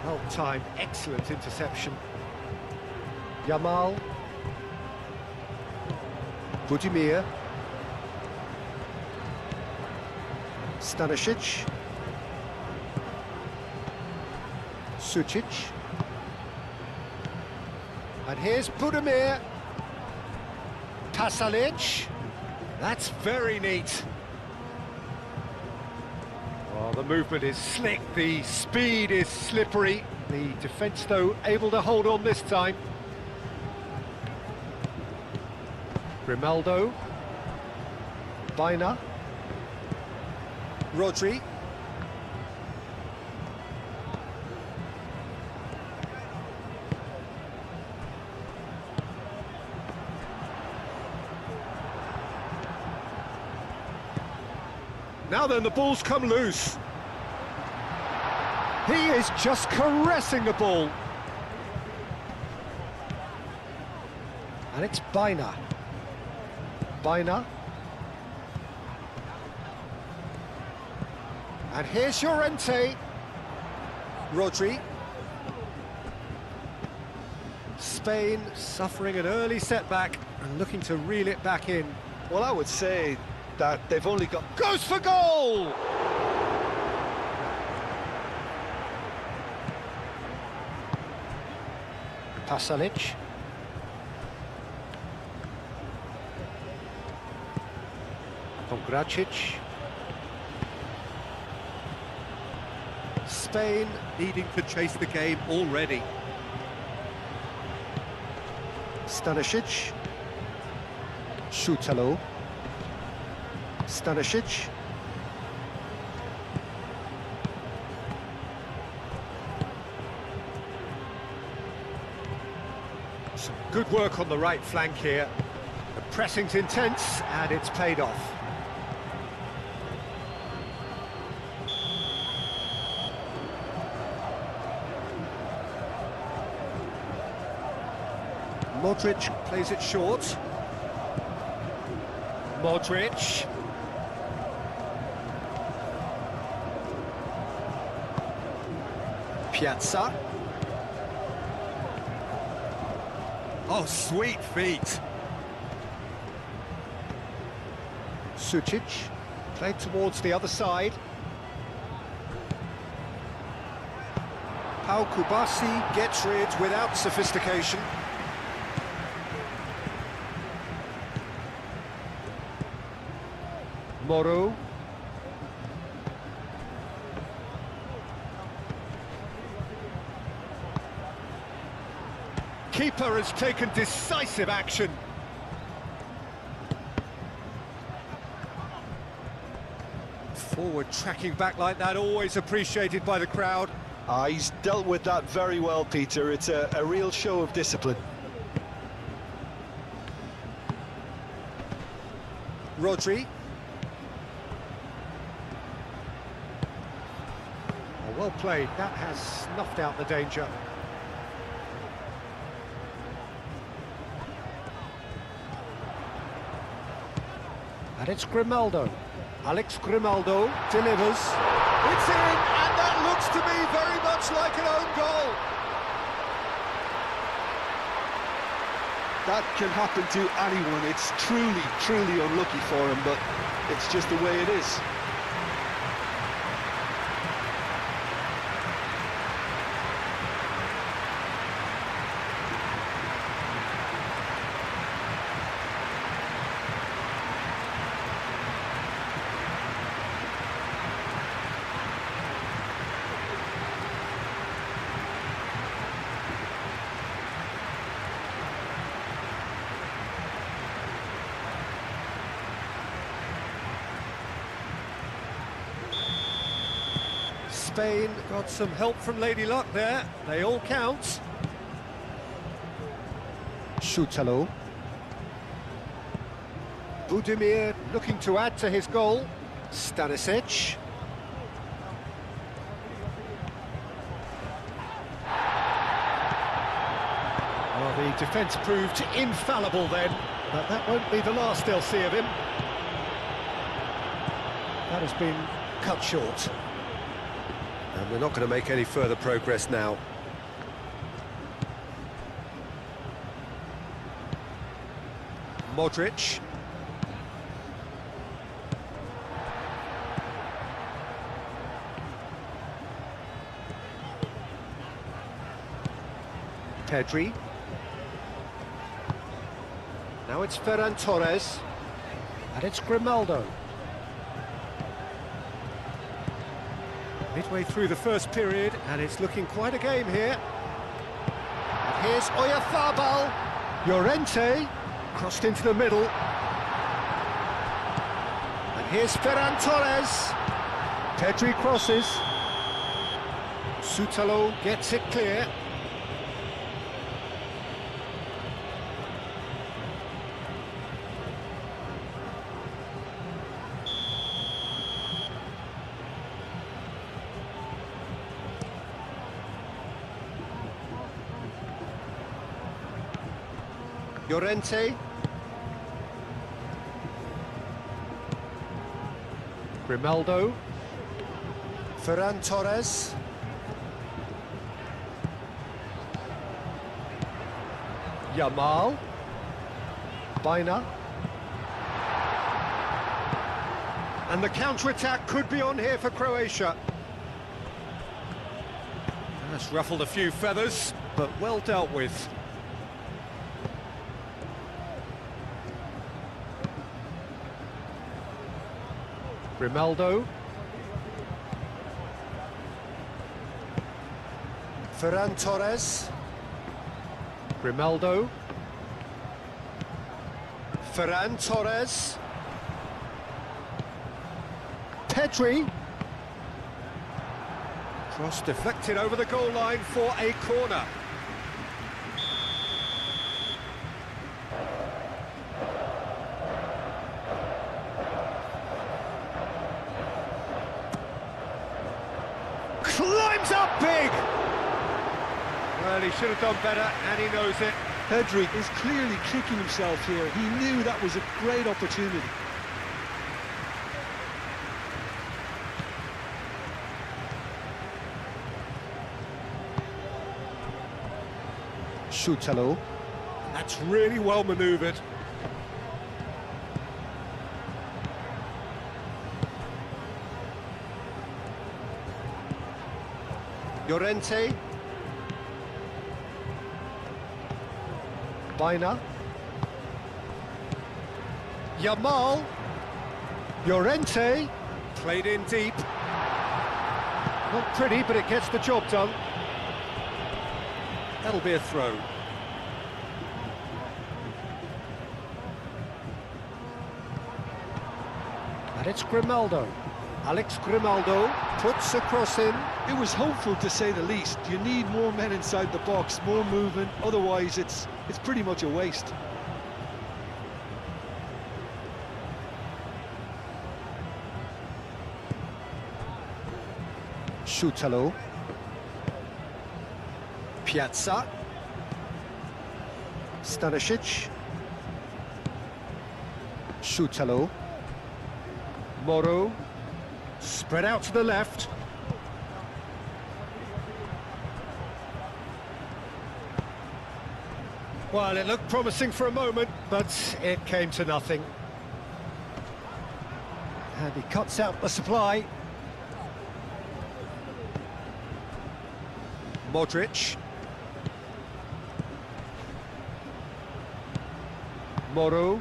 Well timed, excellent interception. Yamal. Budimir. Stanisic. Sucic. And here's Budimir. Pasalic. That's very neat. Oh, the movement is slick, the speed is slippery. The defence, though, able to hold on this time. Grimaldo. Baina. Rodri. Now then, the ball's come loose. He is just caressing the ball. And it's Baina. Baina. And here's Llorente. Rodri. Spain suffering an early setback and looking to reel it back in. Well, I would say that they've only got... Goes for goal! Pasalic. Pongracic. Spain needing to chase the game already. Stanisic. Šutalo. Stanisic. Some good work on the right flank here. The pressing's intense and it's paid off. Modric plays it short. Modric. Piazza. Oh, sweet feet. Sucic, played towards the other side. Pau Kubasi gets rid without sophistication. Moro. Keeper has taken decisive action. Forward tracking back like that, always appreciated by the crowd. He's dealt with that very well, Peter. It's a real show of discipline. Rodri. Oh, well played, that has snuffed out the danger. And it's Grimaldo. Alex Grimaldo delivers. It's in, and that looks to me very much like an own goal. That can happen to anyone. It's truly unlucky for him, but it's just the way it is. Spain got some help from Lady Luck there. They all count. Šutalo. Budimir looking to add to his goal. Stanisic. Well, the defence proved infallible then, but that won't be the last they'll see of him. That has been cut short. And they're not going to make any further progress now. Modric. Pedri. Now it's Ferran Torres. And it's Grimaldo. Midway through the first period, and it's looking quite a game here. And here's Oyarzabal. Llorente. Crossed into the middle. And here's Ferran Torres. Pedri crosses. Sutalo gets it clear. Llorente. Grimaldo. Ferran Torres. Yamal. Baina. And the counter-attack could be on here for Croatia. That's ruffled a few feathers, but well dealt with. Grimaldo. Ferran Torres. Grimaldo. Ferran Torres. Pedri. Cross deflected over the goal line for a corner. Climbs up big! Well, he should have done better, and he knows it. Pedri is clearly kicking himself here. He knew that was a great opportunity. Sutalo. That's really well manoeuvred. Llorente. Baina. Yamal. Llorente. Played in deep. Not pretty, but it gets the job done. That'll be a throw. And it's Grimaldo. Alex Grimaldo puts a cross in. It was hopeful, to say the least. You need more men inside the box, more movement, otherwise it's pretty much a waste. Sutalo. Piazza. Stanisic. Sutalo. Moro. Spread out to the left. Well, it looked promising for a moment, but it came to nothing. And he cuts out the supply. Modric. Moro.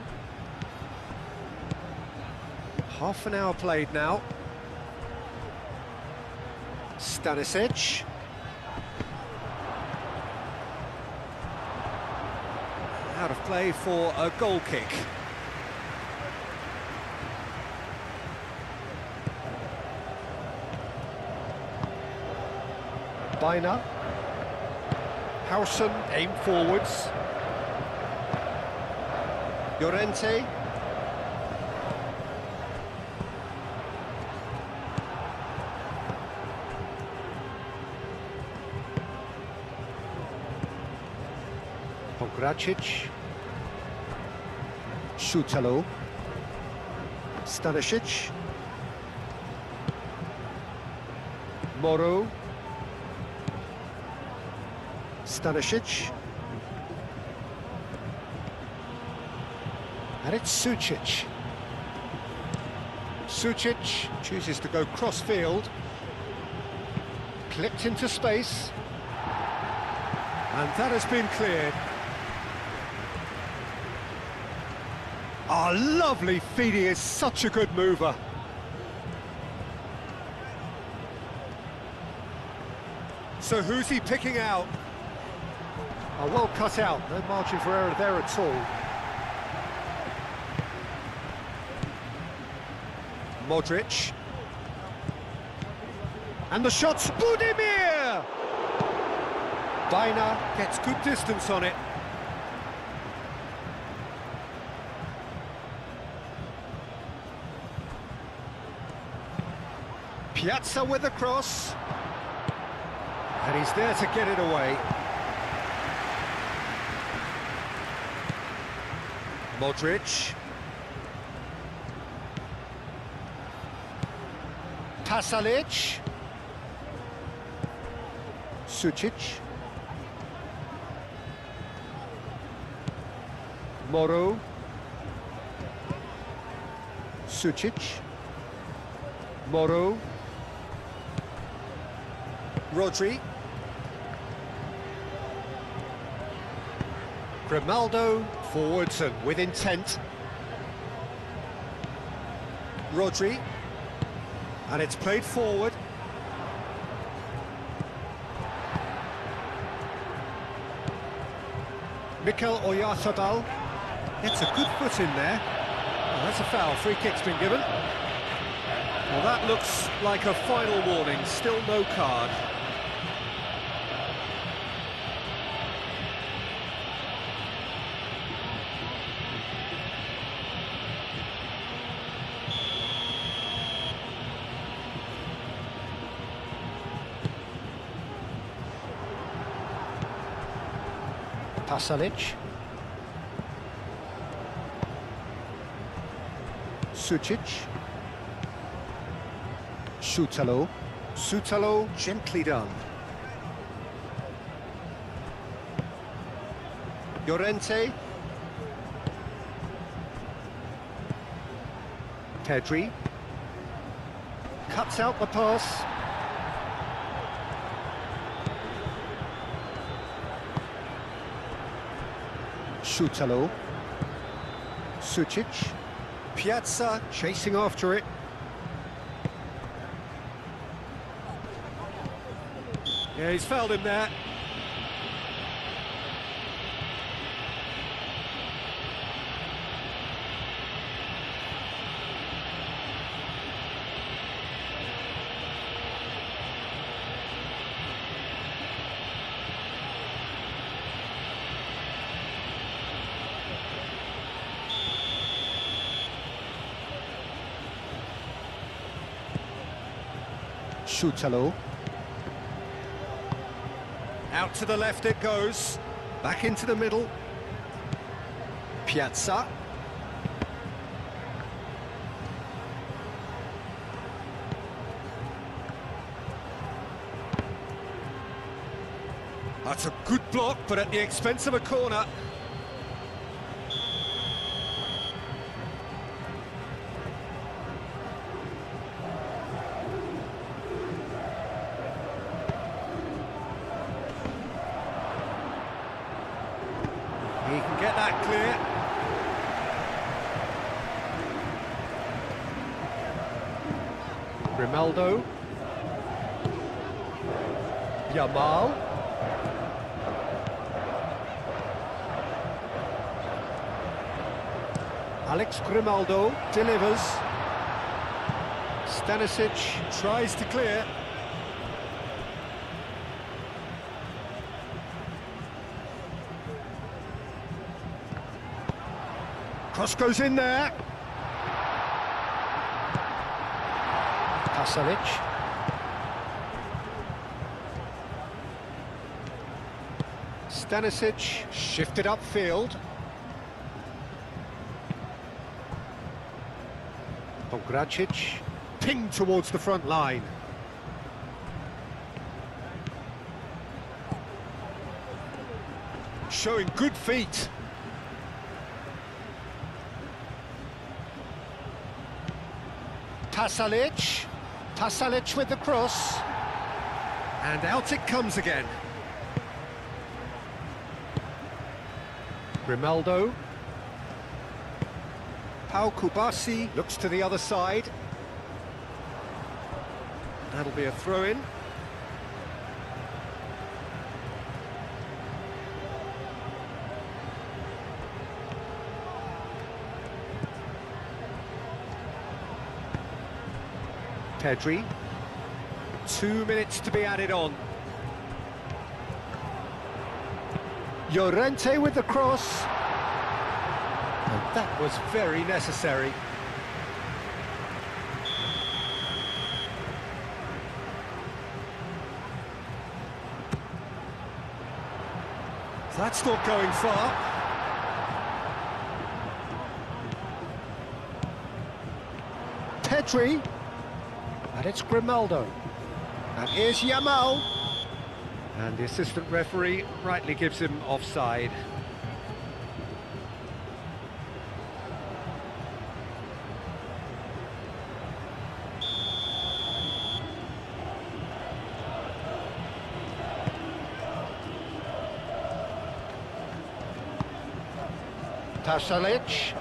Half an hour played now. Stanisic. Out of play for a goal kick. Baina. Howson aim forwards. Llorente. Pongracic. Sutalo. Stanisic. Moro. Stanisic. And it's Sucic. Sucic chooses to go cross-field. Clipped into space. And that has been cleared. Oh, lovely feed, he is such a good mover. So who's he picking out? Oh, well cut out, no margin for error there at all. Modric. And the shot's Budimir! Baina gets good distance on it. Piazza with the cross. And he's there to get it away. Modric. Pasalic. Sucic. Moro. Sucic. Moro. Rodri. Grimaldo forwards and with intent. Rodri. And it's played forward. Mikel Oyarzabal gets a good foot in there. Oh, that's a foul. Free kick's been given. Well, that looks like a final warning. Still no card. Pasalic. Sucic. Sutalo. Sutalo gently done. Llorente. Pedri. Cuts out the pass. Sutalo. Sucic. Piazza chasing after it. Yeah, he's fouled him there. Sutalo. Out to the left it goes. Back into the middle. Piazza. That's a good block, but at the expense of a corner. He can get that clear. Grimaldo. Yamal. Alex Grimaldo delivers. Stanisic tries to clear. Cross goes in there. Pasalic. Stanisic shifted upfield. Pongracic pinged towards the front line. Showing good feet. Pasalic. Pasalic with the cross. And out it comes again. Grimaldo. Pau Kubasi looks to the other side. That'll be a throw-in. Pedri. 2 minutes to be added on. Llorente with the cross. And that was very necessary. That's not going far. Pedri. And it's Grimaldo. And here's Yamal. And the assistant referee rightly gives him offside. Pasalic.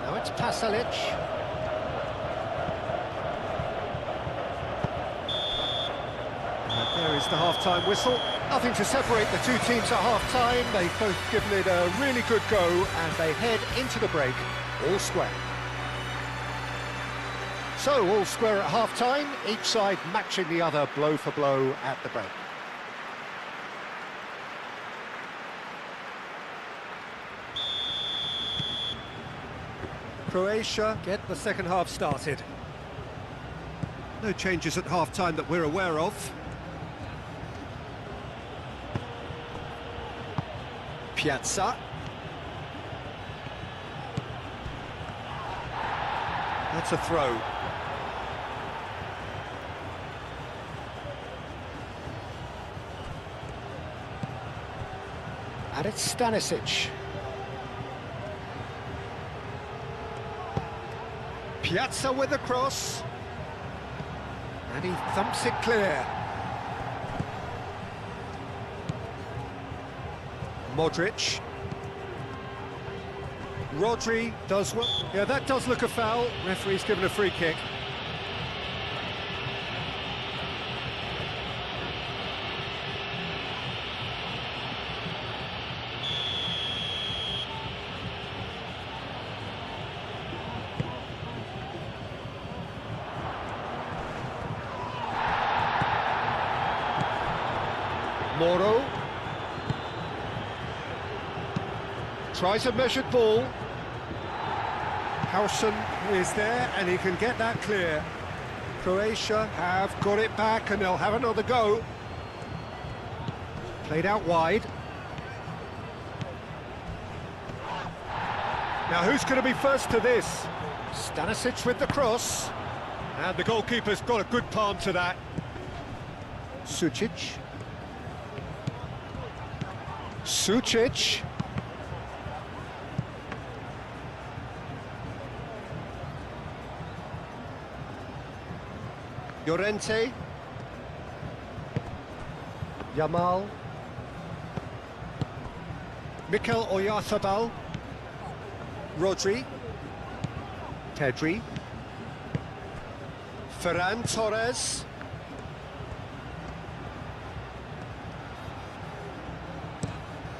Now it's Pasalic. And there is the half-time whistle. Nothing to separate the two teams at half-time. They've both given it a really good go, and they head into the break all square. So, all square at half-time, each side matching the other blow for blow at the break. Croatia get the second half started. No changes at half-time that we're aware of. Piazza. That's a throw. And it's Stanisic. Piazza with the cross. And he thumps it clear. Modric. Rodri does well. Yeah, that does look a foul. Referee's given a free kick. Moro tries a measured ball. Hausen is there and he can get that clear. Croatia have got it back and they'll have another go. Played out wide. Now who's going to be first to this? Stanisic with the cross. And the goalkeeper's got a good palm to that. Sucic. Sucic. Llorente. Yamal. Mikel Oyarzabal. Rodri. Pedri. Ferran Torres.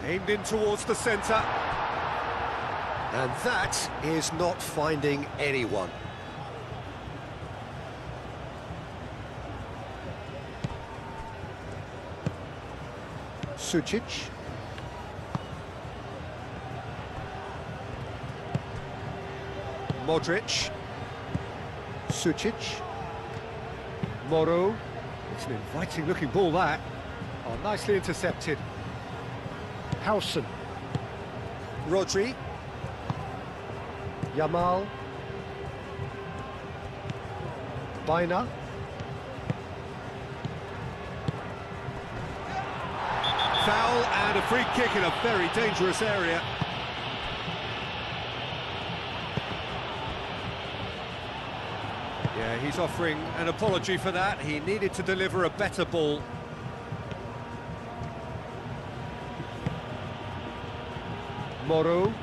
Aimed in towards the centre. And that is not finding anyone. Sucic. Modric. Sucic. Moro. It's an inviting looking ball that. Oh, nicely intercepted. Hausen. Rodri. Yamal. Baina. foul and a free kick in a very dangerous area. Yeah, he's offering an apology for that. He needed to deliver a better ball. Moro.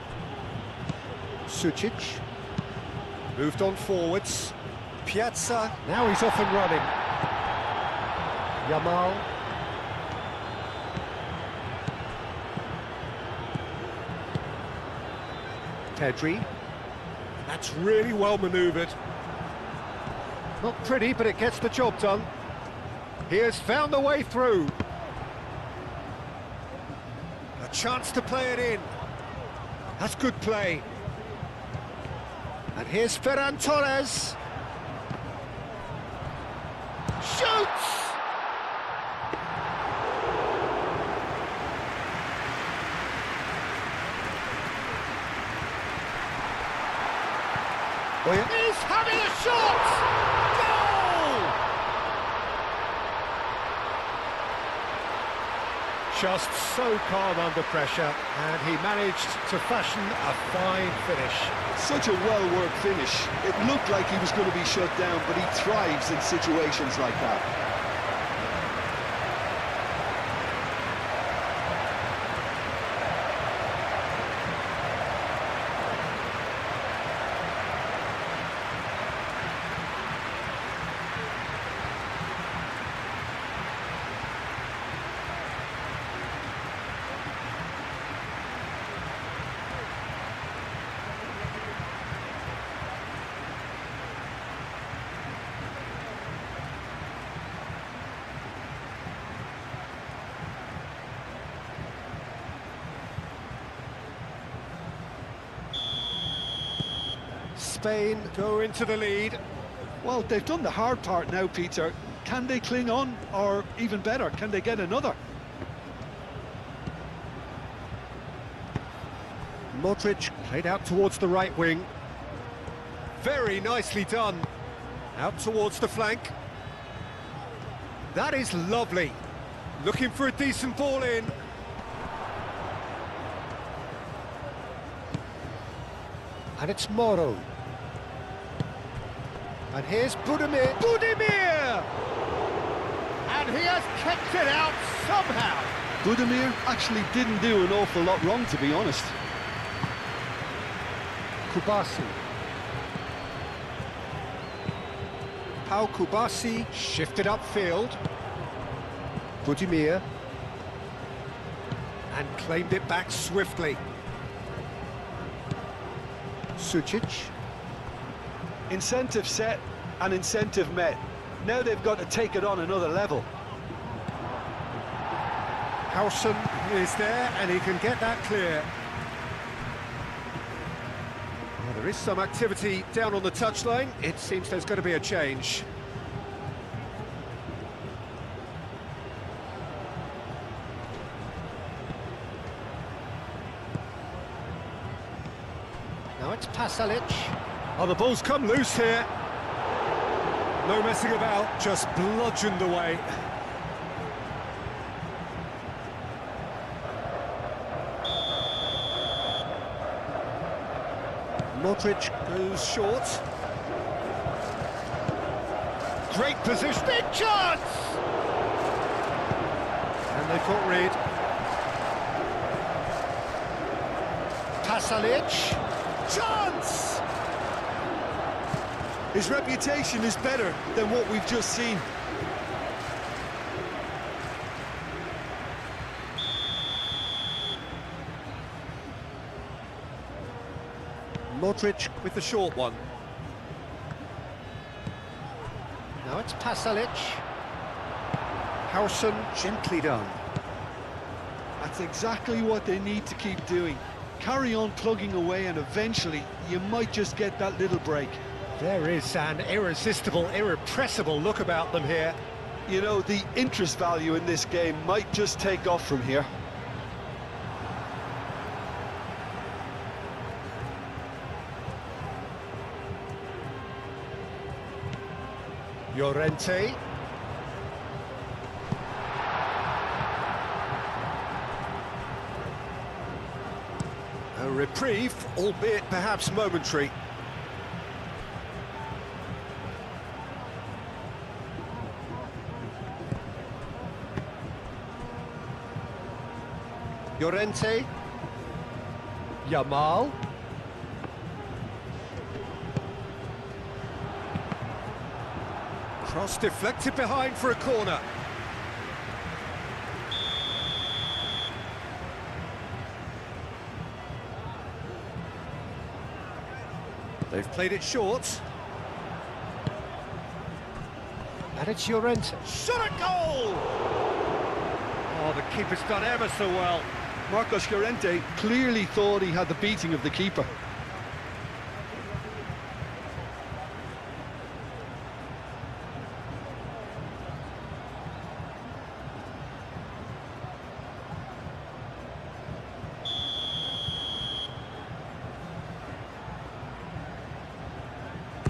Sucic. Moved on forwards. Piazza. Now he's off and running. Yamal. Pedri. That's really well manoeuvred. Not pretty, but it gets the job done. He has found the way through. A chance to play it in. That's good play. And here's Ferran Torres. Shoots! He's having a shot! Goal! Just so calm under pressure, and he managed to fashion a fine finish. Such a well-worked finish. It looked like he was going to be shut down, but he thrives in situations like that. Spain go into the lead. Well, they've done the hard part now, Peter. Can they cling on, or even better, can they get another? Modric played out towards the right wing. Very nicely done. Out towards the flank. That is lovely. Looking for a decent ball in. And it's Moro. And here's Budimir. Budimir! And he has kept it out somehow. Budimir actually didn't do an awful lot wrong, to be honest. Kubasi. Pau Kubasi shifted upfield. Budimir. And claimed it back swiftly. Sucic. Incentive set and incentive met. Now they've got to take it on another level. Howson is there and he can get that clear. Well, there is some activity down on the touchline. It seems there's going to be a change. Now it's Pasalic. Oh, the ball's come loose here. No messing about, just bludgeoned away. Modric goes short. Great position. Big chance! And they've got Reed. Pasalic. Chance! His reputation is better than what we've just seen. Modric with the short one. Now it's Pasalic. Howson, gently done. That's exactly what they need to keep doing. Carry on plugging away and eventually you might just get that little break. There is an irresistible, irrepressible look about them here. You know, the interest value in this game might just take off from here. Llorente. reprieve, albeit perhaps momentary. Llorente. Yamal. Cross deflected behind for a corner. They've played it short. And it's Llorente. Shot at goal! Oh, the keeper's done ever so well. Marcos Llorente clearly thought he had the beating of the keeper.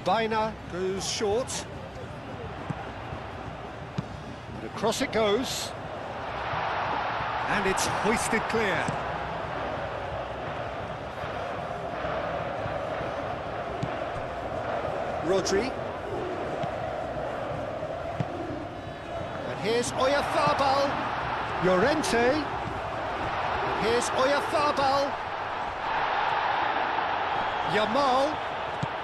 Baina goes short. And across it goes. And it's hoisted clear. Rodri. And here's Oyarzabal. Llorente. And here's Oyarzabal. Yamal.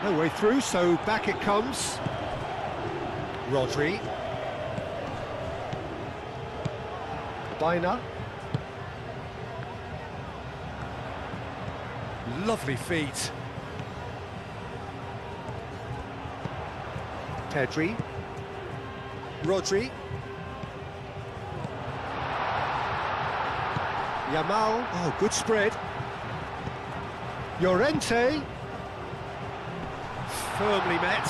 No way through, so back it comes. Rodri. Baina. Lovely feet. Pedri. Rodri. Yamal. Oh, good spread. Llorente. Firmly met.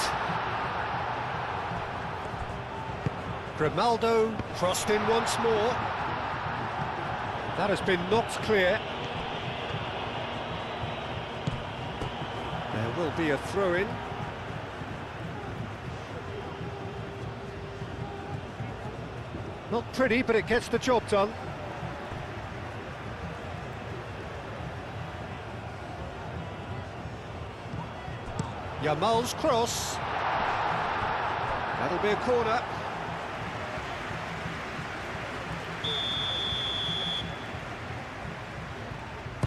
Grimaldo crossed in once more. That has been knocked clear. There will be a throw-in. Not pretty, but it gets the job done. Yamal's cross. That'll be a corner.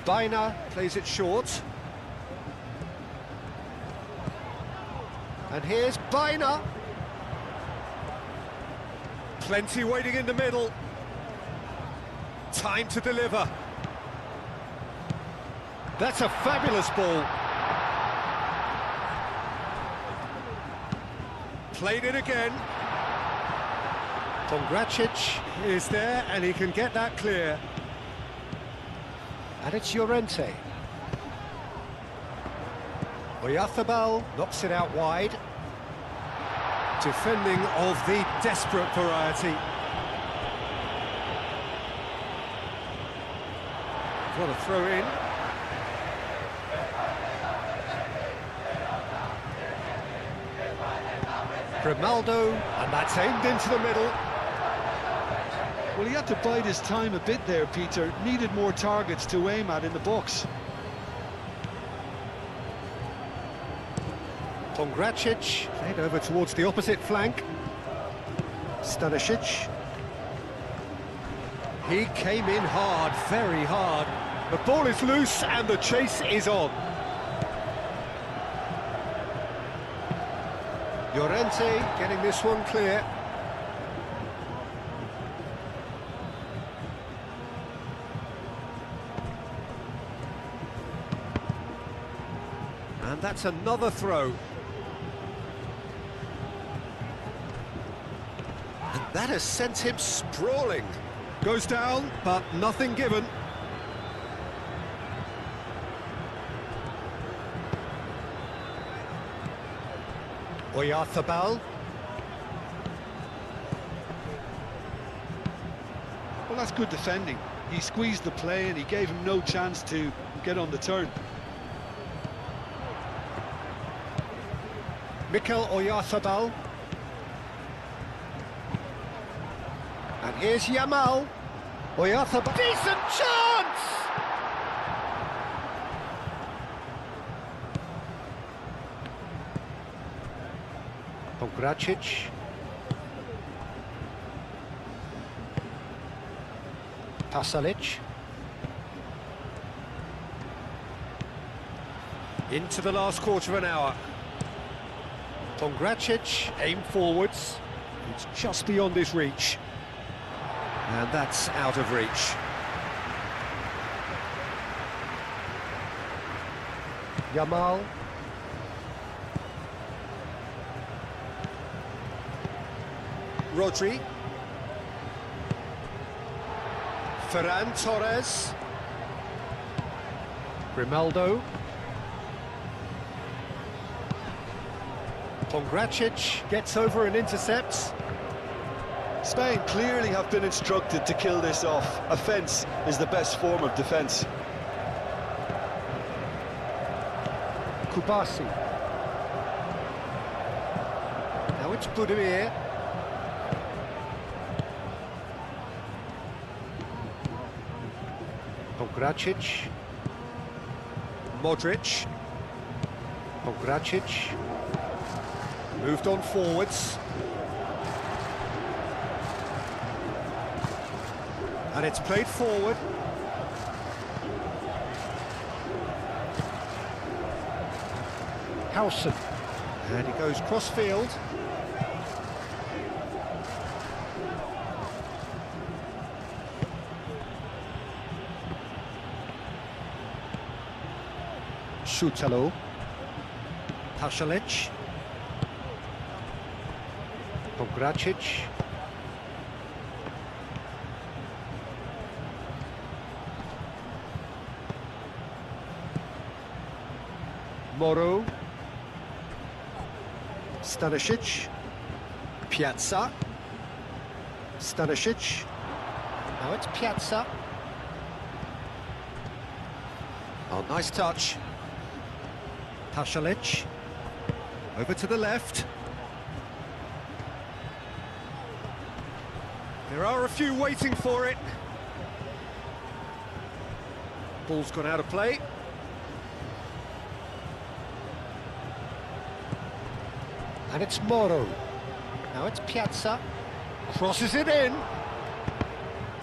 Baina plays it short. And here's Baina. Plenty waiting in the middle. Time to deliver. That's a fabulous ball. Played it again. Pongracic is there and he can get that clear. And it's Llorente. Oyarzabal knocks it out wide. Defending of the desperate variety. What a throw in. Grimaldo, and that's aimed into the middle. Well, he had to bide his time a bit there, Peter. Needed more targets to aim at in the box. Pongracic played over towards the opposite flank. Stanisic. He came in hard, very hard. The ball is loose and the chase is on. Llorente getting this one clear. And that's another throw. And that has sent him sprawling. Goes down, but nothing given. Oyarzabal. Well, that's good defending. He squeezed the play and he gave him no chance to get on the turn. Mikel Oyarzabal. And here's Yamal. Oyarzabal. Decent chance! Pongracic. Pasalic. Into the last quarter of an hour. Pongracic, aim forwards. It's just beyond his reach. And that's out of reach. Yamal. Rodri. Ferran Torres. Grimaldo. Pongracic gets over and intercepts. Spain clearly have been instructed to kill this off. Offence is the best form of defence. Kubasi. Now it's Budimir. Pongracic. Modric. Pongracic. Moved on forwards. And it's played forward. Howson. And he goes cross-field. Šutalo. Pasalic. Pongracic. Moro. Stanisic. Piazza. Stanisic. Now it's Piazza. Oh, nice touch. Pasalic. Over to the left. There are a few waiting for it. Ball's gone out of play. And it's Moro. Now it's Piazza. Crosses it in.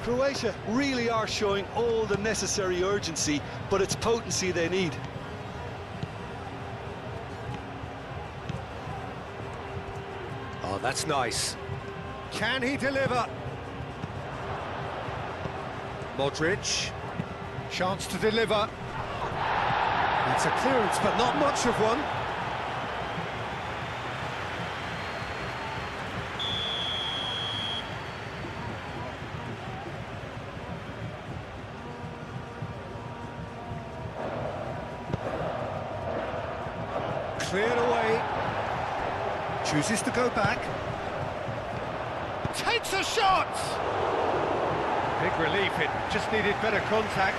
Croatia really are showing all the necessary urgency, but it's potency they need. Oh, that's nice. Can he deliver? Modric. Chance to deliver. It's a clearance, but not much of one. Cleared away. Chooses to go back. Takes a shot! Big relief, it just needed better contact.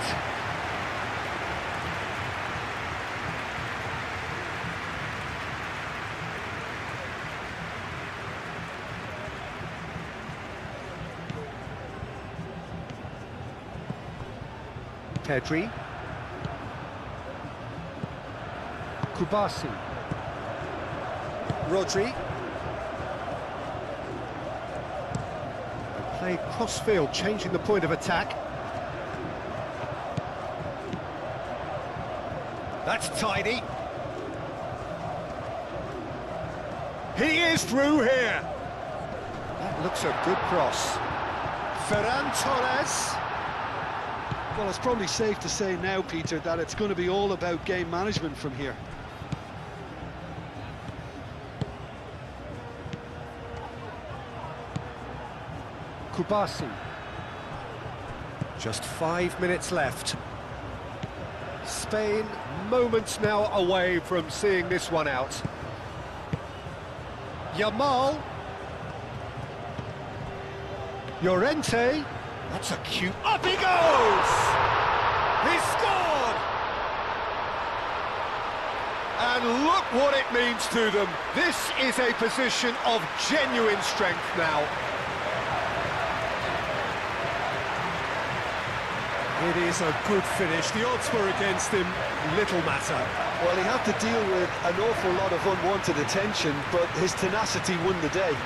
Pedri. Kubasi. Rodri. Play cross-field, changing the point of attack. That's tidy. He is through here. That looks a good cross. Ferran Torres. Well, it's probably safe to say now, Peter, that it's going to be all about game management from here. Kubasi. Just 5 minutes left. Spain moments now away from seeing this one out. Yamal. Llorente. That's a cute... Up he goes! He scored! And look what it means to them. This is a position of genuine strength now. It is a good finish. The odds were against him, little matter. Well, he had to deal with an awful lot of unwanted attention, but his tenacity won the day.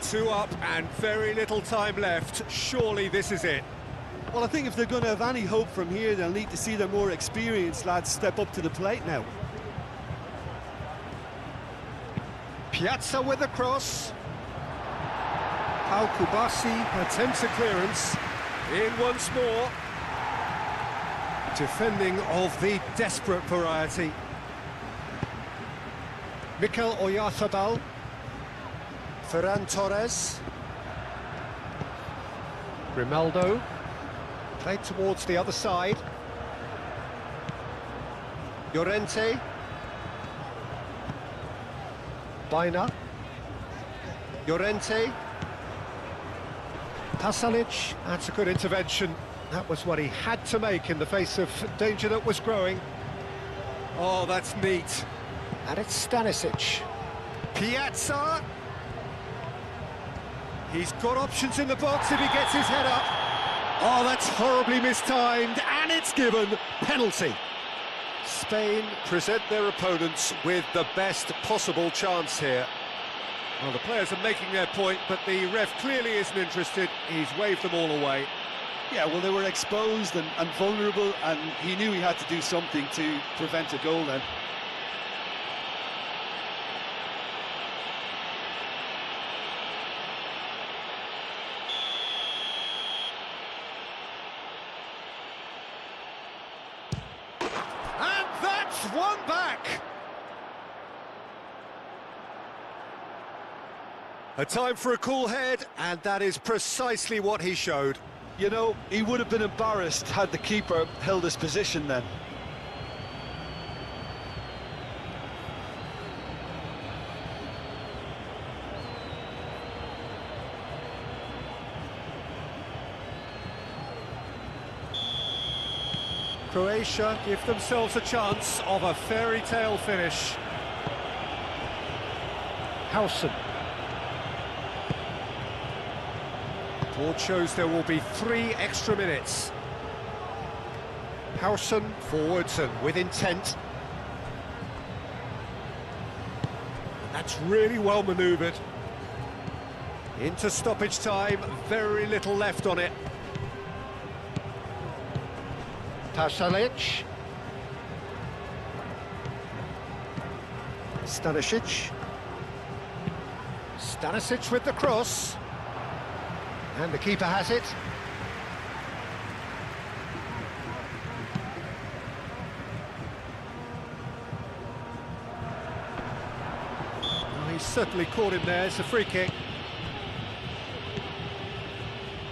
Two up and very little time left. Surely this is it. Well, I think if they're going to have any hope from here, they'll need to see their more experienced lads step up to the plate now. Piazza with the cross. Al-Kubasi attempts a clearance. In once more. Defending of the desperate variety. Mikel Oyarzabal. Ferran Torres. Grimaldo. Played towards the other side. Llorente. Baina. Llorente. Pasalic. That's a good intervention. That was what he had to make in the face of danger that was growing. Oh, that's neat. And it's Stanisic. Piazza. He's got options in the box if he gets his head up. Oh, that's horribly mistimed, and it's given. Penalty. Spain present their opponents with the best possible chance here. Well, the players are making their point, but the ref clearly isn't interested. He's waved them all away. Yeah, well, they were exposed and vulnerable, and he knew he had to do something to prevent a goal then. One back. A time for a cool head, and that is precisely what he showed. You know, he would have been embarrassed had the keeper held his position then. Croatia give themselves a chance of a fairy tale finish. Howson. Board shows there will be 3 extra minutes. Howson forwards and with intent. That's really well manoeuvred. Into stoppage time, very little left on it. Pasalic. Stanisic. Stanisic with the cross. And the keeper has it. Oh, he's certainly caught him there. It's a free kick.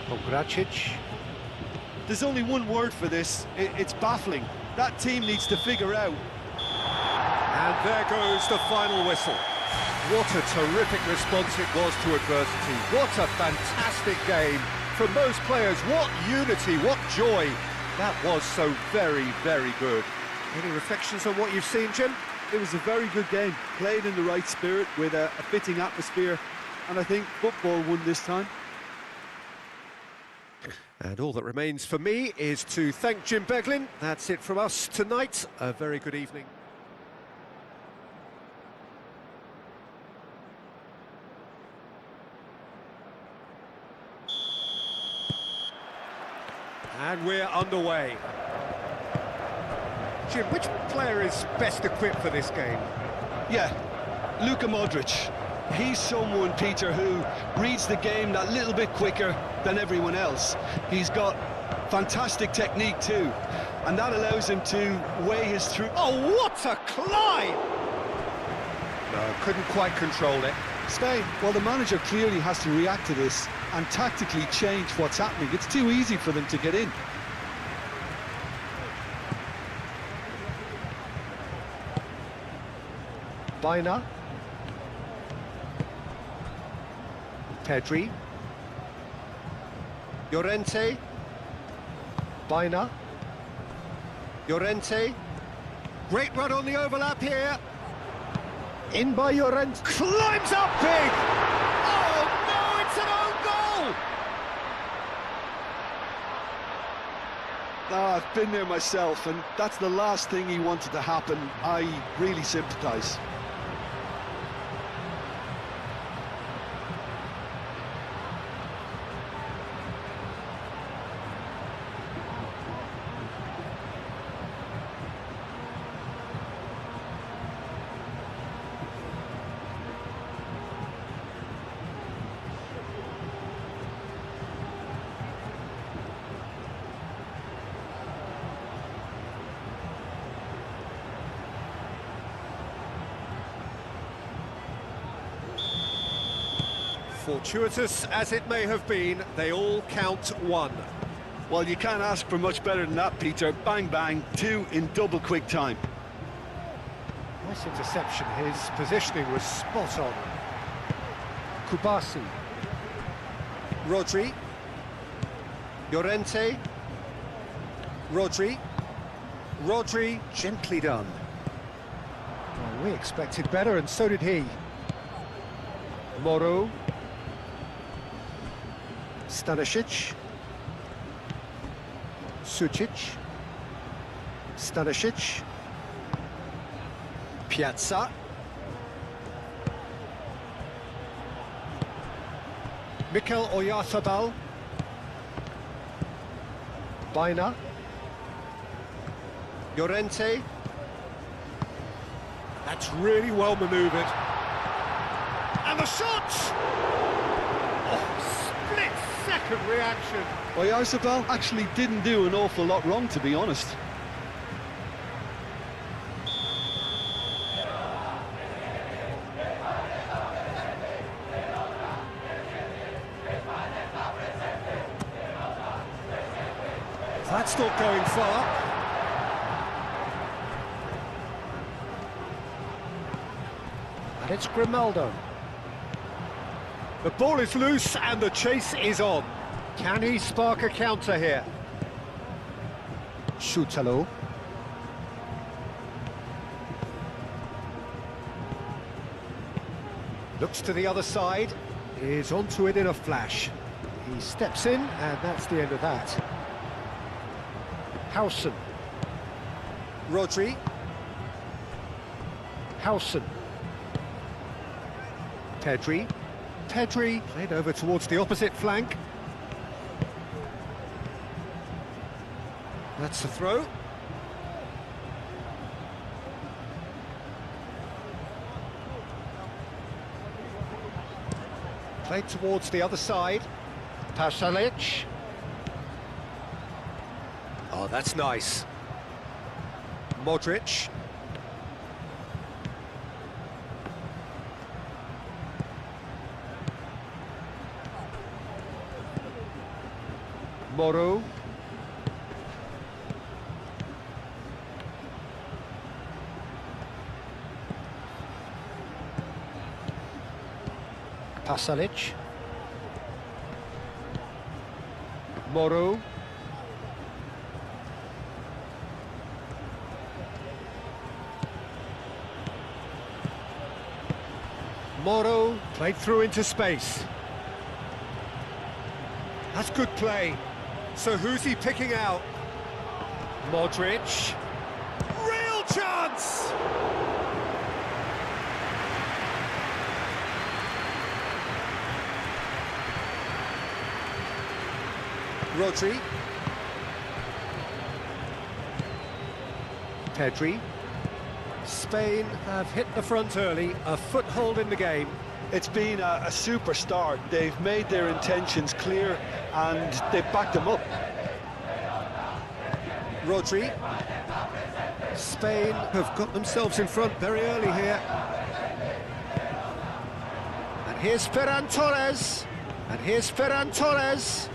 Pongracic. There's only one word for this, it's baffling. That team needs to figure out. And there goes the final whistle. What a terrific response it was to adversity. What a fantastic game. From those players, what unity, what joy. That was so very, very good. Any reflections on what you've seen, Jim? It was a very good game, played in the right spirit with a fitting atmosphere, and I think football won this time. And all that remains for me is to thank Jim Beglin. That's it from us tonight. A very good evening. And we're underway. Jim, which player is best equipped for this game? Yeah, Luka Modric. He's someone, Peter, who reads the game that little bit quicker than everyone else. He's got fantastic technique too, and that allows him to weigh his through. Oh, what a climb! No, couldn't quite control it. Spain, well, the manager clearly has to react to this and tactically change what's happening. It's too easy for them to get in. Baina. Pedri. Llorente. Baina. Llorente. Great run on the overlap here. In by Llorente. Climbs up big! Oh no, it's an own goal! Oh, I've been there myself, and that's the last thing he wanted to happen. I really sympathise. Fortuitous as it may have been, they all count one. Well, you can't ask for much better than that, Peter. Bang, bang, two in double quick time. Nice interception, his positioning was spot on. Kubasi. Rodri. Llorente. Rodri. Rodri, gently done. Well, we expected better, and so did he. Moro. Stanisic. Sucic. Stanisic. Piazza. Mikel Oyarzabal. Baina. Llorente. That's really well manoeuvred. And the shot! Oh, split-second reaction. Oyarzabal actually didn't do an awful lot wrong, to be honest. That's not going far. And it's Grimaldo. The ball is loose and the chase is on. Can he spark a counter here? Schutalo. Looks to the other side. Is onto it in a flash. He steps in and that's the end of that. Howson. Rodri. Howson. Pedri. Pedri played over towards the opposite flank. That's the throw. Played towards the other side. Pasalic. Oh, that's nice. Modric. Moro. Pasalic. Moro. Moro played through into space. That's good play. So who's he picking out? Modric. Real chance! Rodri. Pedri. Spain have hit the front early, a foothold in the game. It's been a super start. They've made their intentions clear and they've backed them up. Rodri. Spain have got themselves in front very early here. And here's Ferran Torres. And here's Ferran Torres.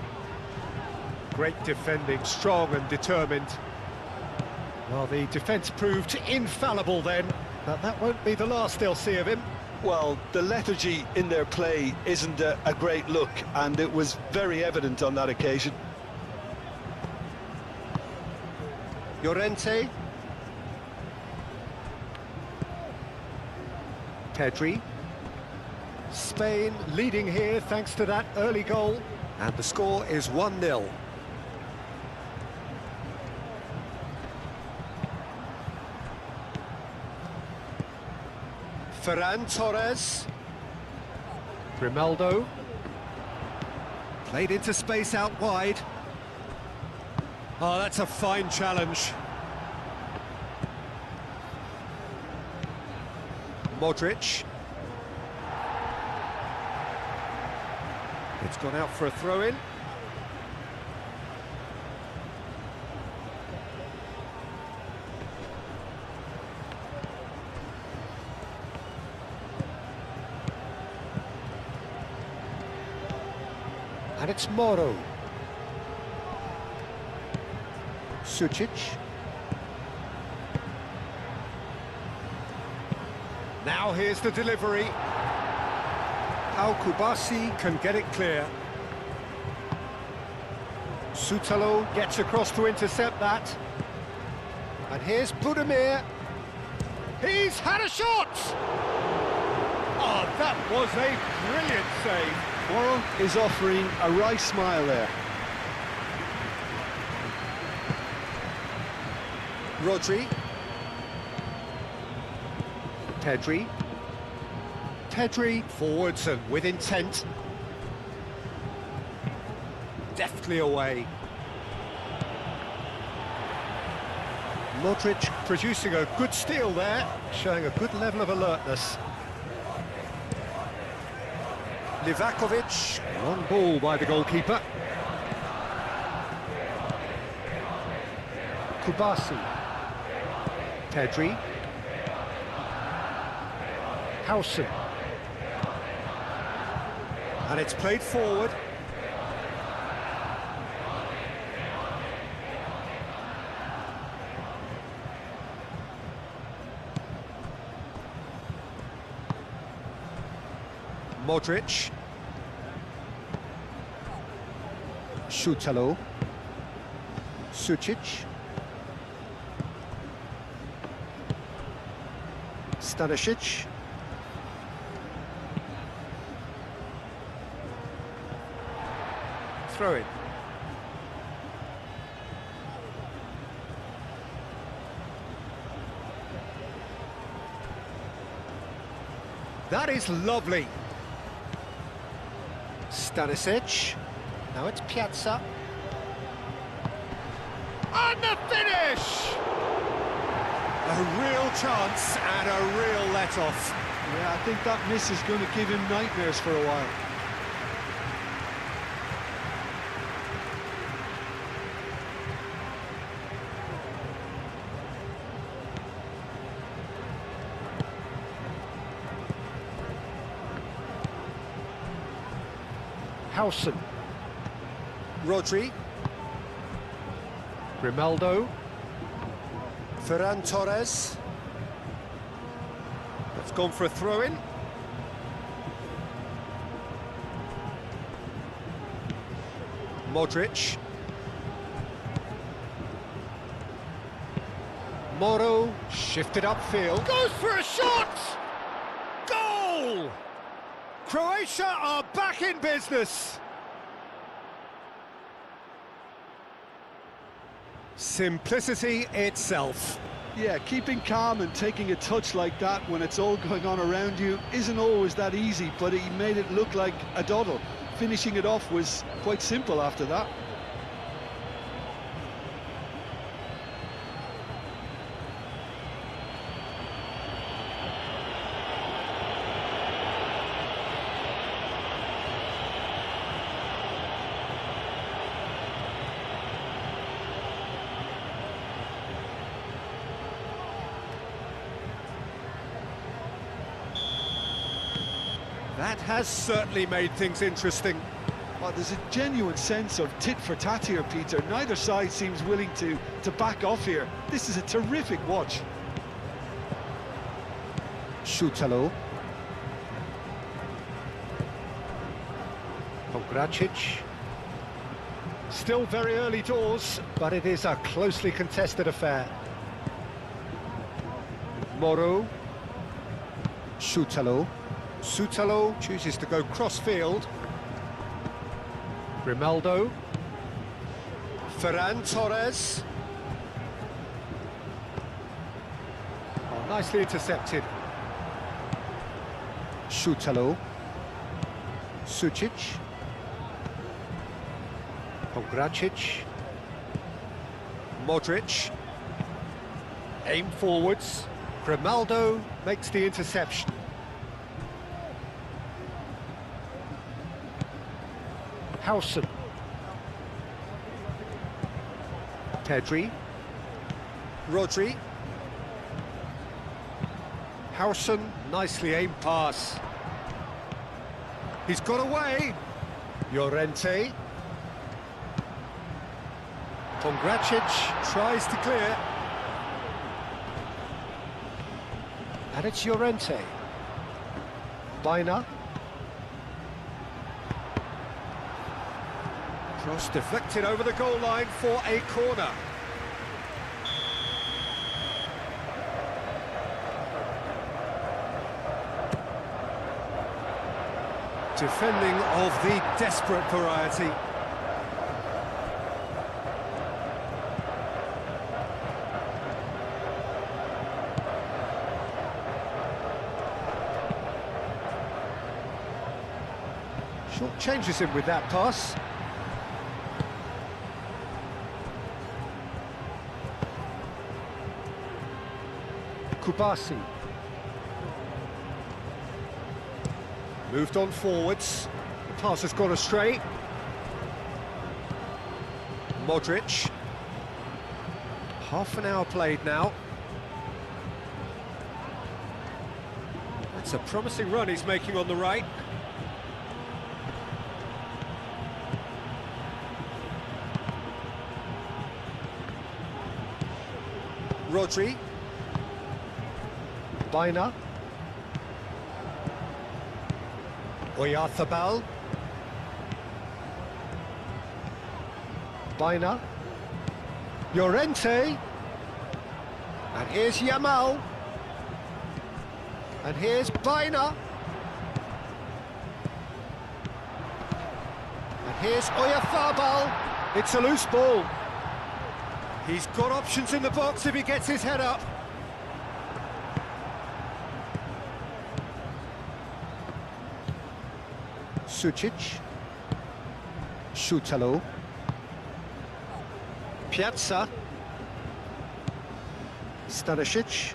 Great defending, strong and determined. Well, the defence proved infallible then. But that won't be the last they'll see of him. Well, the lethargy in their play isn't a great look, and it was very evident on that occasion. Llorente. Pedri. Spain leading here thanks to that early goal. And the score is 1-0. Ferran Torres. Grimaldo. Played into space out wide. Oh, that's a fine challenge. Modric. It's gone out for a throw-in. And it's Moro. Sucic. Now here's the delivery. Al-Kubasi can get it clear. Sutalo gets across to intercept that. And here's Budimir. He's had a shot! Oh, that was a brilliant save. Moro is offering a wry smile there. Rodri. Pedri. Pedri forwards and with intent. Deftly away. Modric producing a good steal there, showing a good level of alertness. Livakovic, long ball by the goalkeeper. Kubasi. Pedri. Howson. And it's played forward. Modric. Sutalo. Sucic. Stanisic. Throw it. That is lovely. Stanisic. Now it's Piazza. And the finish! A real chance and a real let-off. Yeah, I think that miss is going to give him nightmares for a while. Howson. Rodri. Grimaldo. Ferran Torres. That's gone for a throw-in. Modric. Moro shifted upfield. Goes for a shot! Goal! Croatia are back in business. Simplicity itself. Yeah, keeping calm and taking a touch like that when it's all going on around you isn't always that easy, but he made it look like a doddle. Finishing it off was quite simple after that. That has certainly made things interesting. Well, there's a genuine sense of tit-for-tat here, Peter. Neither side seems willing to back off here. This is a terrific watch. Šutalo. Pongracic. Still very early doors, but it is a closely contested affair. Moro. Šutalo. Šutalo chooses to go cross-field. Grimaldo. Ferran Torres. Oh, nicely intercepted. Šutalo. Sucic. Pongracic. Modric. Aim forwards. Grimaldo makes the interception. Howson. Pedri. Rodri. Howson, nicely aimed pass. He's got away. Llorente. Pongracic tries to clear. And it's Llorente. Baina. Cross deflected over the goal line for a corner. Defending of the desperate variety. Short changes him with that pass. Kubasi. Moved on forwards. The pass has gone astray. Modric. Half an hour played now. That's a promising run he's making on the right. Rodri. Baina. Oyarzabal. Baina. Llorente. And here's Yamal. And here's Baina. And here's Oyarzabal. It's a loose ball. He's got options in the box if he gets his head up. Sucic. Šutalo. Piazza. Stanisic.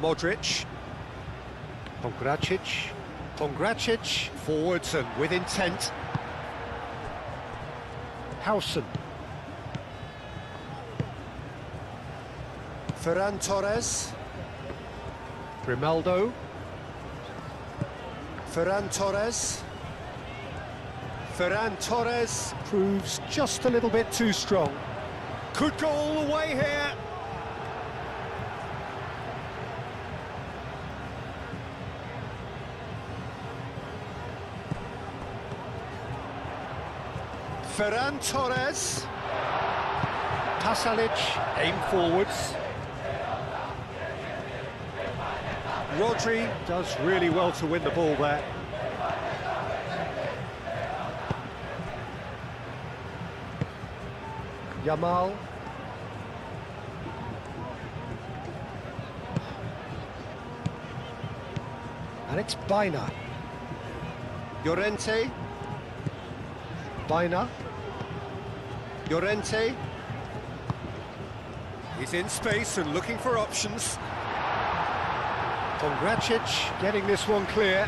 Modric. Pongracic. Pongracic forwards and with intent. Howson. Ferran Torres. Grimaldo. Ferran Torres. Ferran Torres proves just a little bit too strong. Could go all the way here. Ferran Torres. Pasalic, aim forwards. Rodri does really well to win the ball there. Yamal. And it's Baina. Llorente. Baina. Llorente. He's in space and looking for options. Pongracic getting this one clear.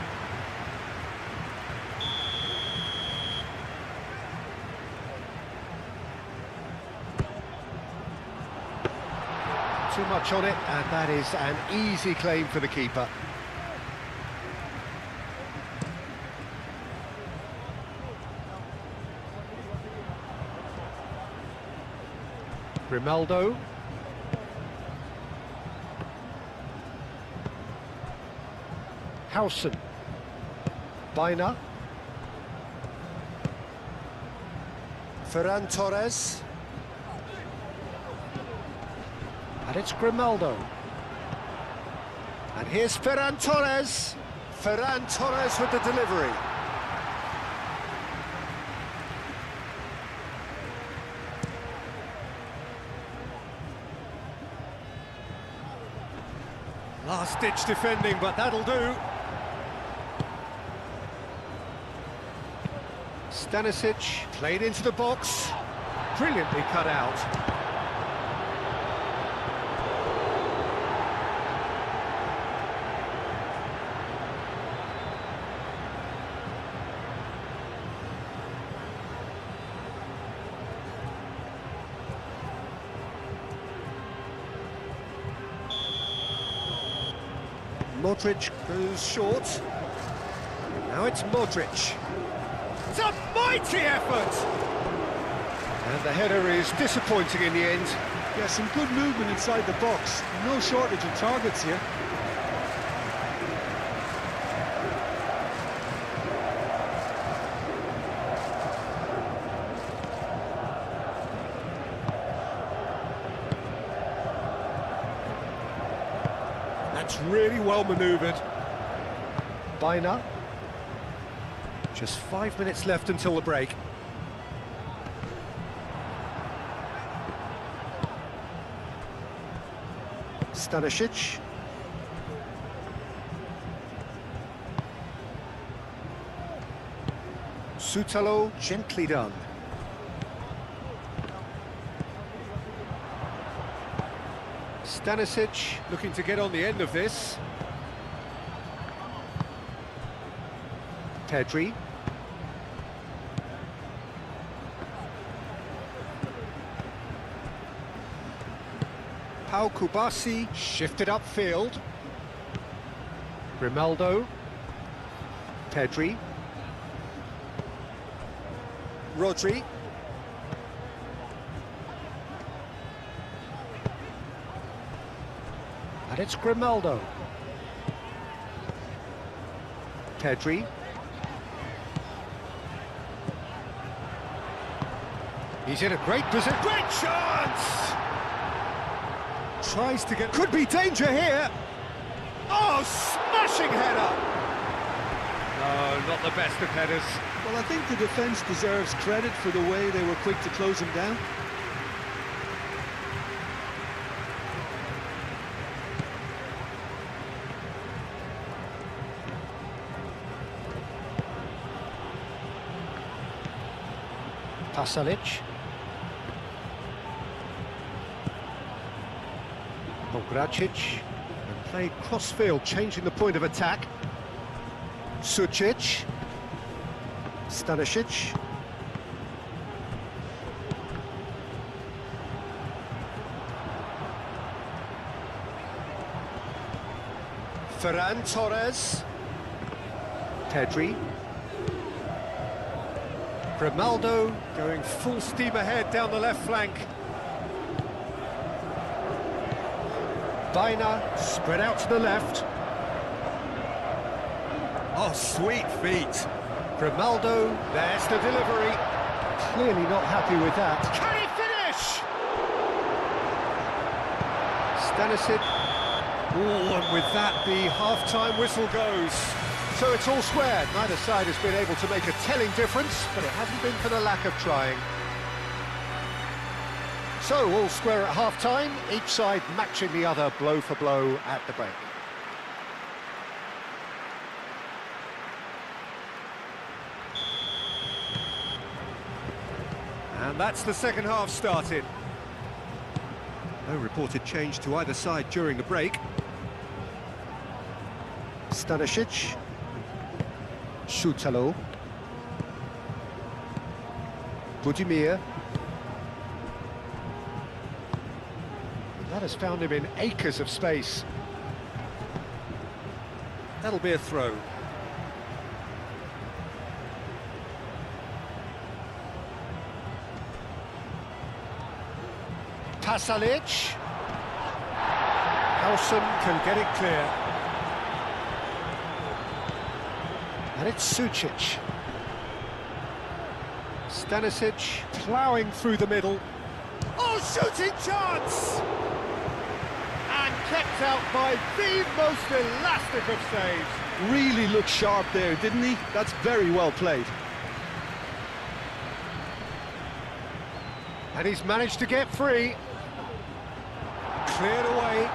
Too much on it, and that is an easy claim for the keeper. Grimaldo. Howson. Bina. Ferran Torres. And it's Grimaldo. And here's Ferran Torres. Ferran Torres with the delivery. Last-ditch defending, but that'll do. Stanisic played into the box. Brilliantly cut out. Modric goes short. Now it's Modric. It's a mighty effort! And the header is disappointing in the end. Yeah, some good movement inside the box. No shortage of targets here. That's really well manoeuvred. Bina. Just 5 minutes left until the break. Stanisic. Sutalo, gently done. Stanisic looking to get on the end of this. Pedri. Pau Kubasi shifted upfield. Grimaldo. Pedri. Rodri. And it's Grimaldo. Pedri. He's in a great position. Great chance! Tries to get... Could be danger here! Oh, smashing header! No, not the best of headers. Well, I think the defence deserves credit for the way they were quick to close him down. Pasalic. Pogracic, and played cross-field, changing the point of attack. Sucic. Stanisic. Ferran Torres. Pedri. Grimaldo going full steam ahead down the left flank. Bina spread out to the left. Oh, sweet feet. Grimaldo, there's the delivery. Clearly not happy with that. Can he finish? Stanisic. Oh, and with that, the half-time whistle goes. So it's all square. Neither side has been able to make a telling difference, but it hasn't been for the lack of trying. So, all square at half-time, each side matching the other blow for blow at the break. And that's the second half started. No reported change to either side during the break. Stanisic. Sutalo. Budimir. That has found him in acres of space. That'll be a throw. Pasalic. Howson can get it clear. And it's Sucic. Stanisic ploughing through the middle. Oh, shooting chance! And kept out by the most elastic of saves. Really looked sharp there, didn't he? That's very well played. And he's managed to get free. Cleared away.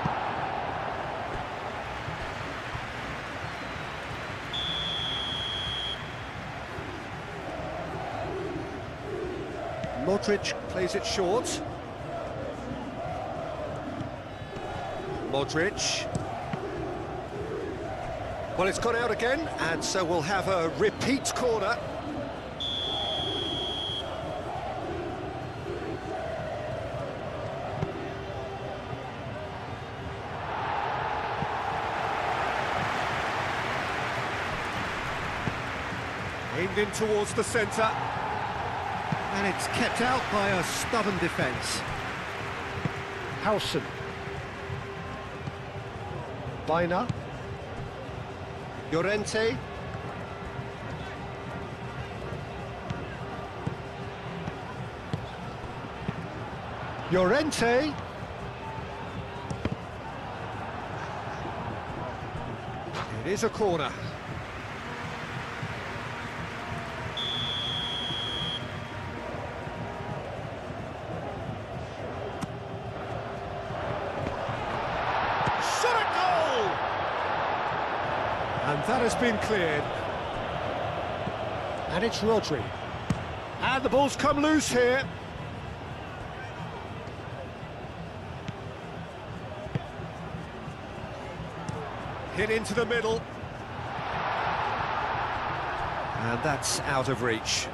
Modric plays it short. Modric. Well, it's gone out again, and so we'll have a repeat corner. Aimed in towards the centre. And it's kept out by a stubborn defence. Howson. Bina. Llorente. Llorente. It is a corner. And that has been cleared. And it's Rodri. And the ball's come loose here. Hit into the middle. And that's out of reach.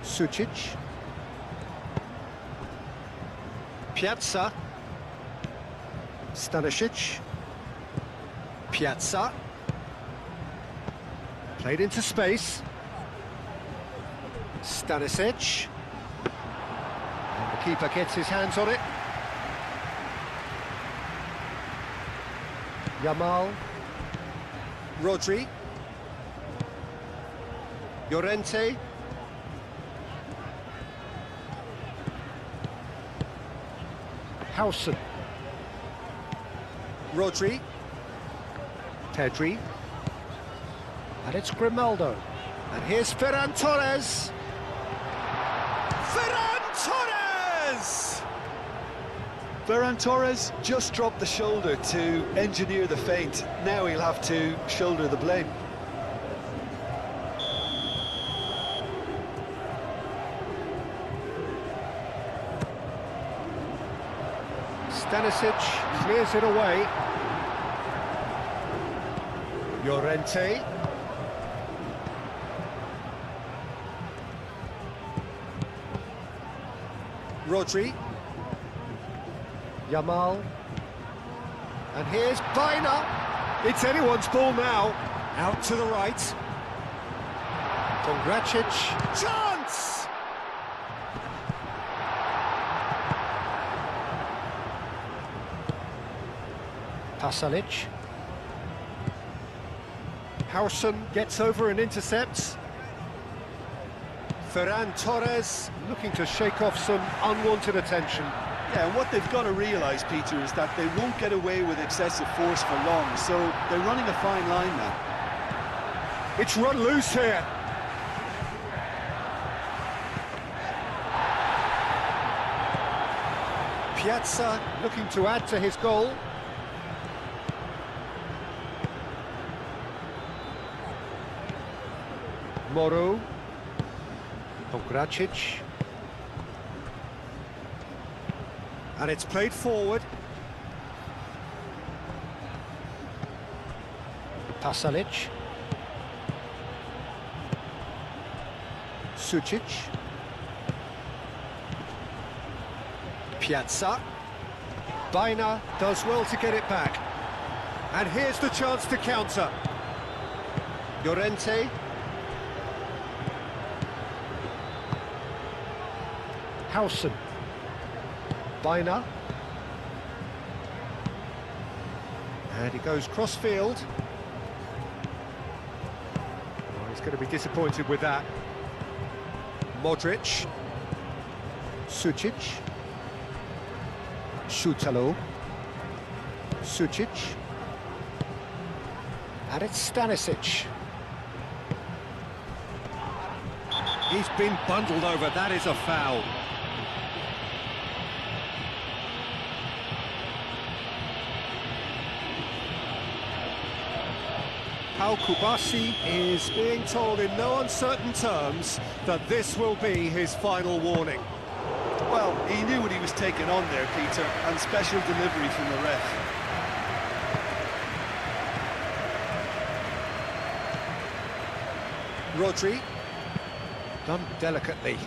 Sucic. Piazza. Stanisic. Piazza. Played into space. Stanisic. And the keeper gets his hands on it. Yamal. Rodri. Llorente. Howson. Rodri. Pedri. And it's Grimaldo. And here's Ferran Torres. Ferran Torres! Ferran Torres just dropped the shoulder to engineer the feint. Now he'll have to shoulder the blame. Stanisic clears it away. Llorente. Rodri. Yamal. And here's Bina. It's anyone's ball now. Out to the right. Kongracic. Chance! Pasalic. Howson gets over and intercepts. Ferran Torres looking to shake off some unwanted attention. Yeah, and what they've got to realise, Peter, is that they won't get away with excessive force for long, so they're running a fine line now. It's run loose here. Piazza looking to add to his goal. Moro. Kongracic. And it's played forward. Pasalic. Sucic. Piazza. Bina does well to get it back. And here's the chance to counter. Llorente. Howson. Bina. And he goes cross-field. Oh, he's going to be disappointed with that. Modric. Sucic. Šutalo. Sucic. And it's Stanisic. He's been bundled over, that is a foul. Pau Kubasi is being told in no uncertain terms that this will be his final warning. Well, he knew what he was taking on there, Peter, and special delivery from the ref. Rodri, done delicately,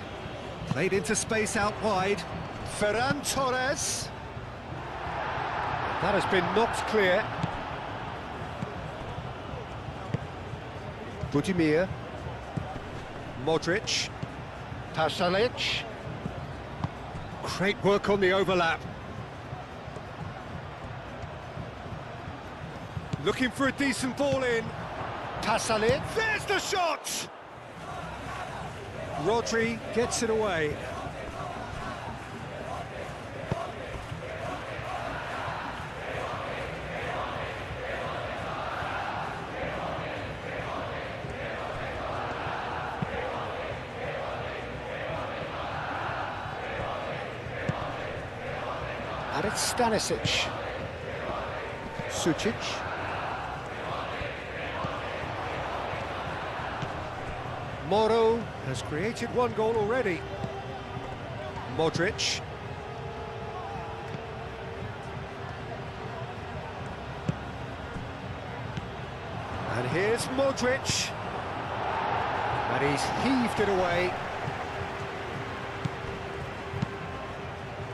played into space out wide. Ferran Torres. That has been knocked clear. Budimir. Modric. Pasalic. Great work on the overlap. Looking for a decent ball in. Pasalic. There's the shot! Rodri gets it away. And it's Stanisic. Sucic. Moro has created one goal already. Modric. And here's Modric. And he's heaved it away.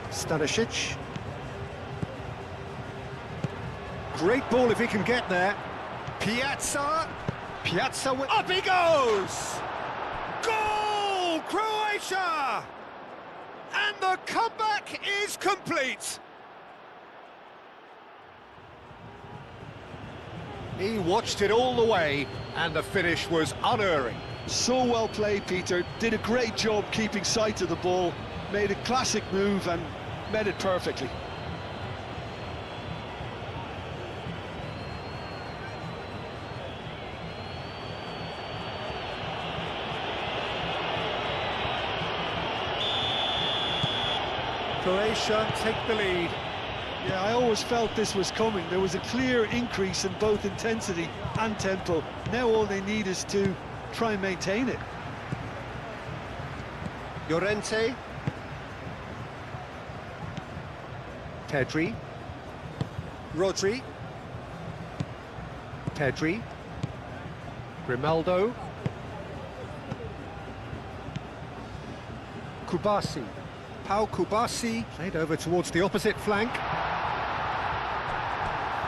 Stanisic. Great ball if he can get there. Piazza. Piazza with... Up he goes! Goal! Croatia! And the comeback is complete. He watched it all the way, and the finish was unerring. So well played, Peter. Did a great job keeping sight of the ball, made a classic move and met it perfectly. Croatia take the lead. Yeah, I always felt this was coming. There was a clear increase in both intensity and tempo. Now all they need is to try and maintain it. Llorente. Pedri. Rodri. Pedri. Grimaldo. Kubasi. Pau Kubasi played over towards the opposite flank.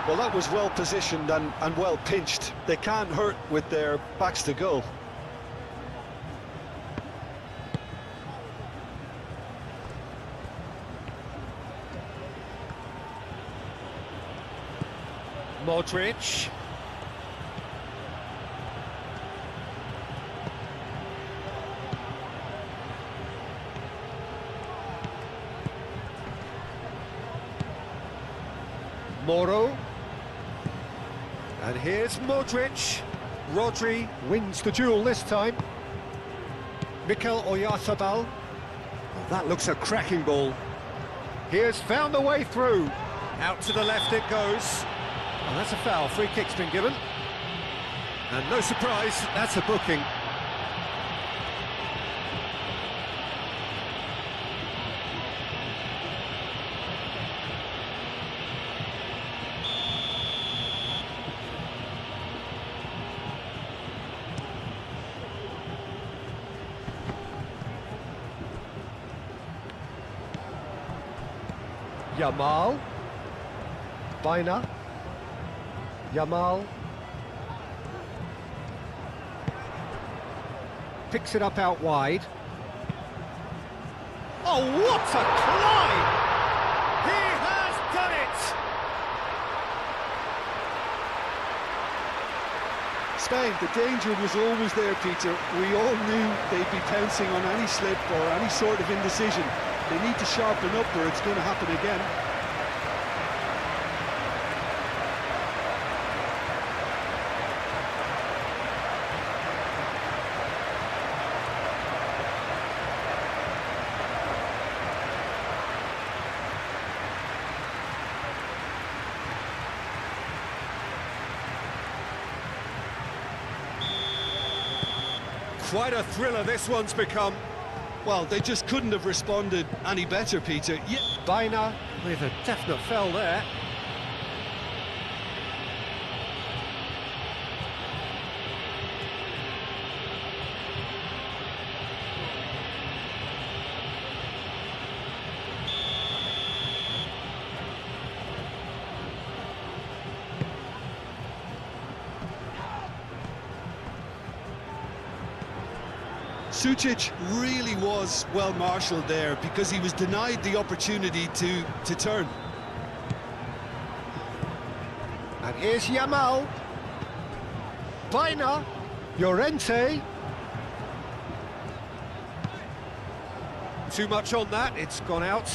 Well, that was well positioned and well pinched. They can't hurt with their backs to goal. Modric. Moro. And here's Modric. Rodri wins the duel this time. Mikel Oyarzabal. Oh, that looks a cracking ball. Here's found the way through. Out to the left it goes. And that's a foul. Free kick's been given. And no surprise, that's a booking. Yamal. Bina. Yamal. Picks it up out wide. Oh, what a climb! Spain, the danger was always there, Peter. We all knew they'd be pouncing on any slip or any sort of indecision. They need to sharpen up or it's going to happen again. Quite a thriller this one's become. Well, they just couldn't have responded any better, Peter. Yeah. Baina with a definite foul there. Sučić really was well marshalled there because he was denied the opportunity to turn. And here's Yamal. Baina. Llorente. Too much on that, it's gone out.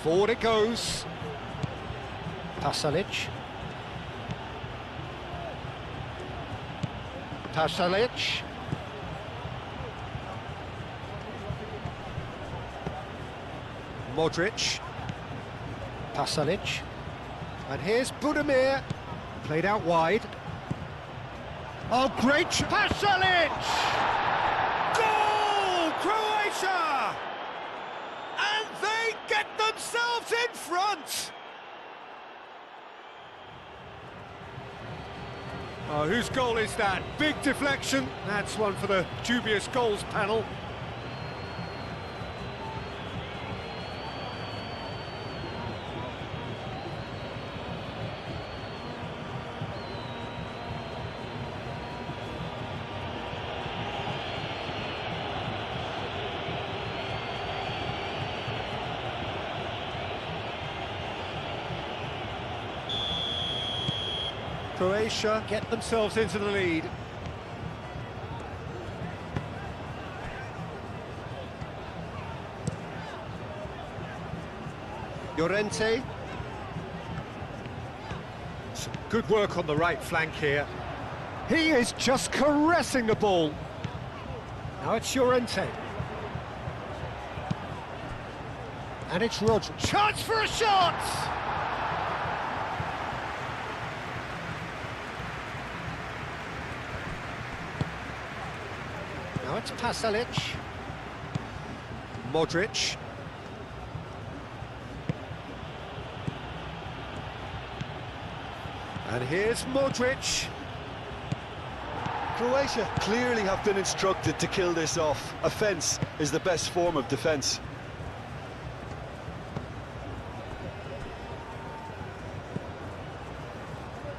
Forward it goes. Pasalic. Pasalic. Modric. Pasalic. And here's Budimir. Played out wide. Oh, great! Pasalic! Goal! Croatia! And they get themselves in front! Oh, whose goal is that? Big deflection. That's one for the dubious goals panel. Croatia get themselves into the lead. Llorente. Some good work on the right flank here. He is just caressing the ball. Now it's Llorente. And it's Rodri. Chance for a shot! Now it's Pasalic. Modric. And here's Modric. Croatia clearly have been instructed to kill this off. Offence is the best form of defence.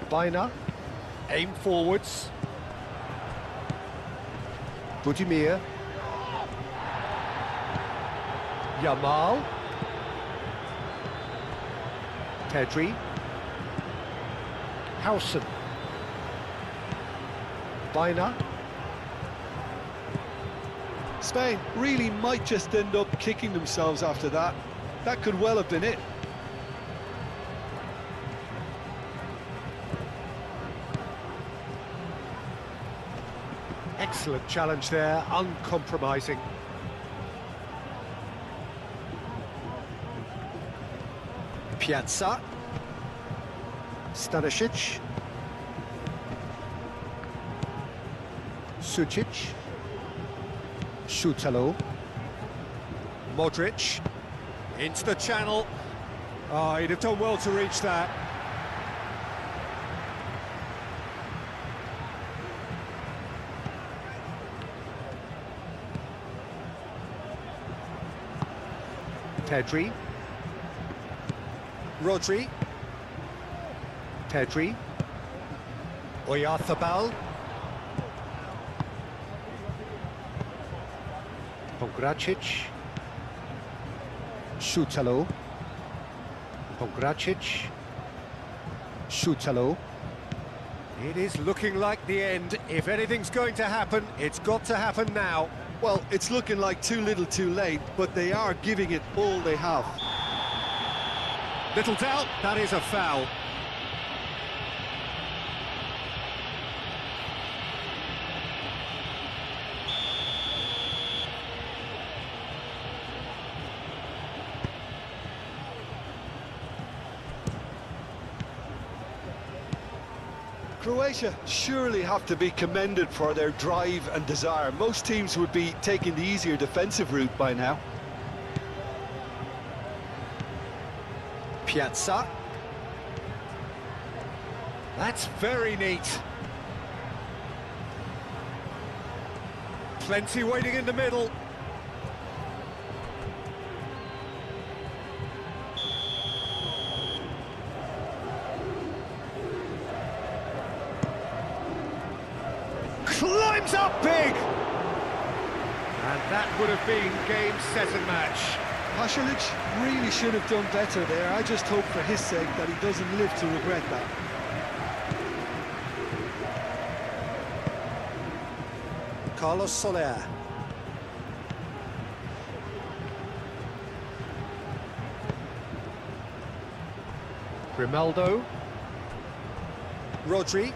Baina. Aim forwards. Budimir. Yamal. Pedri. Howson. Baina. Spain really might just end up kicking themselves after that. That could well have been it. Excellent challenge there, uncompromising. Piazza. Stanisic. Sučić. Šutalo. Modric. Into the channel. Oh, he'd have done well to reach that. Pedri. Rodri. Pedri. Oyarzabal. Pongracic. Šutalo. Pongracic. Šutalo. It is looking like the end. If anything's going to happen, it's got to happen now. Well, it's looking like too little too late, but they are giving it all they have. Little doubt, that is a foul. Croatia surely have to be commended for their drive and desire. Most teams would be taking the easier defensive route by now. Piazza. That's very neat. Plenty waiting in the middle. Climbs up big! And that would have been game, set and match. Pasalic really should have done better there. I just hope for his sake that he doesn't live to regret that. Carlos Soler. Grimaldo. Rodri.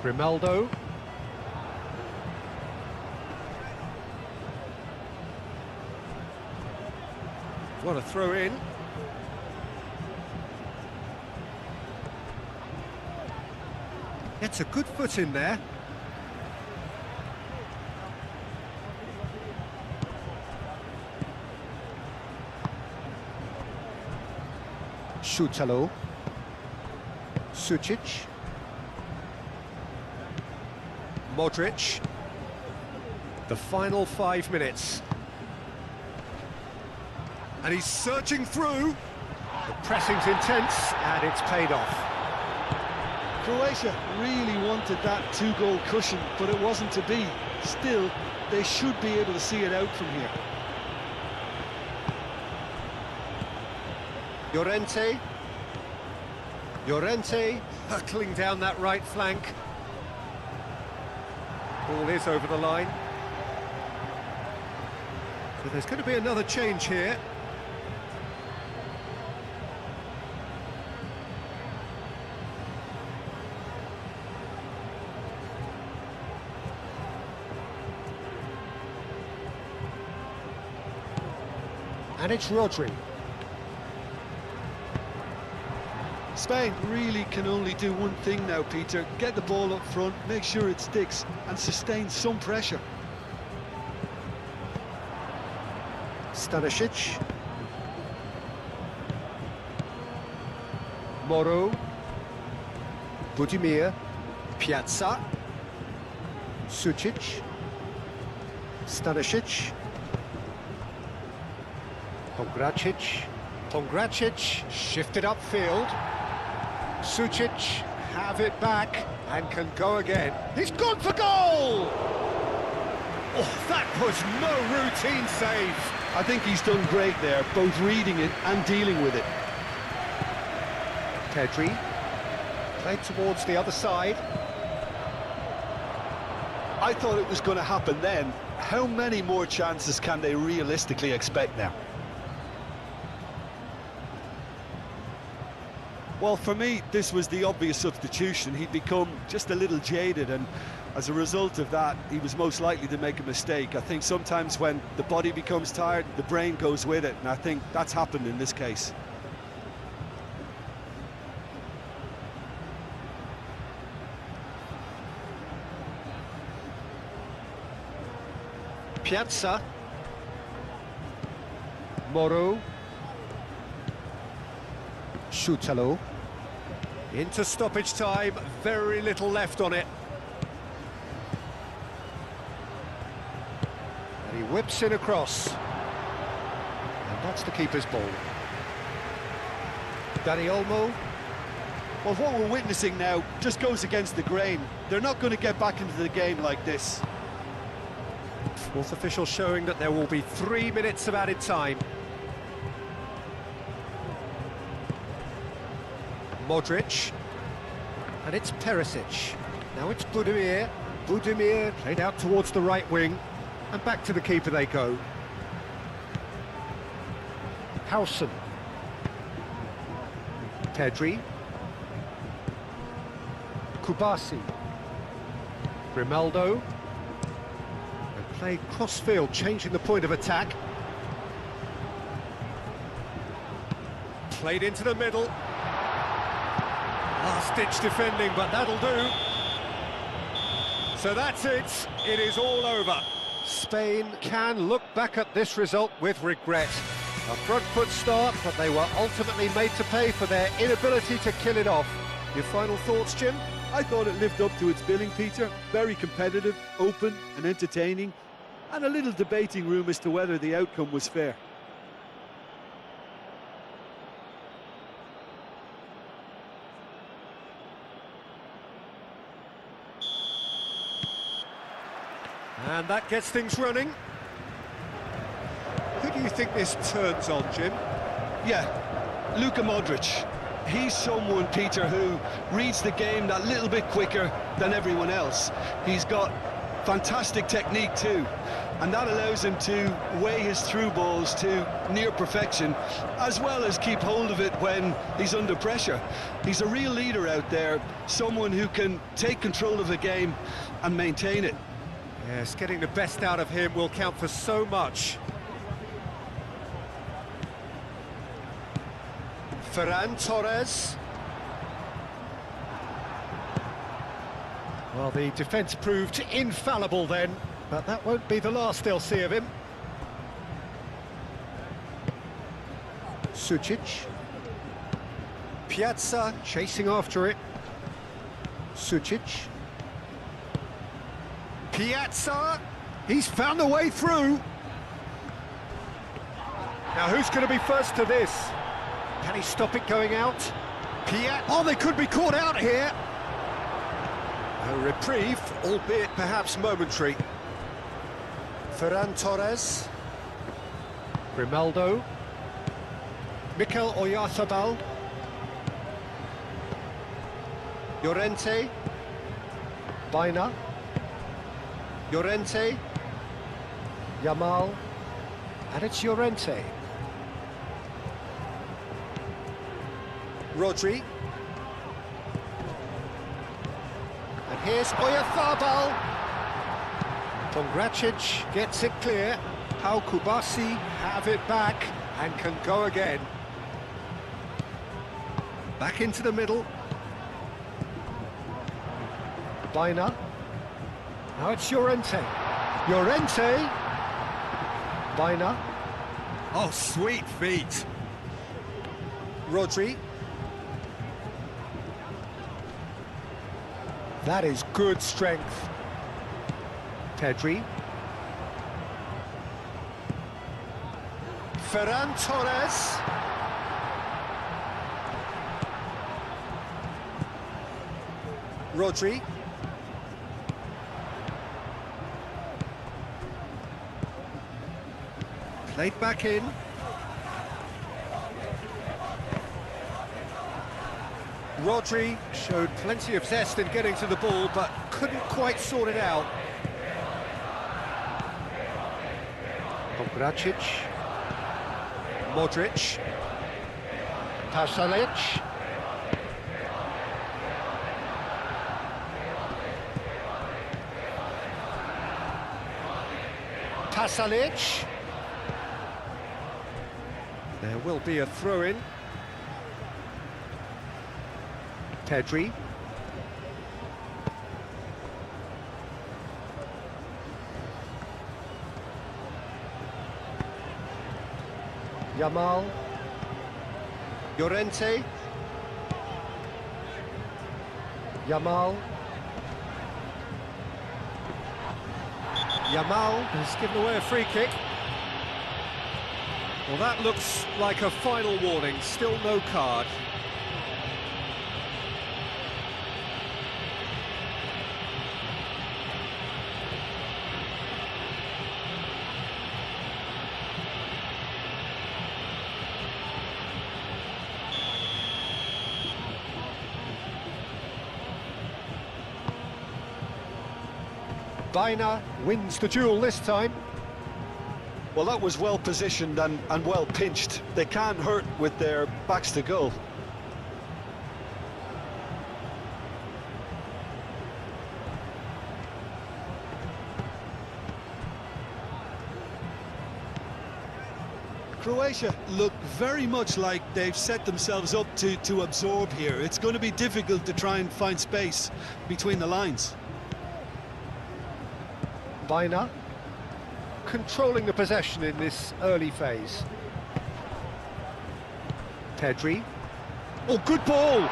Grimaldo. What a throw in. Gets a good foot in there. Šutalo. Sučić. Modric. The final 5 minutes. And he's searching through. The pressing's intense, and it's paid off. Croatia really wanted that 2-goal cushion, but it wasn't to be. Still, they should be able to see it out from here. Llorente. Llorente hurtling down that right flank. Ball is over the line. So there's going to be another change here. And it's Rodri. Spain really can only do one thing now, Peter. Get the ball up front, make sure it sticks, and sustain some pressure. Stanisic. Moro. Budimir. Piazza. Sučić. Stanisic. Pongracic. Pongracic shifted upfield. Sučić have it back and can go again. He's gone for goal! Oh, that was no routine save. I think he's done great there, both reading it and dealing with it. Pedri played towards the other side. I thought it was going to happen then. How many more chances can they realistically expect now? Well, for me, this was the obvious substitution. He'd become just a little jaded, and as a result of that, he was most likely to make a mistake. I think sometimes when the body becomes tired, the brain goes with it, and I think that's happened in this case. Piazza. Moro. Šutalo. Into stoppage time, very little left on it. And he whips in across. And that's the keeper's ball. Dani Olmo. Well, what we're witnessing now just goes against the grain. They're not going to get back into the game like this. Fourth official showing that there will be 3 minutes of added time. Modric. And it's Perisic. Now it's Budimir. Budimir played out towards the right wing. And back to the keeper they go. Howson. Pedri. Kubasi. Grimaldo. And played cross-field, changing the point of attack. Played into the middle. Last-ditch defending, but that'll do. So that's it. It is all over. Spain can look back at this result with regret. A front foot start, but they were ultimately made to pay for their inability to kill it off. Your final thoughts, Jim? I thought it lived up to its billing, Peter. Very competitive, open and entertaining, and a little debating room as to whether the outcome was fair. And that gets things running. Who do you think this turns on, Jim? Yeah, Luka Modric. He's someone, Peter, who reads the game that little bit quicker than everyone else. He's got fantastic technique too, and that allows him to weigh his through balls to near perfection, as well as keep hold of it when he's under pressure. He's a real leader out there, someone who can take control of the game and maintain it. Yes, getting the best out of him will count for so much. Ferran Torres. Well, the defence proved infallible then, but that won't be the last they'll see of him. Sucic. Piazza chasing after it. Sucic. Piazza, he's found a way through. Now who's going to be first to this? Can he stop it going out? Piazza, oh, they could be caught out here. A reprieve, albeit perhaps momentary. Ferran Torres. Grimaldo. Mikel Oyarzabal. Llorente. Baina. Llorente, Yamal, and it's Llorente. Rodri. And here's Oyarzabal. Pongracic gets it clear. How Kubasi have it back and can go again. Back into the middle. Baina. Now it's Llorente. Llorente. Baina. Oh, sweet feet. Rodri. That is good strength. Pedri. Ferran Torres. Rodri. Played back in. Rodri showed plenty of zest in getting to the ball, but couldn't quite sort it out. Pongracic. Modric. Pasalic. Pasalic. There will be a throw-in. Pedri. Yamal. Llorente. Yamal. Yamal has given away a free kick. Well, that looks like a final warning, still no card. Baina wins the duel this time. Well, that was well positioned and well pinched. They can't hurt with their backs to goal. Croatia look very much like they've set themselves up to absorb here. It's going to be difficult to try and find space between the lines. Baina controlling the possession in this early phase. Pedri. Oh, good ball!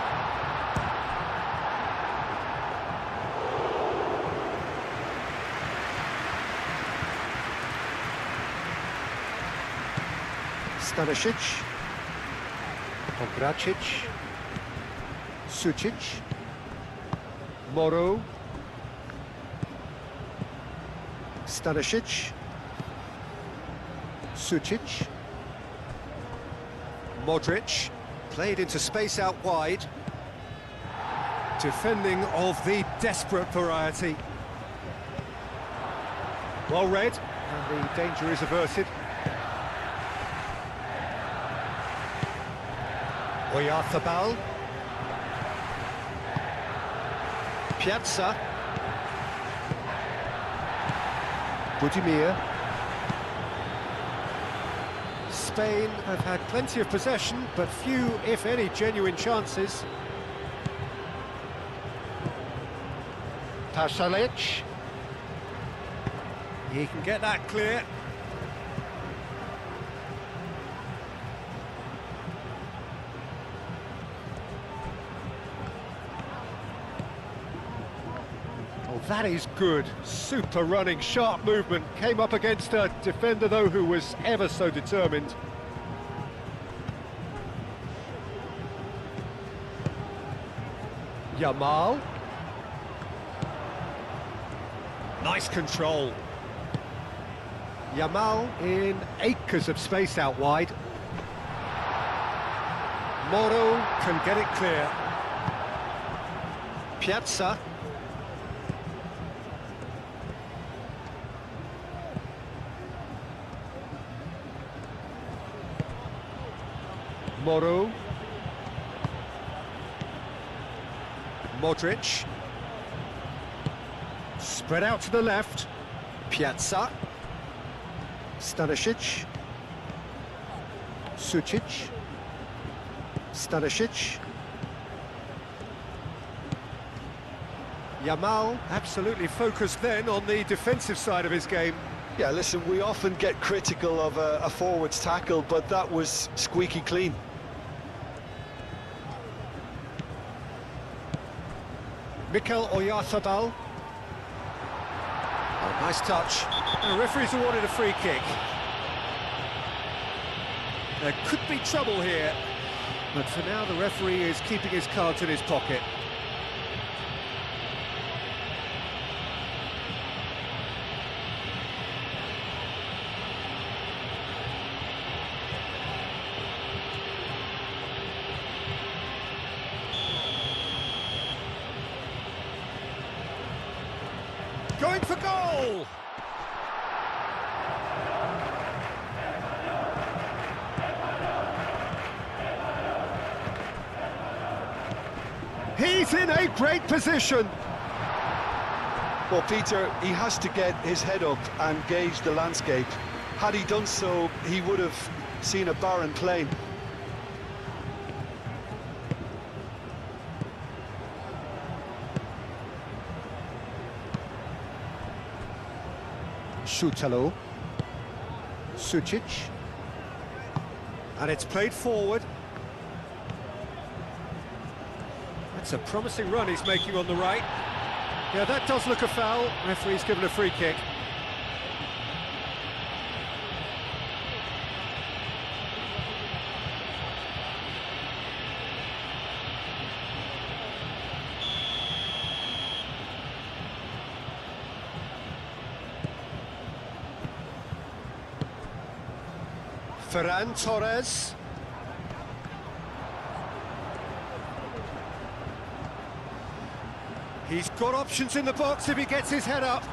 Stanisic, Pogracic, Sucic, Moro, Stanisic, Sucic, Modric, played into space out wide. Defending of the desperate variety. Well read, and the danger is averted. Oyarzabal, Piazza, Budimir. Spain have had plenty of possession, but few, if any, genuine chances. Pasalic. He can get that clear. That is good. Super running, sharp movement. Came up against a defender, though, who was ever so determined. Yamal. Nice control. Yamal in acres of space out wide. Moro can get it clear. Piazza. Moro, Modric, spread out to the left, Piazza, Stanisic, Sucic, Stanisic, Yamal absolutely focused then on the defensive side of his game. Yeah, listen, we often get critical of a forward's tackle, but that was squeaky clean. Mikel Oyarzabal. Oh, nice touch. And the referee's awarded a free kick. There could be trouble here, but for now the referee is keeping his cards in his pocket. Going for goal! He's in a great position! Well, Peter, he has to get his head up and gauge the landscape. Had he done so, he would have seen a barren plain. Šutalo, Sucic, and it's played forward. That's a promising run he's making on the right. Yeah, that does look a foul. Referee's given a free kick. Ferran Torres. He's got options in the box if he gets his head up.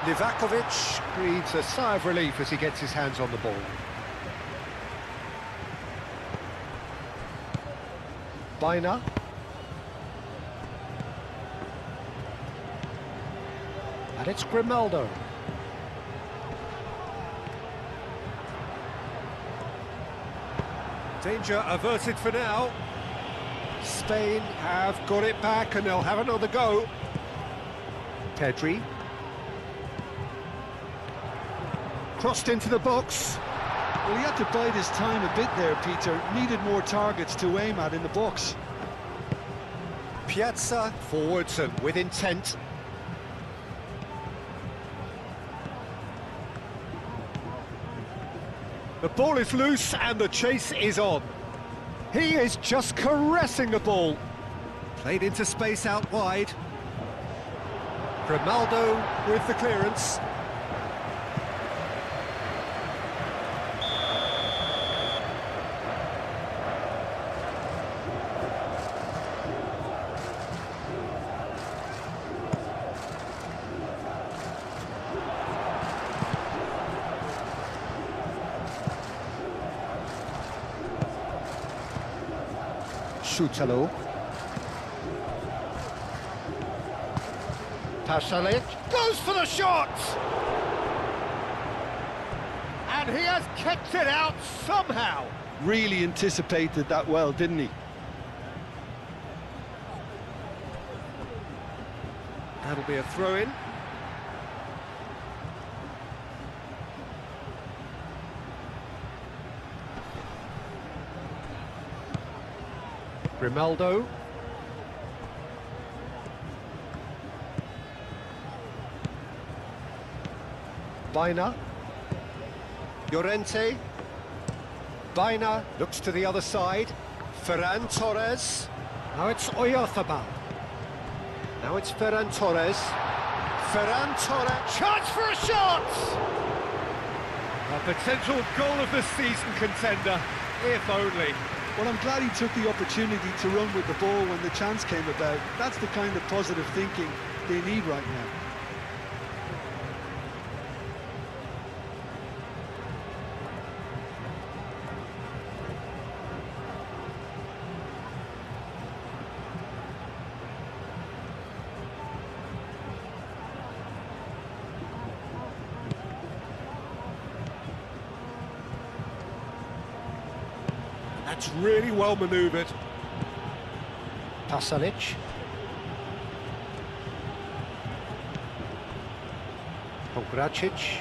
Livakovic breathes a sigh of relief as he gets his hands on the ball. Bina. And it's Grimaldo. Danger averted for now. Spain have got it back and they'll have another go. Pedri. Crossed into the box. Well, he had to bide his time a bit there, Peter. Needed more targets to aim at in the box. Piazza forwards and with intent. The ball is loose and the chase is on. He is just caressing the ball. Played into space out wide. Grimaldo with the clearance. Shutalo. Pasalic goes for the shot! And he has kept it out somehow. Really anticipated that well, didn't he? That'll be a throw-in. Grimaldo. Bina. Llorente. Bina looks to the other side. Ferran Torres. Now it's Oyarzabal. Now it's Ferran Torres. Ferran Torres. Chance for a shot! A potential goal of the season contender, if only. Well, I'm glad he took the opportunity to run with the ball when the chance came about. That's the kind of positive thinking they need right now. That's really well manoeuvred. Pasalic. Pongracic.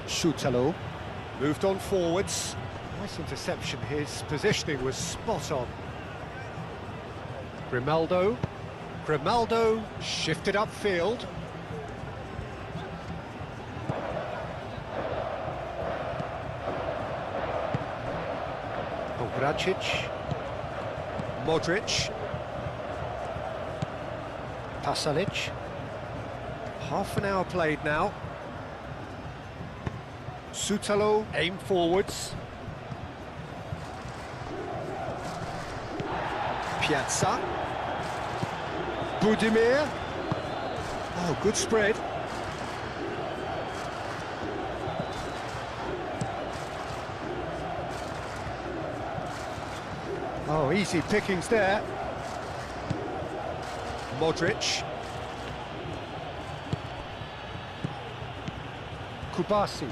Shutalo. Moved on forwards. Nice interception. His positioning was spot on. Grimaldo. Grimaldo shifted upfield. Pongracic. Modric. Pasalic. Half an hour played now. Shutalo aim forwards. Piazza. Budimir. Oh, good spread. Oh, easy pickings there. Modric. Kubasi.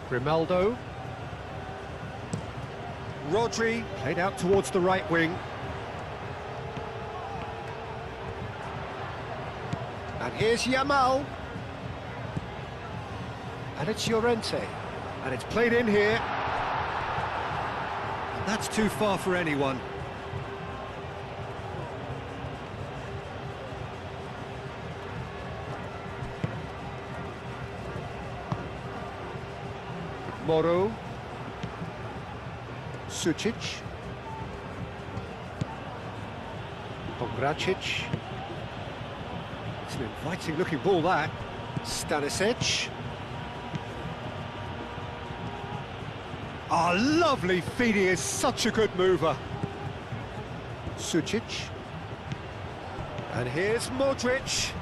Grimaldo. Rodri played out towards the right wing. And here's Yamal. And it's Llorente. And it's played in here. And that's too far for anyone. Moro. Sucic. Pongracic. It's an inviting looking ball, that. Stanisic. Oh, lovely feed, he is such a good mover. Sucic. And here's Modric.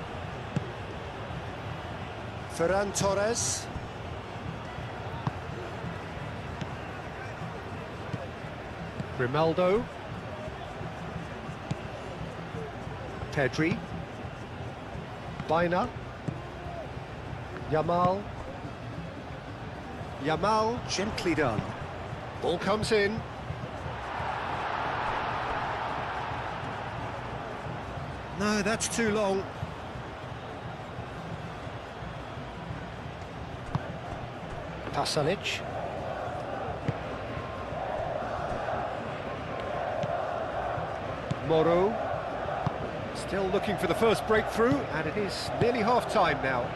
Ferran Torres. Grimaldo. Pedri. Baina. Yamal. Yamal, gently done. Ball comes in. No, that's too long. Pasalic. Moro. Still looking for the first breakthrough, and it is nearly half-time now.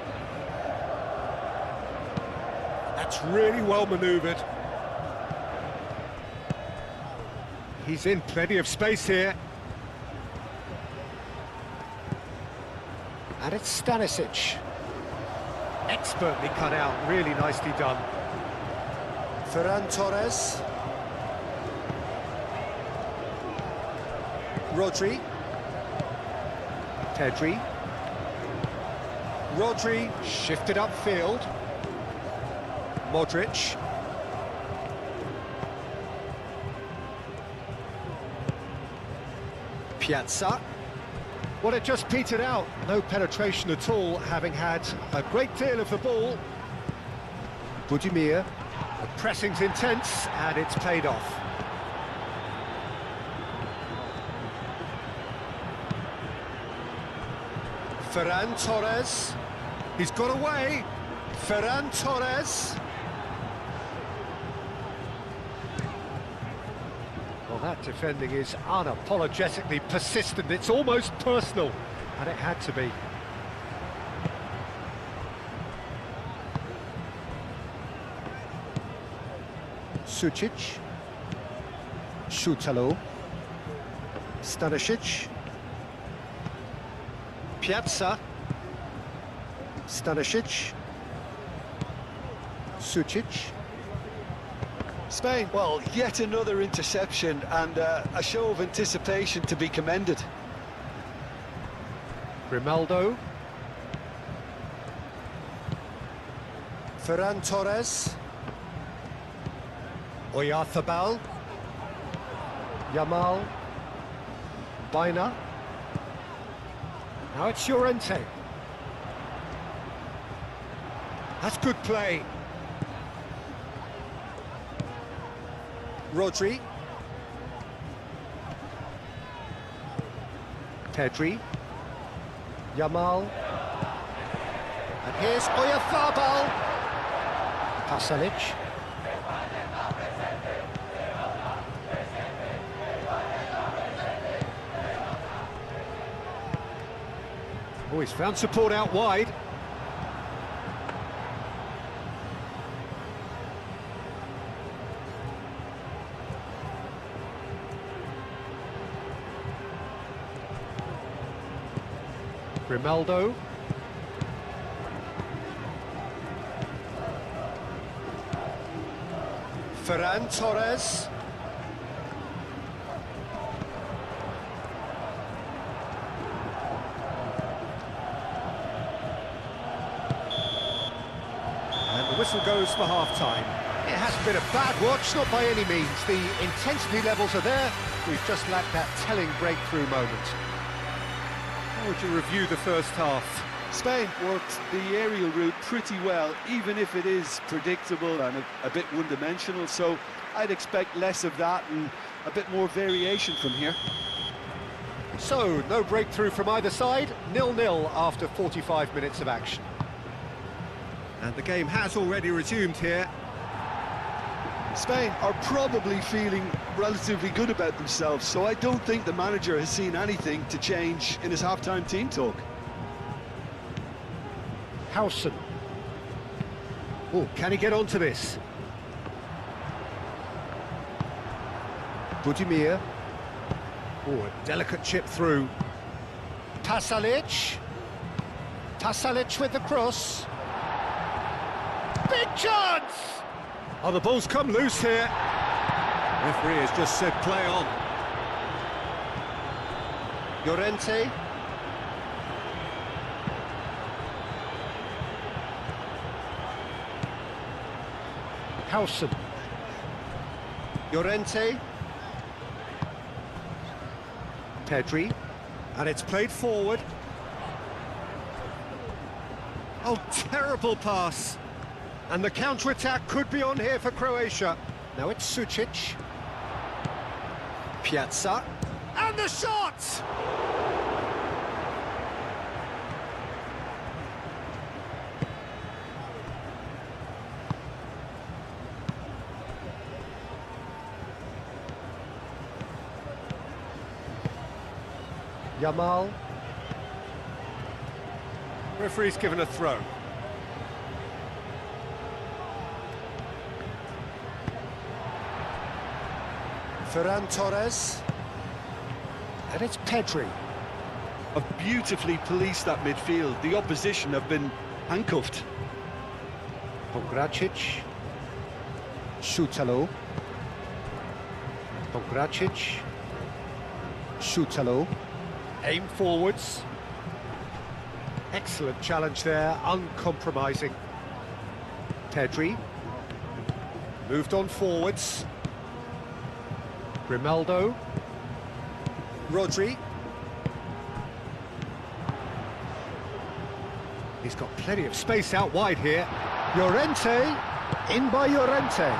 That's really well manoeuvred. He's in plenty of space here. And it's Stanisic. Expertly cut out, really nicely done. Ferran Torres. Rodri. Pedri. Rodri shifted upfield. Modric. Piazza. Well, it just petered out. No penetration at all, having had a great deal of the ball. Budimir. The pressing's intense, and it's paid off. Ferran Torres. He's got away. Ferran Torres. Well, that defending is unapologetically persistent. It's almost personal, and it had to be. Sucic. Šutalo. Stanisic. Piazza. Stanisic. Sucic. Spain, well, yet another interception and a show of anticipation to be commended. Grimaldo. Ferran Torres. Oyarzabal. Yamal. Baina. Now it's Llorente. That's good play. Rodri. Pedri. Yamal. And here's Oyarzabal. Pasalic. Oh, he's found support out wide. Grimaldo. Ferran Torres. And the whistle goes for half-time. It hasn't been a bad watch, not by any means. The intensity levels are there. We've just lacked that telling breakthrough moment. How would you review the first half? Spain worked the aerial route pretty well, even if it is predictable and a bit one-dimensional, so I'd expect less of that and a bit more variation from here. So, no breakthrough from either side, 0-0 after 45 minutes of action. And the game has already resumed here. Spain are probably feeling relatively good about themselves, so I don't think the manager has seen anything to change in his half-time team talk. Howson. Oh, can he get onto this? Budimir. Oh, a delicate chip through. Pasalic. Pasalic with the cross. Big chance! Oh, the ball's come loose here. Referee has just said play on. Llorente. Howson. Llorente. Pedri. And it's played forward. Oh, terrible pass. And the counter-attack could be on here for Croatia. Now it's Sucic. Piazza. And the shot! Yamal. Referee's given a throw. Ferran Torres. And it's Pedri. Have beautifully policed that midfield. The opposition have been handcuffed. Pongracic. Šutalo. Pongracic. Šutalo. Aim forwards. Excellent challenge there, uncompromising. Pedri. Moved on forwards. Grimaldo. Rodri. He's got plenty of space out wide here. Llorente. In by Llorente.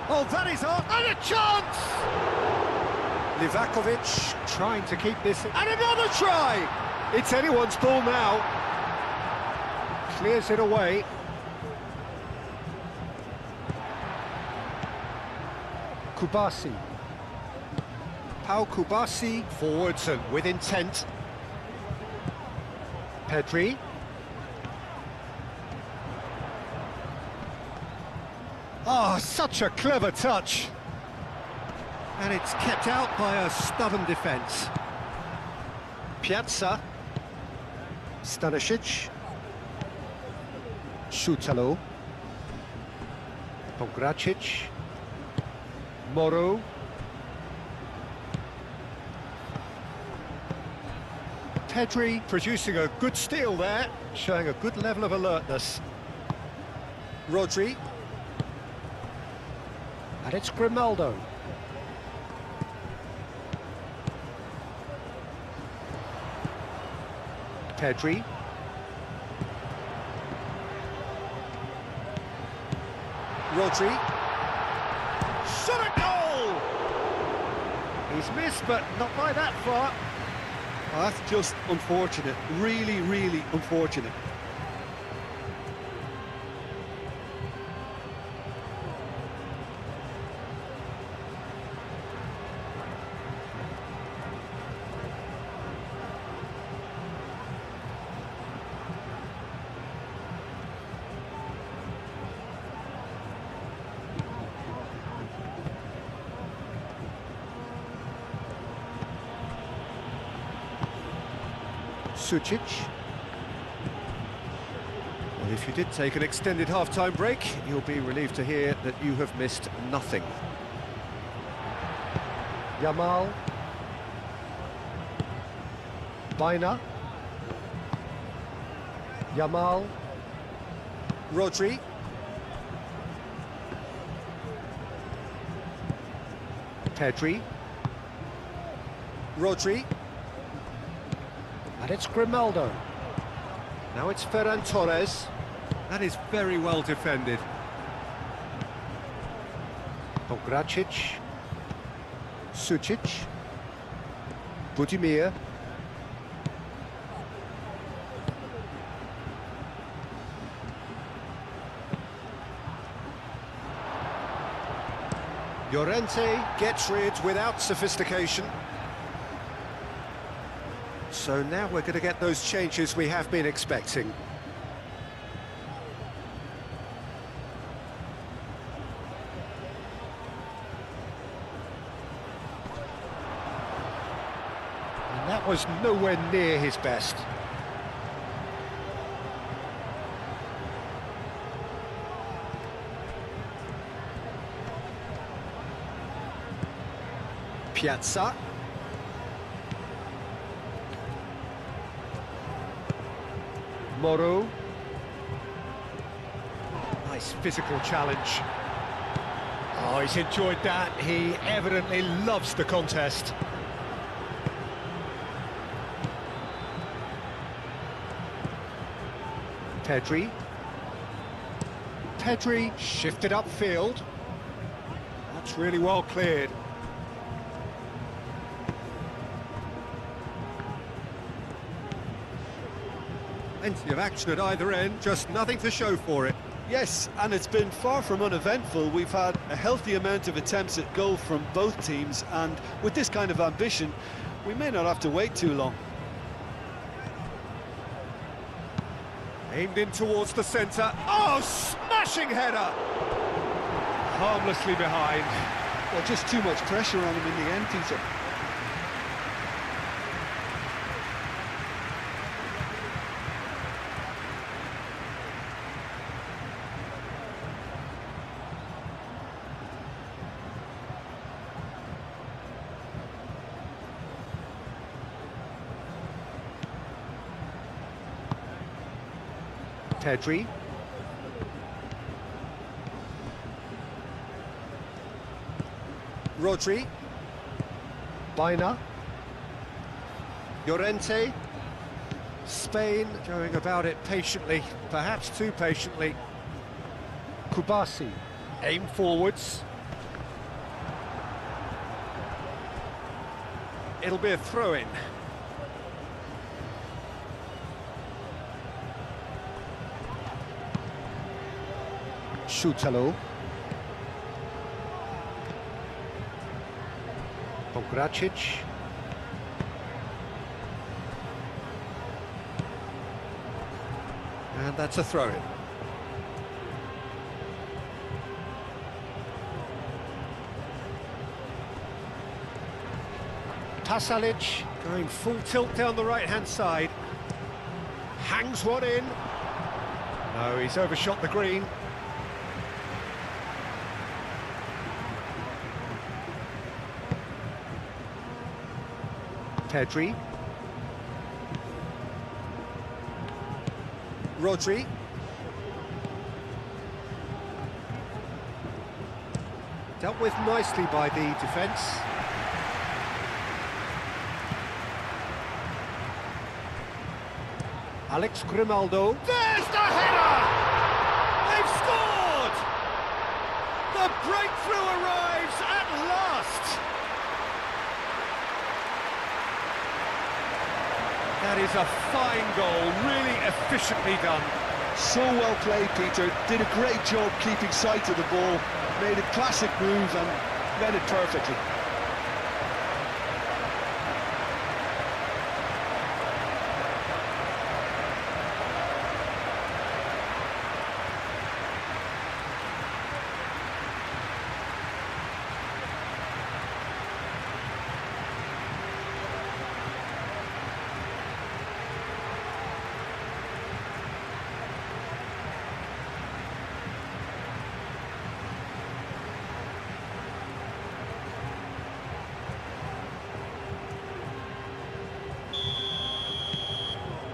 Oh, that is on. And a chance! Livakovic trying to keep this. And another try! It's anyone's ball now. Clears it away. Kubasi. Pau Kubasi. Forwards and with intent. Pedri. Oh, such a clever touch. And it's kept out by a stubborn defence. Piazza. Stanisic. Šutalo. Pongracic. Moro. Pedri producing a good steal there, showing a good level of alertness. Rodri. And it's Grimaldo. Pedri. Rodri. Shot a goal! He's missed, but not by that far. Oh, that's just unfortunate. Really, really unfortunate. Sucic. Well, if you did take an extended half-time break, you'll be relieved to hear that you have missed nothing. Yamal. Baina. Yamal. Rodri. Pedri. Rodri. And it's Grimaldo. Now it's Ferran Torres. That is very well defended. Pongracic. Sucic. Budimir. Llorente gets rid without sophistication. So now we're going to get those changes we have been expecting. And that was nowhere near his best. Piazza. Moro. Nice physical challenge. Oh, he's enjoyed that. He evidently loves the contest. Pedri. Pedri shifted upfield. That's really well cleared. Plenty of action at either end, just nothing to show for it. Yes, and it's been far from uneventful. We've had a healthy amount of attempts at goal from both teams, and with this kind of ambition, we may not have to wait too long. Aimed in towards the centre. Oh, smashing header! Harmlessly behind. Well, just too much pressure on him in the end, Peter. Pedri. Rodri. Baina. Llorente. Spain going about it patiently, perhaps too patiently. Kubasi. Aim forwards. It'll be a throw-in. Šutalo. Pogracic. And that's a throw-in. Pasalic going full tilt down the right-hand side. Hangs one in. No, he's overshot the green. Pedri. Rodri. Dealt with nicely by the defence. Alex Grimaldo. There's the header! They've scored! The breakthrough arrives at last! That is a fine goal, really efficiently done. So well played, Peter. Did a great job keeping sight of the ball. Made a classic move and read it perfectly.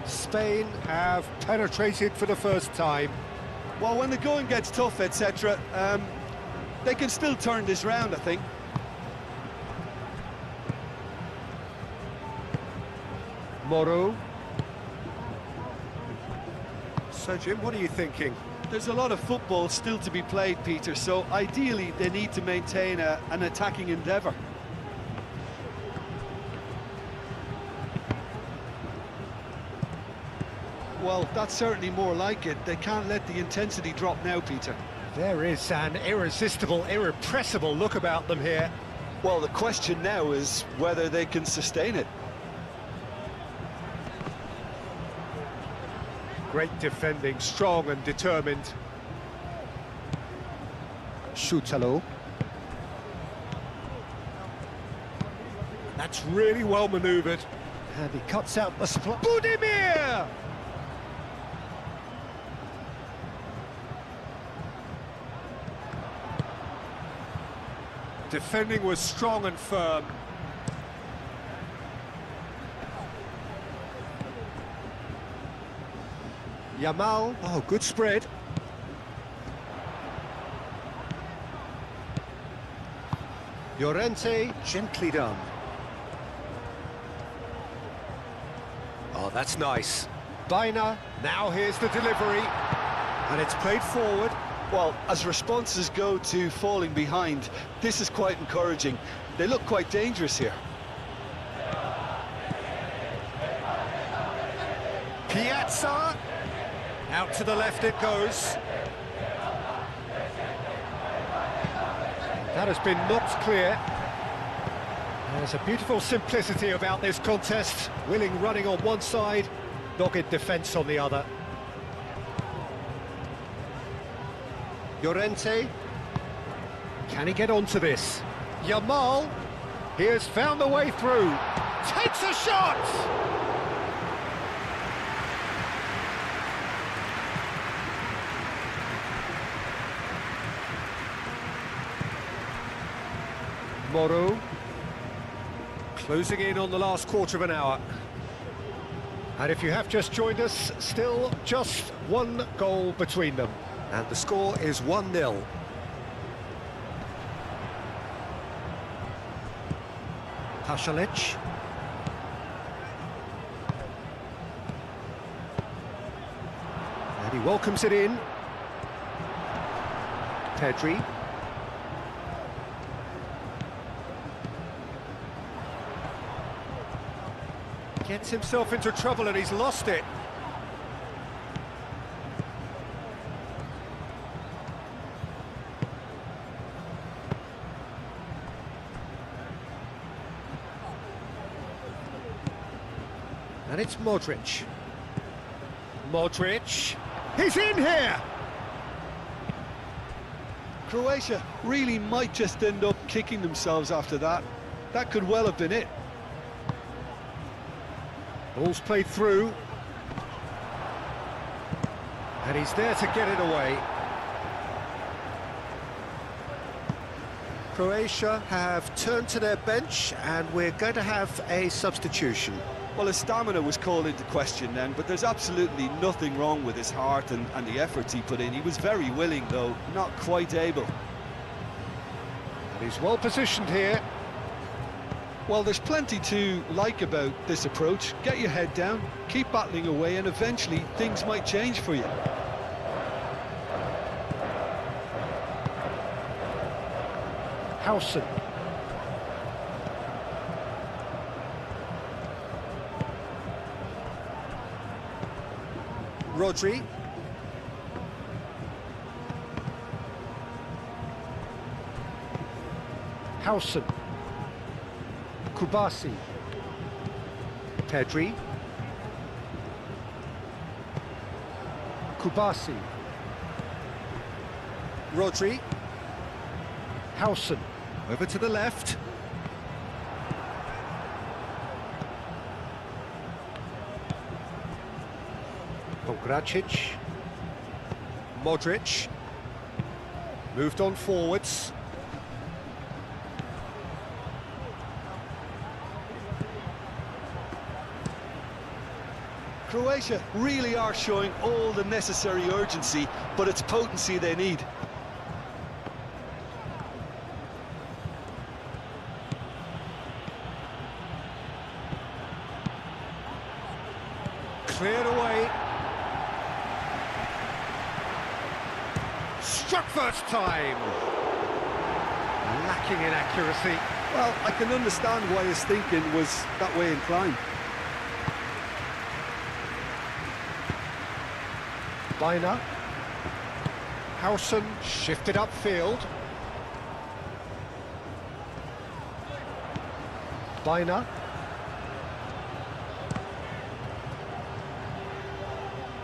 Spain have penetrated for the first time. Well, when the going gets tough, etc., they can still turn this round, I think. Moro. So, Jim, what are you thinking? There's a lot of football still to be played, Peter, so ideally they need to maintain an attacking endeavour. Well, that's certainly more like it. They can't let the intensity drop now, Peter. There is an irresistible, irrepressible look about them here. Well, the question now is whether they can sustain it. Great defending, strong and determined. Šutalo. That's really well manoeuvred. And he cuts out the supply. Budimir! Defending was strong and firm. Yamal, oh, good spread. Llorente, gently done. Oh, that's nice. Baina, now here's the delivery. And it's played forward. Well, as responses go to falling behind, this is quite encouraging. They look quite dangerous here. Piazza, out to the left it goes. That has been knocked clear. There's a beautiful simplicity about this contest. Willing running on one side, dogged defence on the other. Llorente, can he get onto this? Yamal, he has found a way through. Takes a shot! Moro, closing in on the last quarter of an hour. And if you have just joined us, still just one goal between them. And the score is 1-0. Pasalic. And he welcomes it in. Pedri. Gets himself into trouble and he's lost it. And it's Modric. Modric. He's in here! Croatia really might just end up kicking themselves after that. That could well have been it. Ball's played through. And he's there to get it away. Croatia have turned to their bench and we're going to have a substitution. Well, his stamina was called into question then, but there's absolutely nothing wrong with his heart and the efforts he put in. He was very willing, though, not quite able. And he's well positioned here. Well, there's plenty to like about this approach. Get your head down, keep battling away, and eventually things might change for you. Howson. Rodri. Howson. Kubasi. Pedri. Kubasi. Rodri. Howson. Over to the left. Pogracic. Modric. Moved on forwards. Croatia really are showing all the necessary urgency, but it's potency they need. Cleared away. Struck first time. Lacking in accuracy. Well, I can understand why his thinking was that way inclined. Baina. Howson shifted upfield. Baina.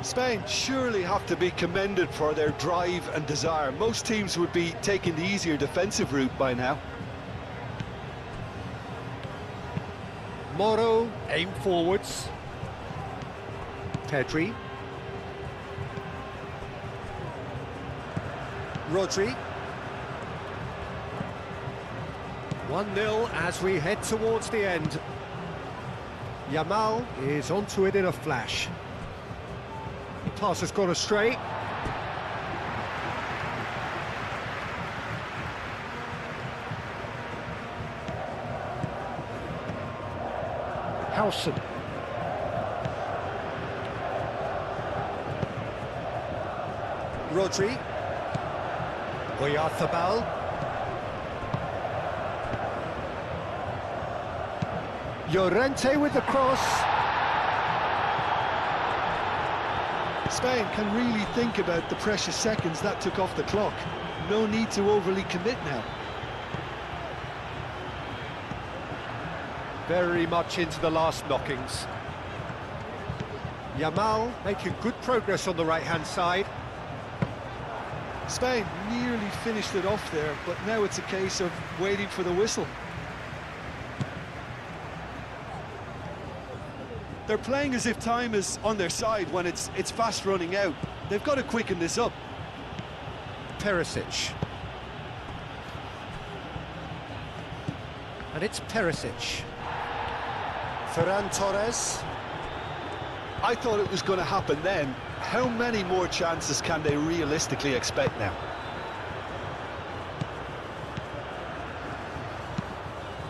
Spain surely have to be commended for their drive and desire. Most teams would be taking the easier defensive route by now. Moro, aim forwards. Pedri. Rodri. 1-0 as we head towards the end. Yamal is onto it in a flash. The pass has gone astray. Howson. Rodri. Oyarzabal. Llorente with the cross. Spain can really think about the precious seconds that took off the clock. No need to overly commit now. Very much into the last knockings. Yamal making good progress on the right-hand side. Spain nearly finished it off there, but now it's a case of waiting for the whistle. They're playing as if time is on their side when it's fast running out. They've got to quicken this up. Perisic. And it's Perisic. Ferran Torres. I thought it was going to happen then. How many more chances can they realistically expect now?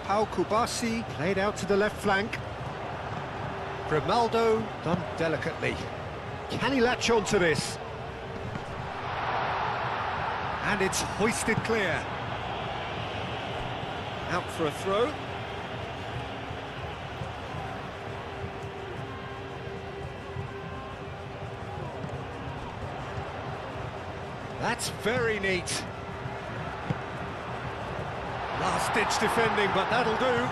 Pau Kubasi played out to the left flank. Grimaldo done delicately. Can he latch on to this? And it's hoisted clear. Out for a throw. That's very neat. Last-ditch defending, but that'll do.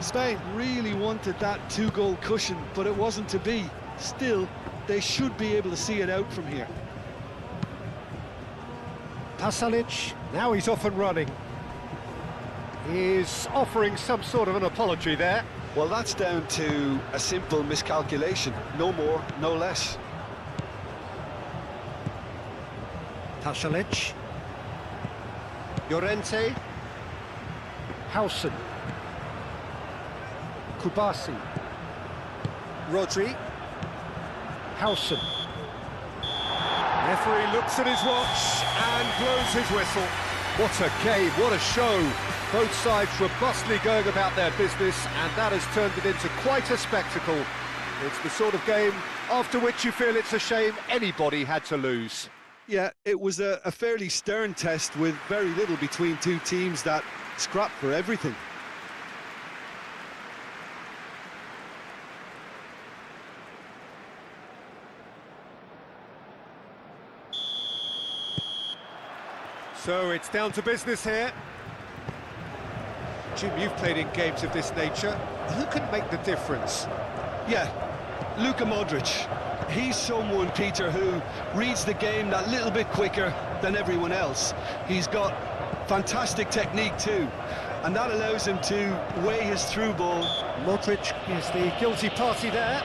Spain really wanted that two-goal cushion, but it wasn't to be. Still, they should be able to see it out from here. Pasalic, now he's off and running. He's offering some sort of an apology there. Well, that's down to a simple miscalculation. No more, no less. Pasalic. Llorente. Howson. Kubasi. Rodri. Howson. Referee looks at his watch and blows his whistle. What a game, what a show. Both sides robustly going about their business, and that has turned it into quite a spectacle. It's the sort of game after which you feel it's a shame anybody had to lose. Yeah, it was a fairly stern test with very little between two teams that scrapped for everything. So it's down to business here. Jim, you've played in games of this nature. Who can make the difference? Yeah, Luka Modric. He's someone, Peter, who reads the game that little bit quicker than everyone else. He's got fantastic technique too, and that allows him to weigh his through ball. Modric is the guilty party there.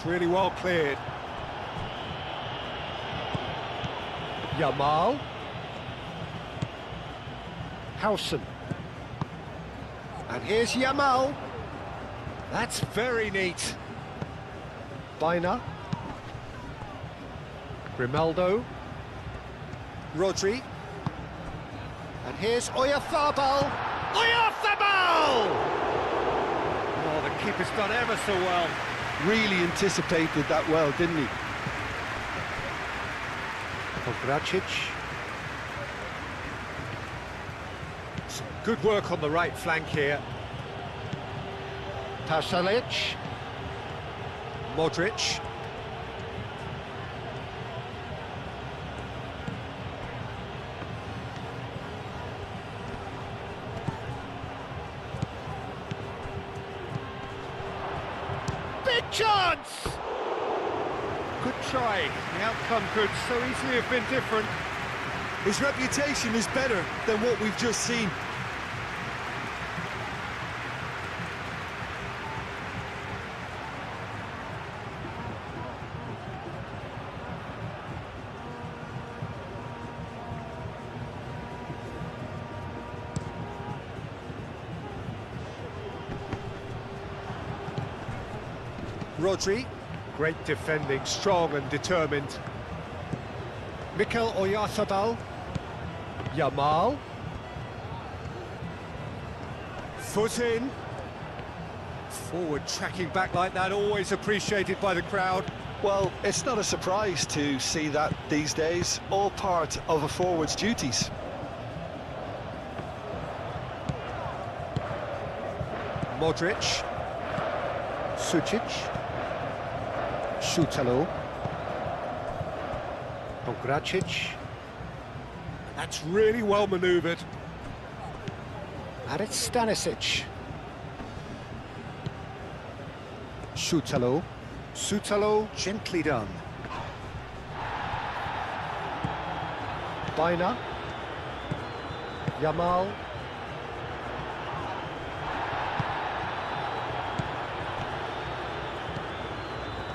Really well cleared. Yamal. Howson. And here's Yamal. That's very neat. Bina. Grimaldo. Rodri. And here's Oyarzabal. Oyarzabal! Oh, the keeper's done ever so well. Really anticipated that well, didn't he? Kovacic. Some good work on the right flank here. Pasalic. Modric. Big chance! Good try. The outcome could so easily have been different. His reputation is better than what we've just seen. Rodri. Great defending, strong and determined. Mikel Oyarzabal. Yamal. Foot in. Forward tracking back like that, always appreciated by the crowd. Well, it's not a surprise to see that these days, all part of a forward's duties. Modric. Sucic. Šutalo. Pongracic. That's really well manoeuvred. And it's Stanisic. Šutalo. Šutalo, gently done. Baina. Yamal.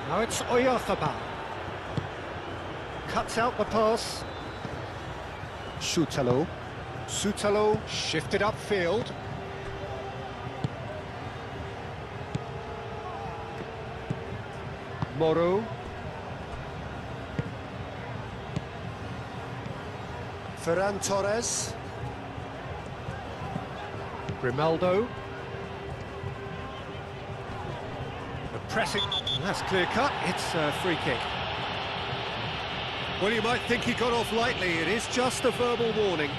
Now it's Oyarzabal. Cuts out the pass. Šutalo. Šutalo shifted upfield. Moro. Ferran Torres. Grimaldo. The pressing, that's clear cut, it's a free kick. Well, you might think he got off lightly, it is just a verbal warning.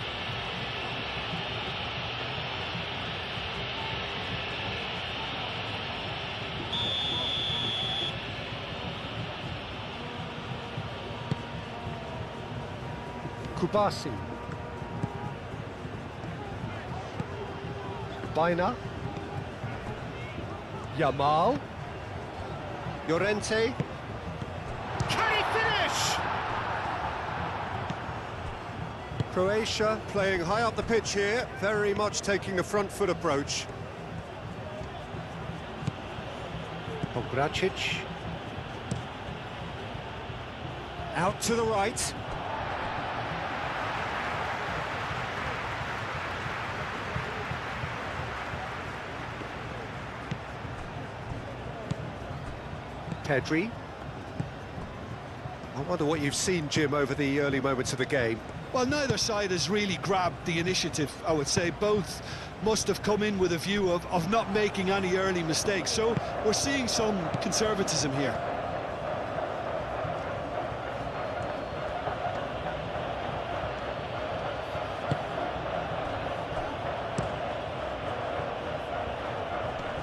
Kubasi. Baina. Yamal. Llorente. Can he finish? Croatia playing high up the pitch here, very much taking a front foot approach. Pongracic. Out to the right. Pedri. I wonder what you've seen, Jim, over the early moments of the game. Well, neither side has really grabbed the initiative, I would say. Both must have come in with a view of not making any early mistakes. So we're seeing some conservatism here.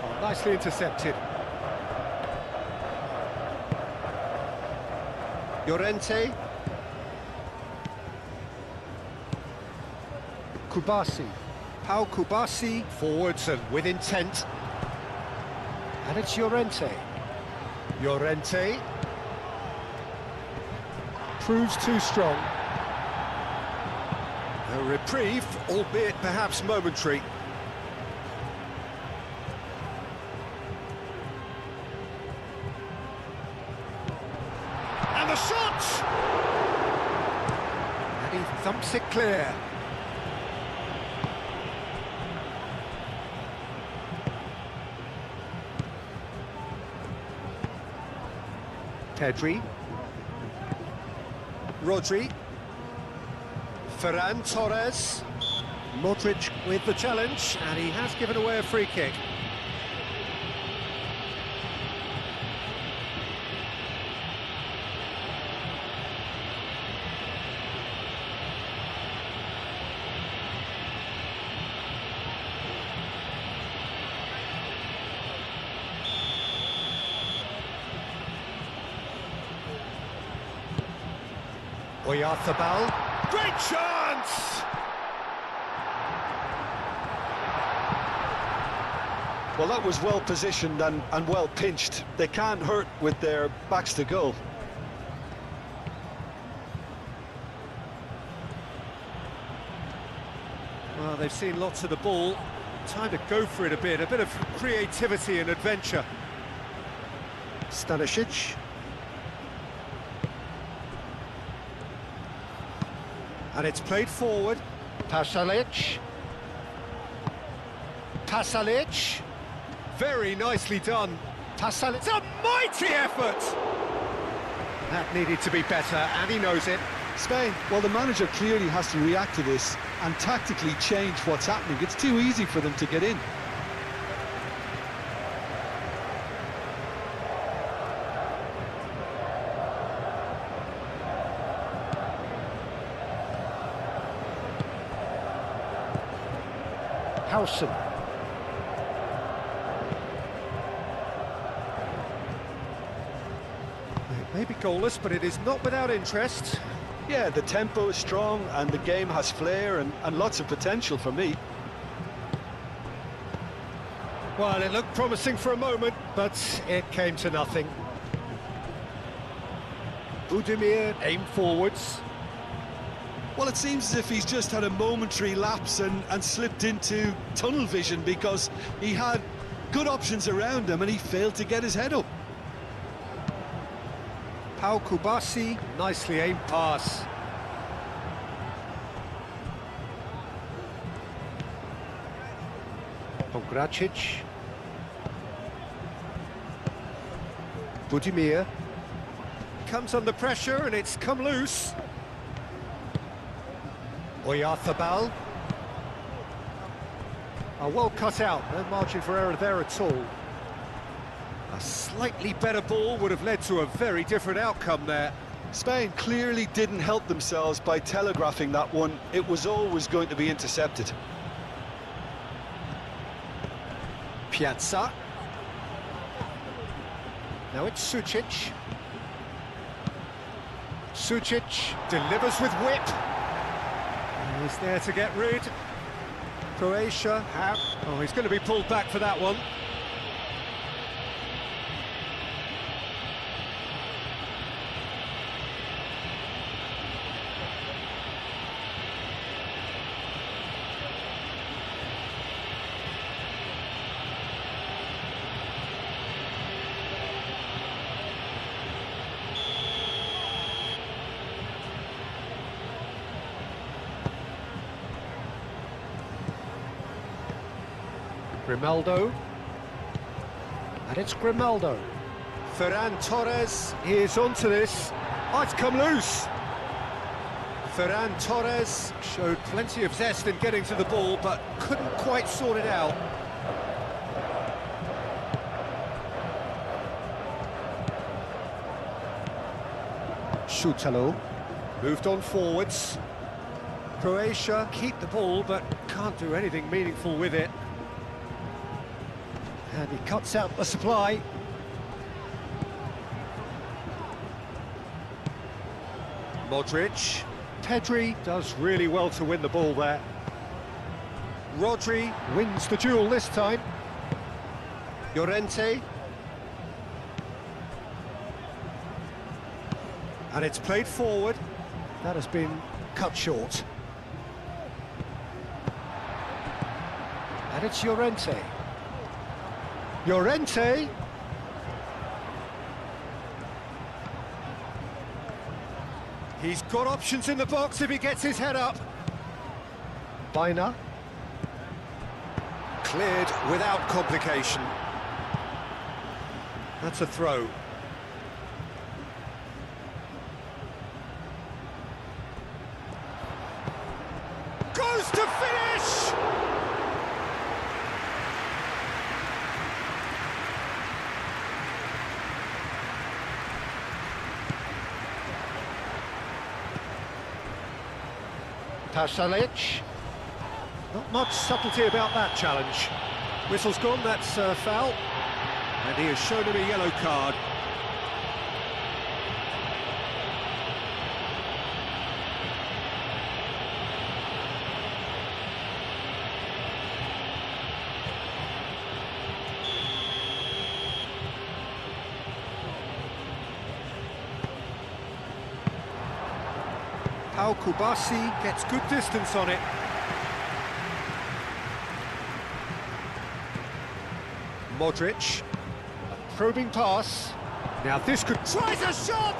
Oh, nicely intercepted. Llorente. Kubasi. Pau Kubasi. Forwards and with intent. And it's Llorente. Llorente. Proves too strong. A reprieve, albeit perhaps momentary. And the shot! And he thumps it clear. Pedri. Rodri. Ferran Torres. Modric with the challenge, and he has given away a free kick. Oyarzabal, great chance! Well, that was well positioned and well pinched. They can't hurt with their backs to goal. Well, they've seen lots of the ball. Time to go for it a bit of creativity and adventure. Stanisic. And it's played forward. Pasalic. Pasalic. Very nicely done. Pasal, it's a mighty effort! That needed to be better, and he knows it. Spain, well, the manager clearly has to react to this and tactically change what's happening. It's too easy for them to get in. Howson. It may be goalless, but it is not without interest. Yeah, the tempo is strong and the game has flair and lots of potential for me. Well, it looked promising for a moment, but it came to nothing. Budimir aimed forwards. Well, it seems as if he's just had a momentary lapse and slipped into tunnel vision, because he had good options around him and he failed to get his head up. Pau Kubasi, nicely aimed pass. Pongracic. Budimir. Comes under pressure and it's come loose. Oyarthabal. Well cut out, no margin for error there at all. A slightly better ball would have led to a very different outcome there. Spain clearly didn't help themselves by telegraphing that one. It was always going to be intercepted. Piazza. Now it's Sucic. Sucic delivers with whip. He's there to get rid. Croatia have... Oh, he's going to be pulled back for that one. Grimaldo, and it's Grimaldo. Ferran Torres is onto this. Oh, it's come loose. Ferran Torres showed plenty of zest in getting to the ball, but couldn't quite sort it out. Schutalo moved on forwards. Croatia keep the ball, but can't do anything meaningful with it. And he cuts out the supply. Modric. Pedri does really well to win the ball there. Rodri wins the duel this time. Llorente. And it's played forward. That has been cut short. And it's Llorente. Llorente. He's got options in the box if he gets his head up. Baina. Cleared without complication. That's a throw. Goes to finish! Pasalic. Not much subtlety about that challenge. Whistle's gone, that's a foul. And he has shown him a yellow card. Pau Kubasi gets good distance on it. Modric, a probing pass. Now this could... Tries a shot!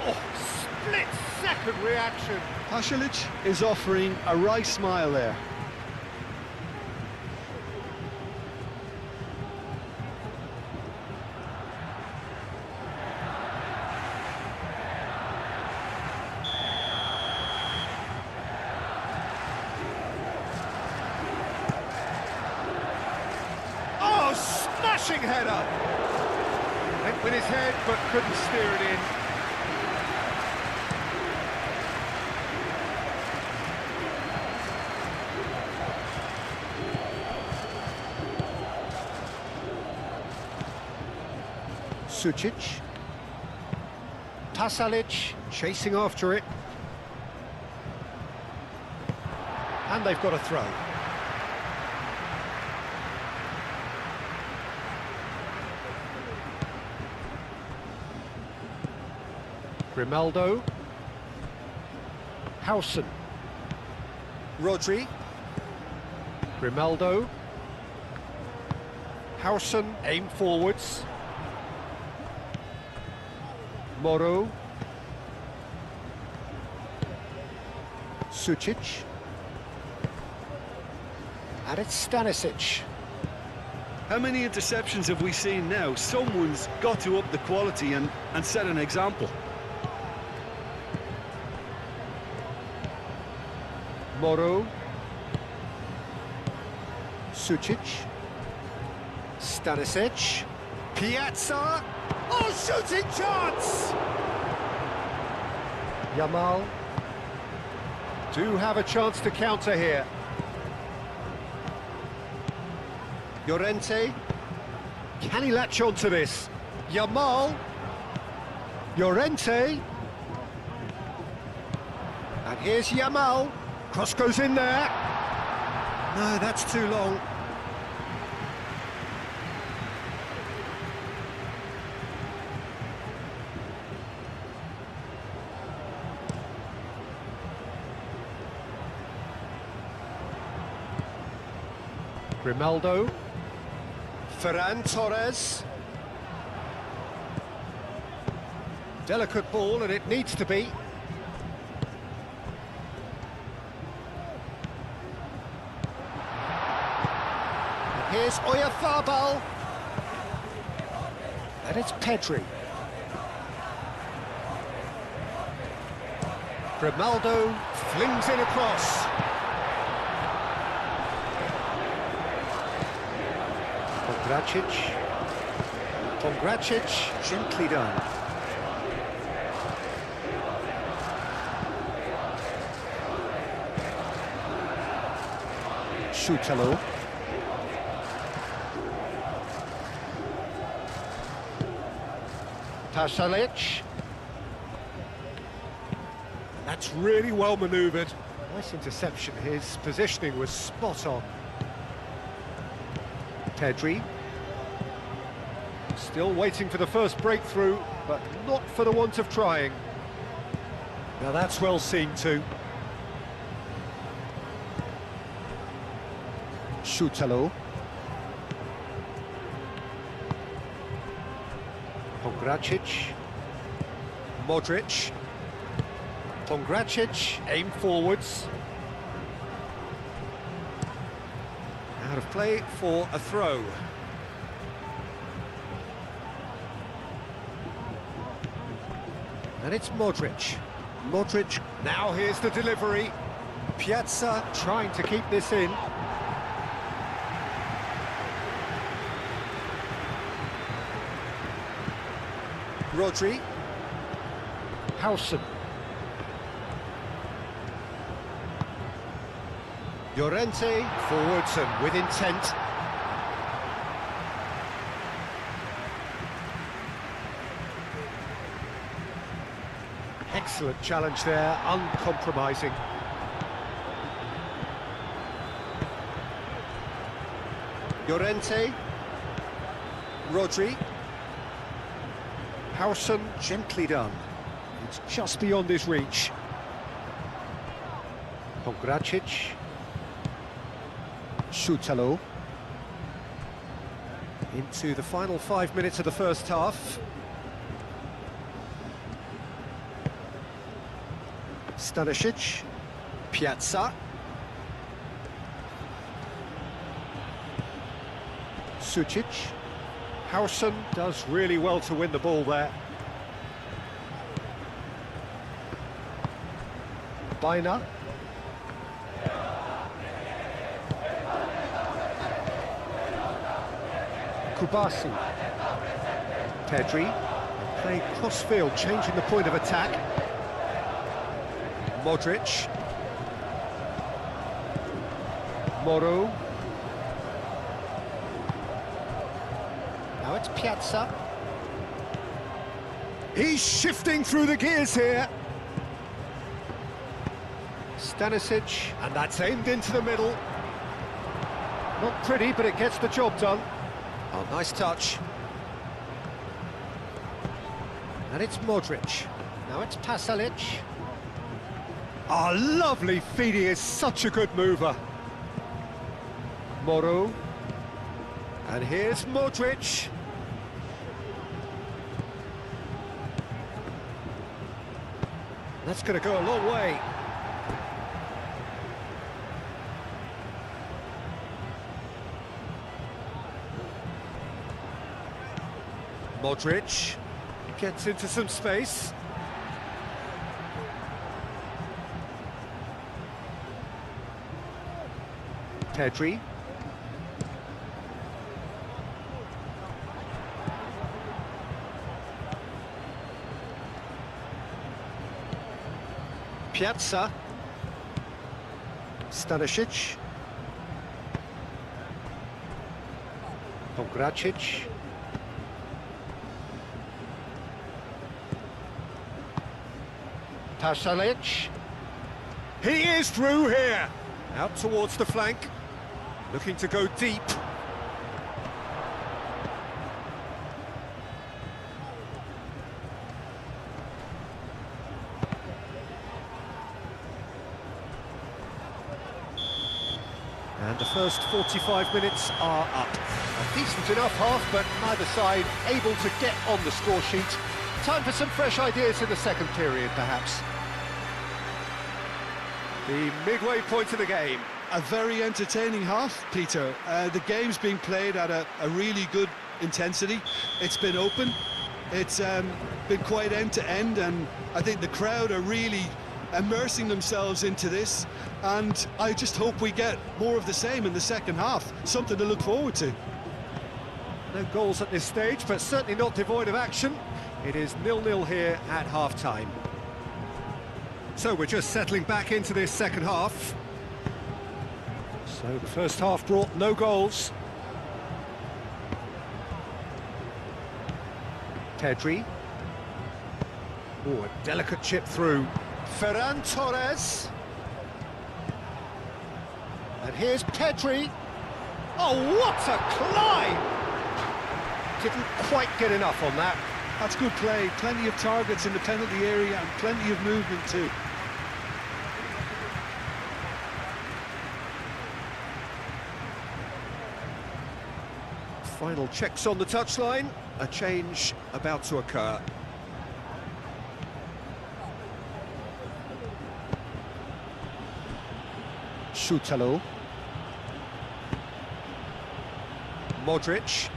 Oh, split-second reaction. Pasalic is offering a wry smile there. Smashing header! Went with his head, but couldn't steer it in. Sucic. Pasalic chasing after it. And they've got a throw. Grimaldo. Howson. Rodri. Grimaldo. Howson, aim forwards. Moro. Sucic. And it's Stanisic. How many interceptions have we seen now? Someone's got to up the quality and set an example. Moro. Sucic. Stanisic. Piazza. Oh, shooting chance! Yamal. Do have a chance to counter here. Llorente. Can he latch on to this? Yamal. Llorente. And here's Yamal. Cross goes in there. No, that's too long. Grimaldo. Ferran Torres. Delicate ball, and it needs to be. And here's Oyarzabal. And it's Pedri. Grimaldo flings in across. Pongracic, gently done. Shutalo. Pasalic. That's really well manoeuvred. Nice interception. His positioning was spot on. Pedri. Still waiting for the first breakthrough, but not for the want of trying. Now that's well seen too. Shutalo. Pongracic. Modric. Pongracic, aim forwards. Out of play for a throw. And it's Modric. Modric, now here's the delivery. Piazza trying to keep this in. Rodri. Howson. Llorente, forwards and with intent. Excellent challenge there, uncompromising. Llorente. Rodri. Howson, gently done. It's just beyond his reach. Pongracic. Shutalo. Into the final 5 minutes of the first half. Stanisic. Piazza. Sucic. Howson does really well to win the ball there. Baina. Kubasi. Pedri, playing cross-field, changing the point of attack. Modric. Moro. Now it's Piazza. He's shifting through the gears here. Stanisic, and that's aimed into the middle. Not pretty, but it gets the job done. Oh, nice touch. And it's Modric. Now it's Pasalic. Oh, lovely feed, he is such a good mover. Moro. And here's Modric. That's going to go a long way. Modric gets into some space. Pedri. Piazza. Stanisic. Pongracic. Pasalic. He is through here. Out towards the flank. Looking to go deep. And the first 45 minutes are up. A decent enough half, but neither side able to get on the score sheet. Time for some fresh ideas in the second period, perhaps. The midway point of the game. A very entertaining half, Peter. The game's being played at a really good intensity. It's been open. It's been quite end-to-end, and I think the crowd are really immersing themselves into this, and I just hope we get more of the same in the second half. Something to look forward to. No goals at this stage, but certainly not devoid of action. It is 0-0 here at half-time. So we're just settling back into this second half. So the first half brought no goals. Pedri. Oh, a delicate chip through. Ferran Torres. And here's Pedri. Oh, what a climb! Didn't quite get enough on that. That's good play. Plenty of targets in the penalty area and plenty of movement too. Final checks on the touchline. A change about to occur. Schutalo. Modric.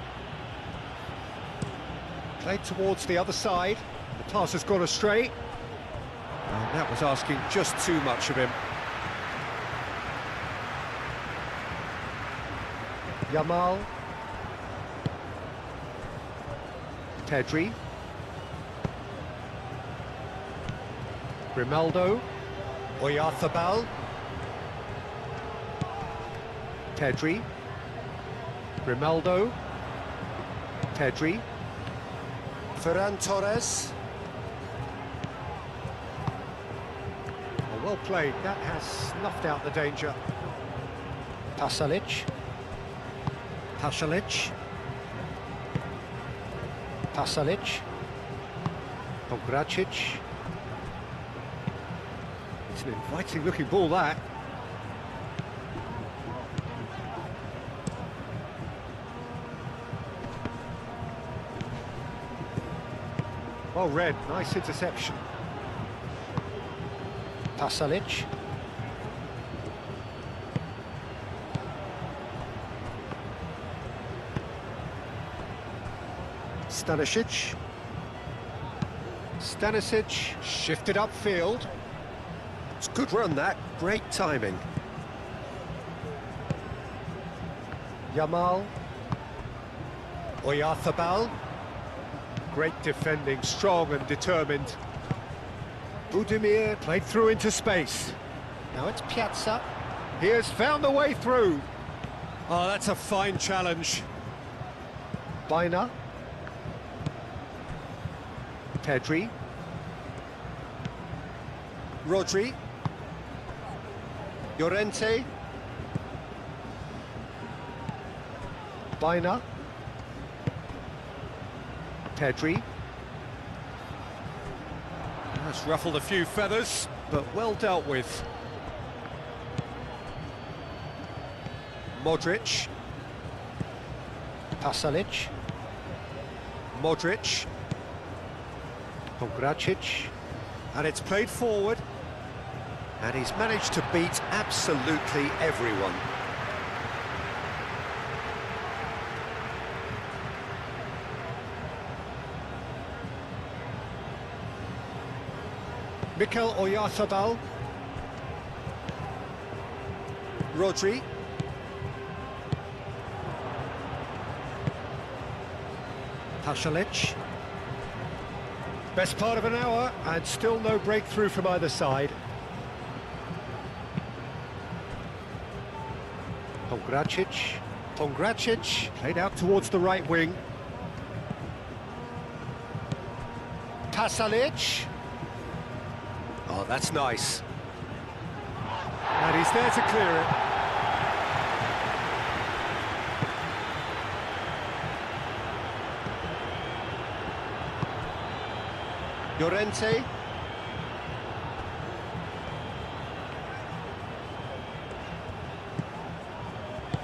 Played towards the other side. The pass has gone astray. And that was asking just too much of him. Yamal. Pedri. Grimaldo. Oyarzabal. Pedri. Grimaldo. Pedri. Ferran Torres. Oh, well played. That has snuffed out the danger. Pasalic. Pasalic. Pasalic. Pongracic. It's an inviting looking ball, that. Well read, nice interception. Pasalic. Stanisic. Stanisic shifted upfield. It's a good run, that. Great timing. Yamal. Oyarzabal. Great defending, strong and determined. Budimir played through into space. Now it's Piazza. He has found the way through. Oh, that's a fine challenge. Baina. Pedri. Rodri. Llorente. Baina. Pedri. That's ruffled a few feathers, but well dealt with. Modric. Pasalic. Modric. Pongracic. And it's played forward. And he's managed to beat absolutely everyone. Mikel Oyarzabal. Rodri. Pasalic. Best part of an hour, and still no breakthrough from either side. Pongracic. Pongracic played out towards the right wing. Pasalic. Oh, that's nice. And he's there to clear it. Llorente.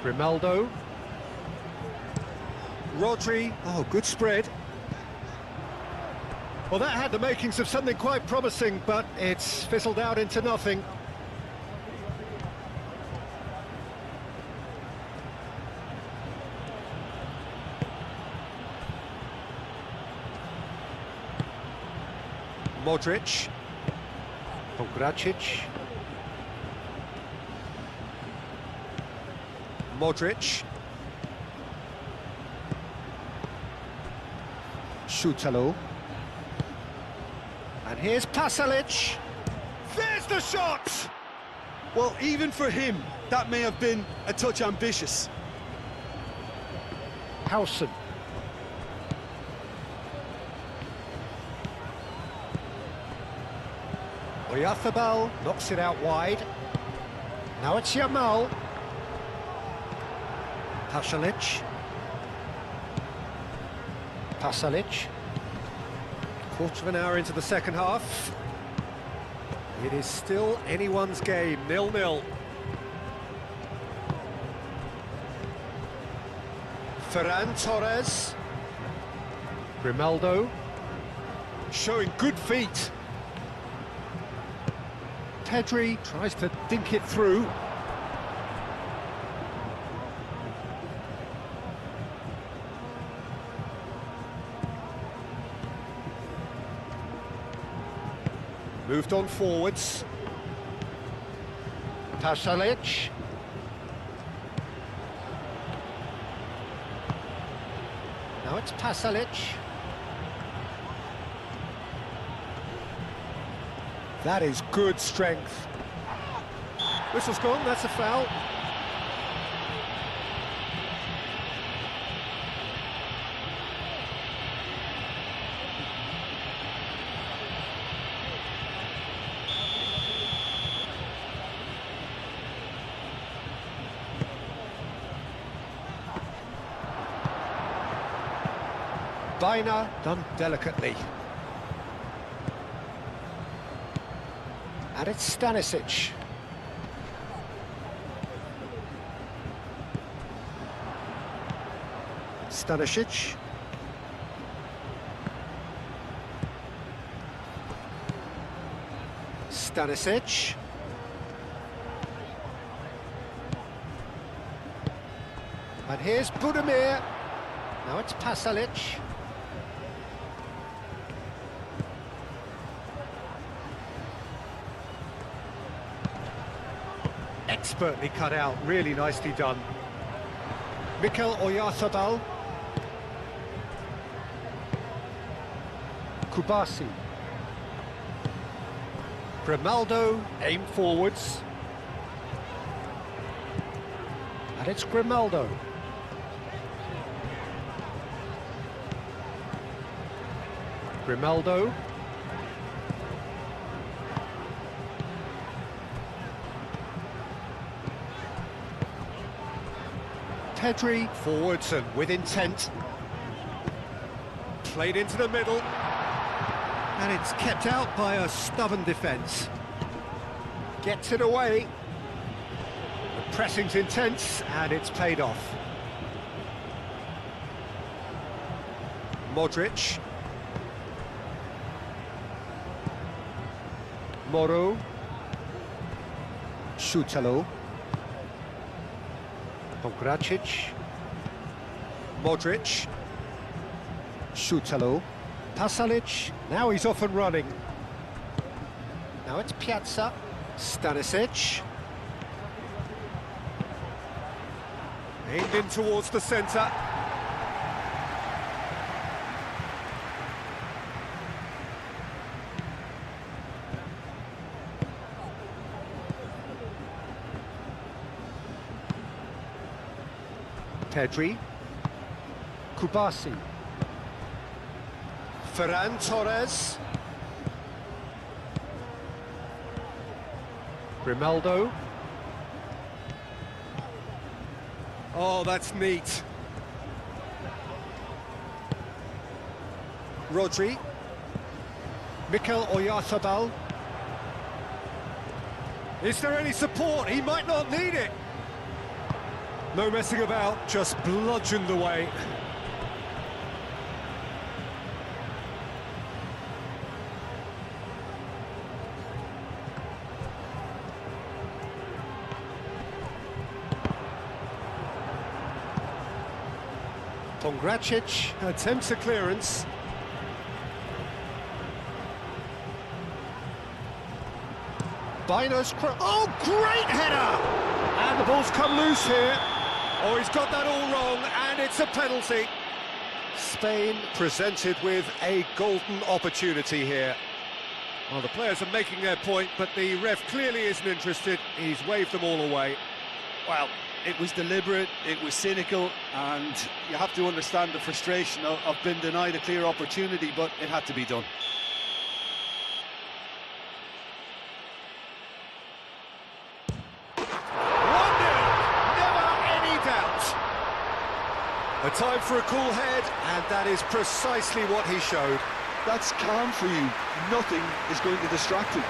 Grimaldo. Rodri. Oh, good spread. Well, that had the makings of something quite promising, but it's fizzled out into nothing. Modric. Pongracic. Modric. Šutalo. And here's Pasalic. There's the shot! Well, even for him, that may have been a touch ambitious. Howson. Oyarzabal knocks it out wide. Now it's Yamal. Pasalic. Pasalic. Quarter of an hour into the second half. It is still anyone's game, 0-0. Ferran Torres. Grimaldo. Showing good feet. Pedri tries to dink it through. Moved on forwards. Pasalic. Now it's Pasalic. That is good strength. Whistle's gone, that's a foul. Baina done delicately. And it's Stanisic. Stanisic. Stanisic. And here's Budimir. Now it's Pasalic. Expertly cut out, really nicely done. Mikel Oyarzabal. Kubasi. Grimaldo, aim forwards. And it's Grimaldo. Grimaldo. Pedri, forwards and with intent. Played into the middle. And it's kept out by a stubborn defence. Gets it away. The pressing's intense and it's paid off. Modric. Moro. Šutalo. Pongracic. Modric. Šutalo. Pasalic. Now he's off and running. Now it's Piazza. Stanisic. Aimed in towards the centre. Pedri. Kubasi. Ferran Torres. Grimaldo. Oh, that's neat. Rodri. Mikel Oyarzabal. Is there any support? He might not need it. No messing about, just bludgeoned away. Pongracic attempts a clearance. Bino's oh, great header! And the ball's come loose here. Oh, he's got that all wrong, and it's a penalty. Spain presented with a golden opportunity here. Well, the players are making their point, but the ref clearly isn't interested. He's waved them all away. Well, it was deliberate, it was cynical, and you have to understand the frustration of being denied a clear opportunity, but it had to be done. A time for a cool head, and that is precisely what he showed. That's calm for you. Nothing is going to distract him.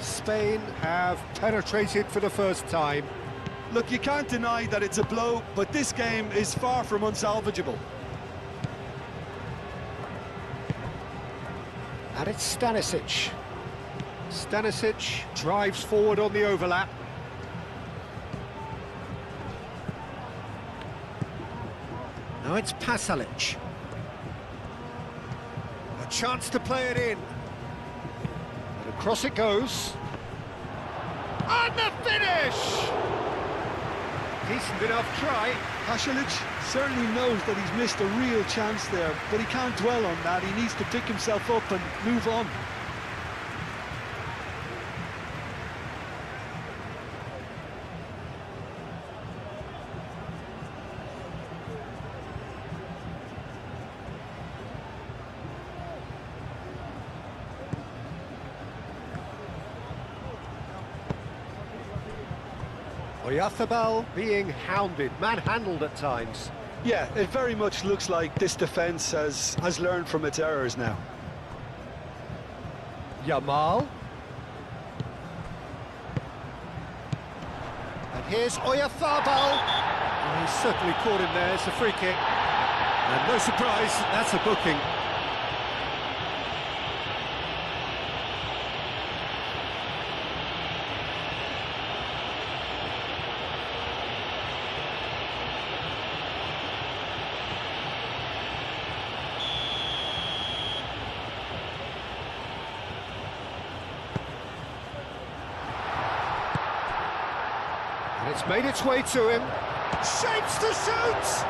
Spain have penetrated for the first time. Look, you can't deny that it's a blow, but this game is far from unsalvageable. And it's Stanisic. Stanisic drives forward on the overlap. Now it's Pasalic. A chance to play it in. And across it goes. And the finish! Decent enough try. Pasalic certainly knows that he's missed a real chance there, but he can't dwell on that. He needs to pick himself up and move on. Oyarzabal being hounded, manhandled at times. Yeah, it very much looks like this defence has learned from its errors now. Yamal. Here's Oyarzabal. Oh, he's certainly caught him there. It's a free kick. And no surprise, that's a booking. And it's made its way to him. Shapes to shoot!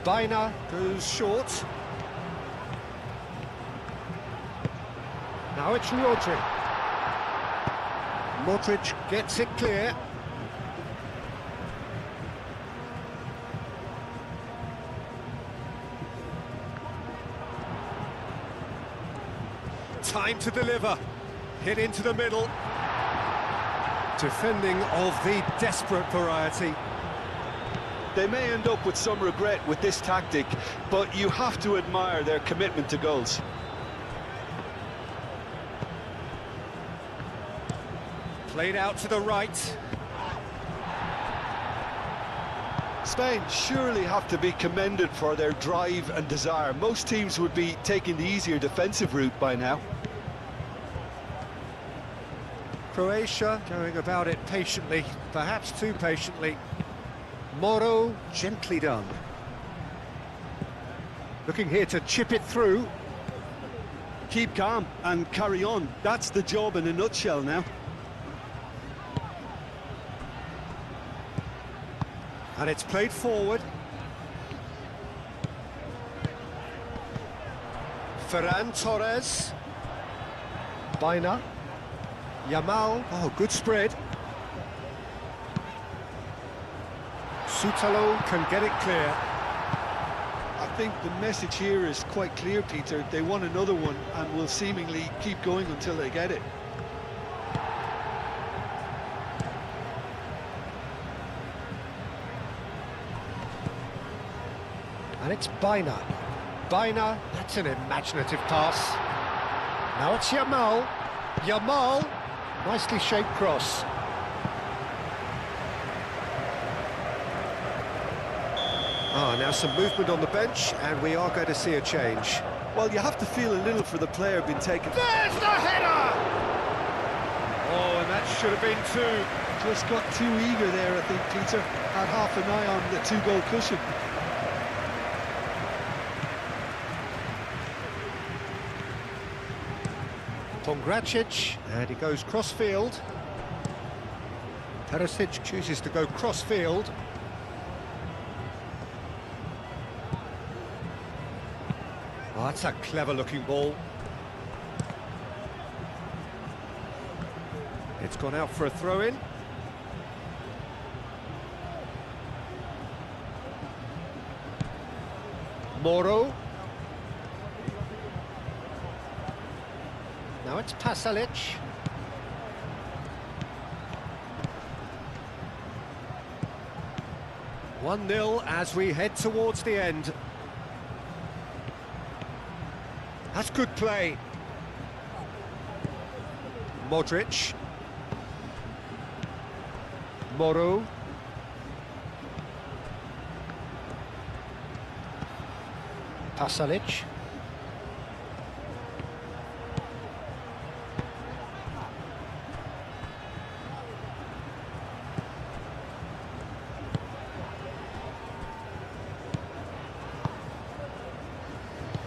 Baina goes short. Now it's Rodri. Modric gets it clear. Time to deliver. Hit into the middle. Defending of the desperate variety. They may end up with some regret with this tactic, but you have to admire their commitment to goals. Played out to the right. Spain surely have to be commended for their drive and desire. Most teams would be taking the easier defensive route by now. Croatia going about it patiently, perhaps too patiently. Moro, gently done. Looking here to chip it through. Keep calm and carry on. That's the job in a nutshell now. And it's played forward. Ferran Torres. Baina. Yamal. Oh, good spread. Sutalo can get it clear. I think the message here is quite clear, Peter. They want another one and will seemingly keep going until they get it. And it's Baina. Baina, that's an imaginative pass. Now it's Yamal. Yamal, nicely shaped cross. Now some movement on the bench, and we are going to see a change. Well, you have to feel a little for the player being taken. There's the header! Oh, and that should have been two. Just got too eager there, I think, Peter. Had half an eye on the two-goal cushion. Pongracic, and he goes cross-field. Perisic chooses to go cross-field. Oh, that's a clever-looking ball. It's gone out for a throw-in. Moro. Now it's Pasalic. One 0 as we head towards the end. That's good play. Modric. Moro. Pasalic.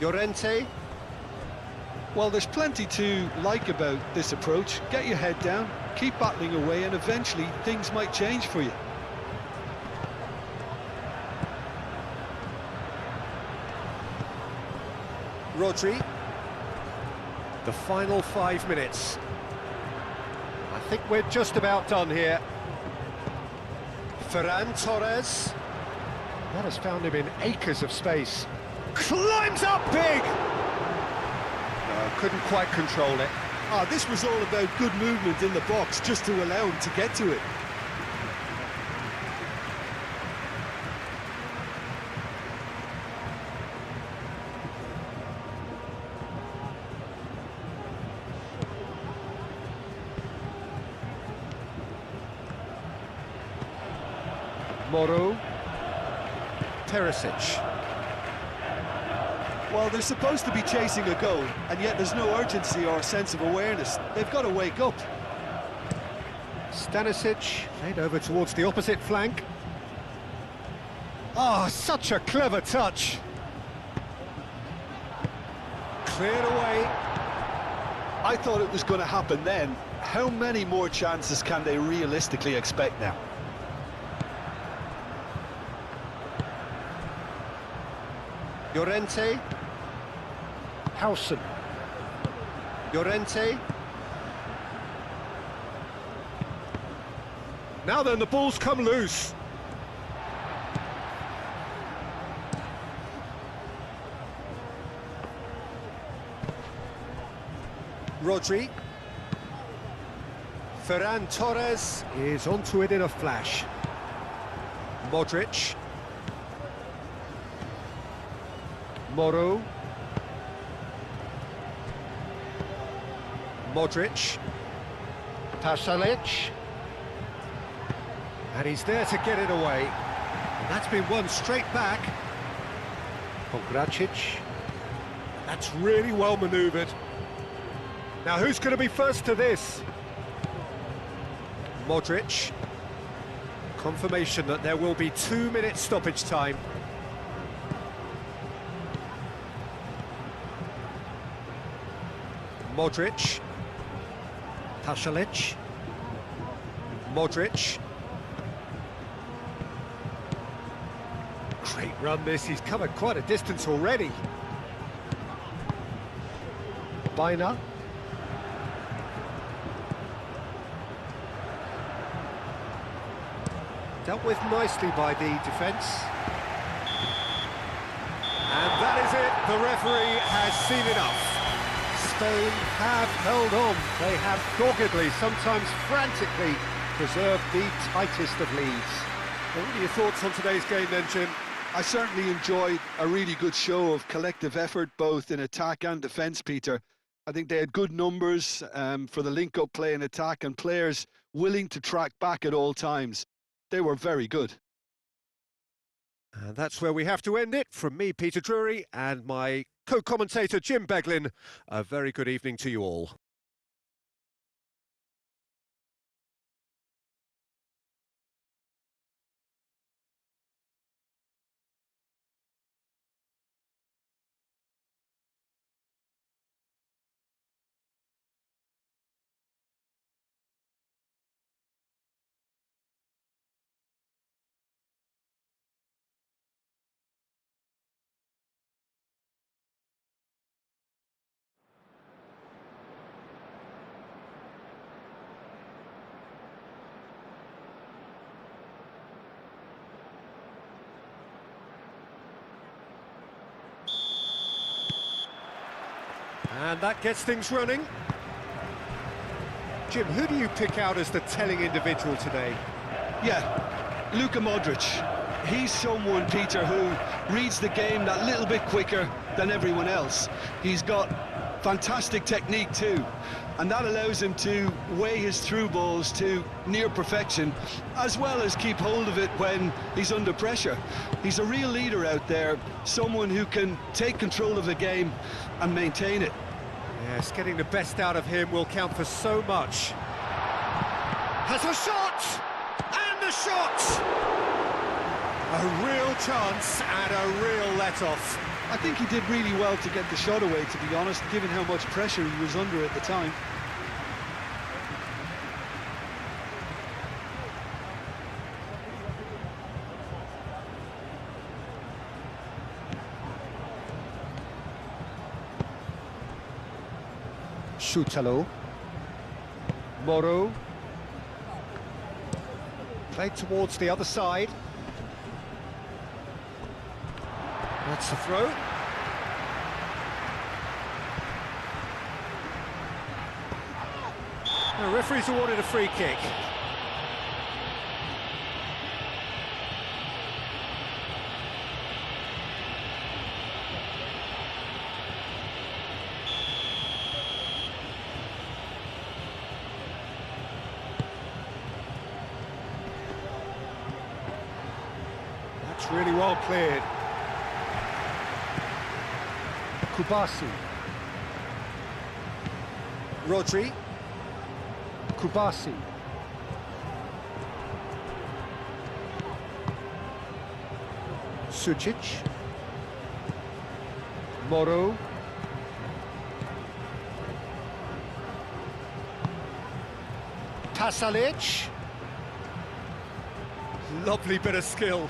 Llorente. Well, there's plenty to like about this approach. Get your head down, keep battling away, and eventually things might change for you. Rodri. The final 5 minutes. I think we're just about done here. Ferran Torres. That has found him in acres of space. Climbs up big! Couldn't quite control it. This was all about good movement in the box, just to allow him to get to it. Moro. Perisic. Well, they're supposed to be chasing a goal, and yet there's no urgency or sense of awareness. They've got to wake up. Stanisic, played over towards the opposite flank. Oh, such a clever touch. Cleared away. I thought it was going to happen then. How many more chances can they realistically expect now? Llorente. Howson. Llorente. Now then, the ball's come loose. Rodri. Ferran Torres is onto it in a flash. Modric. Moro. Modric. Pasalic. And he's there to get it away. And that's been won straight back. Pogracic. That's really well manoeuvred. Now who's going to be first to this? Modric. Confirmation that there will be 2 minutes stoppage time. Modric. Pasalic. Modric. Great run this, he's covered quite a distance already. Bina. Dealt with nicely by the defence. And that is it, the referee has seen enough. Spain have held on, they have doggedly, sometimes frantically, preserved the tightest of leads. Well, what are your thoughts on today's game then, Jim? I certainly enjoyed a really good show of collective effort, both in attack and defence, Peter. I think they had good numbers for the link-up play and attack, and players willing to track back at all times. They were very good. And that's where we have to end it. From me, Peter Drury, and my co-commentator, Jim Beglin, a very good evening to you all. And that gets things running. Jim, who do you pick out as the telling individual today? Yeah, Luka Modric. He's someone, Peter, who reads the game that little bit quicker than everyone else. He's got fantastic technique too, and that allows him to weigh his through balls to near perfection, as well as keep hold of it when he's under pressure. He's a real leader out there, someone who can take control of the game and maintain it. Yes, getting the best out of him will count for so much. Has a shot! And the shot! A real chance and a real let-off. I think he did really well to get the shot away, to be honest, given how much pressure he was under at the time. Shutalo. Moro. Played towards the other side. That's the throw. The referee's awarded a free kick. That's really well cleared. Kubasi. Rodri. Kubasi. Sucic. Moro. Pasalic. Lovely bit of skill.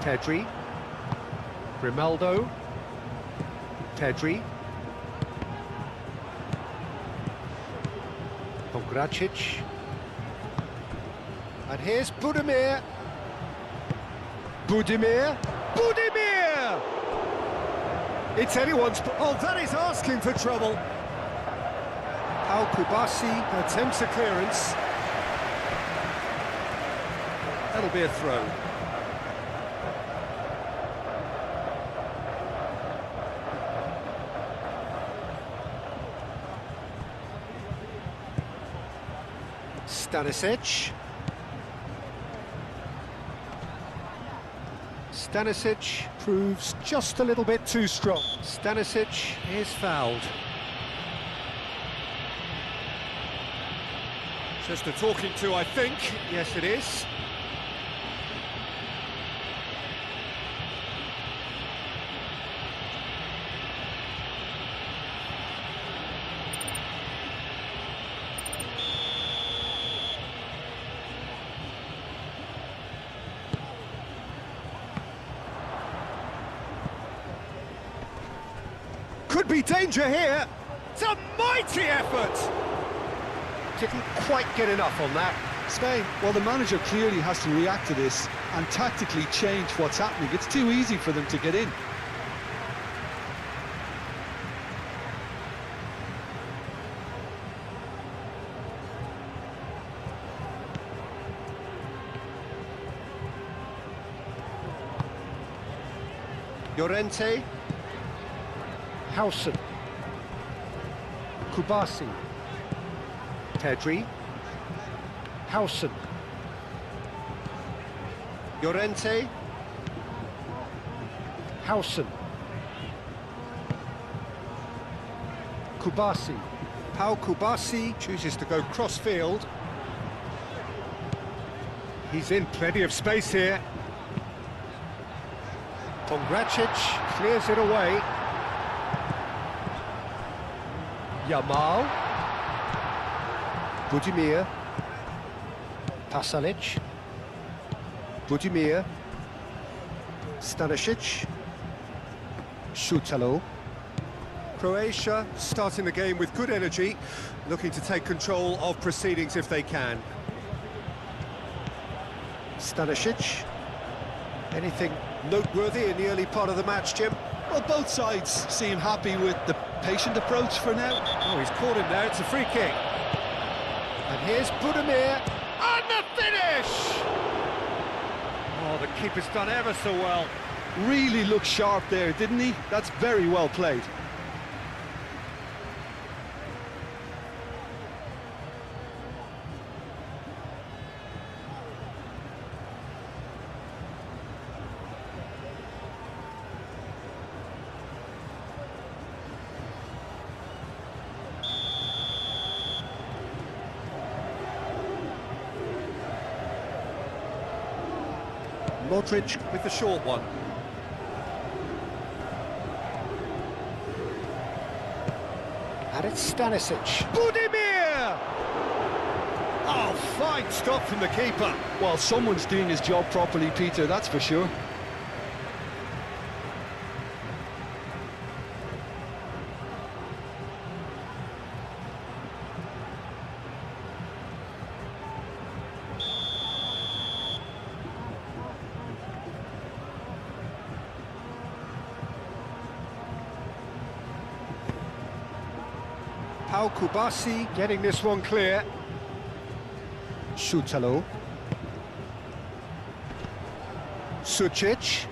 Pedri. Grimaldo. Pedri. Pongracic. And here's Budimir. Budimir. Budimir! It's anyone's... Oh, that is asking for trouble. Al Kubasi attempts a clearance. That'll be a throw. Stanisic. Stanisic proves just a little bit too strong. Stanisic is fouled. Just a talking to, I think. Yes, it is. Could be danger here. It's a mighty effort. Didn't quite get enough on that. Spain, well, the manager clearly has to react to this and tactically change what's happening. It's too easy for them to get in. Llorente. Hausen. Kubasi. Pedri. Hausen. Llorente. Hausen. Kubasi. Pau Kubasi chooses to go cross-field. He's in plenty of space here. Pongracic clears it away. Yamal. Budimir. Pasalic. Budimir. Stanisic. Šutalo. Croatia starting the game with good energy, looking to take control of proceedings if they can. Stanisic. Anything noteworthy in the early part of the match, Jim? Well, both sides seem happy with the patient approach for now. Oh, he's caught him there, it's a free kick. And here's Budimir, and the finish! Oh, the keeper's done ever so well. Really looked sharp there, didn't he? That's very well played. Modric with the short one. And it's Stanisic. Budimir! Oh, fine stop from the keeper. Well, someone's doing his job properly, Peter, that's for sure. Pau Kubasi getting this one clear. Shutalo. Sucic.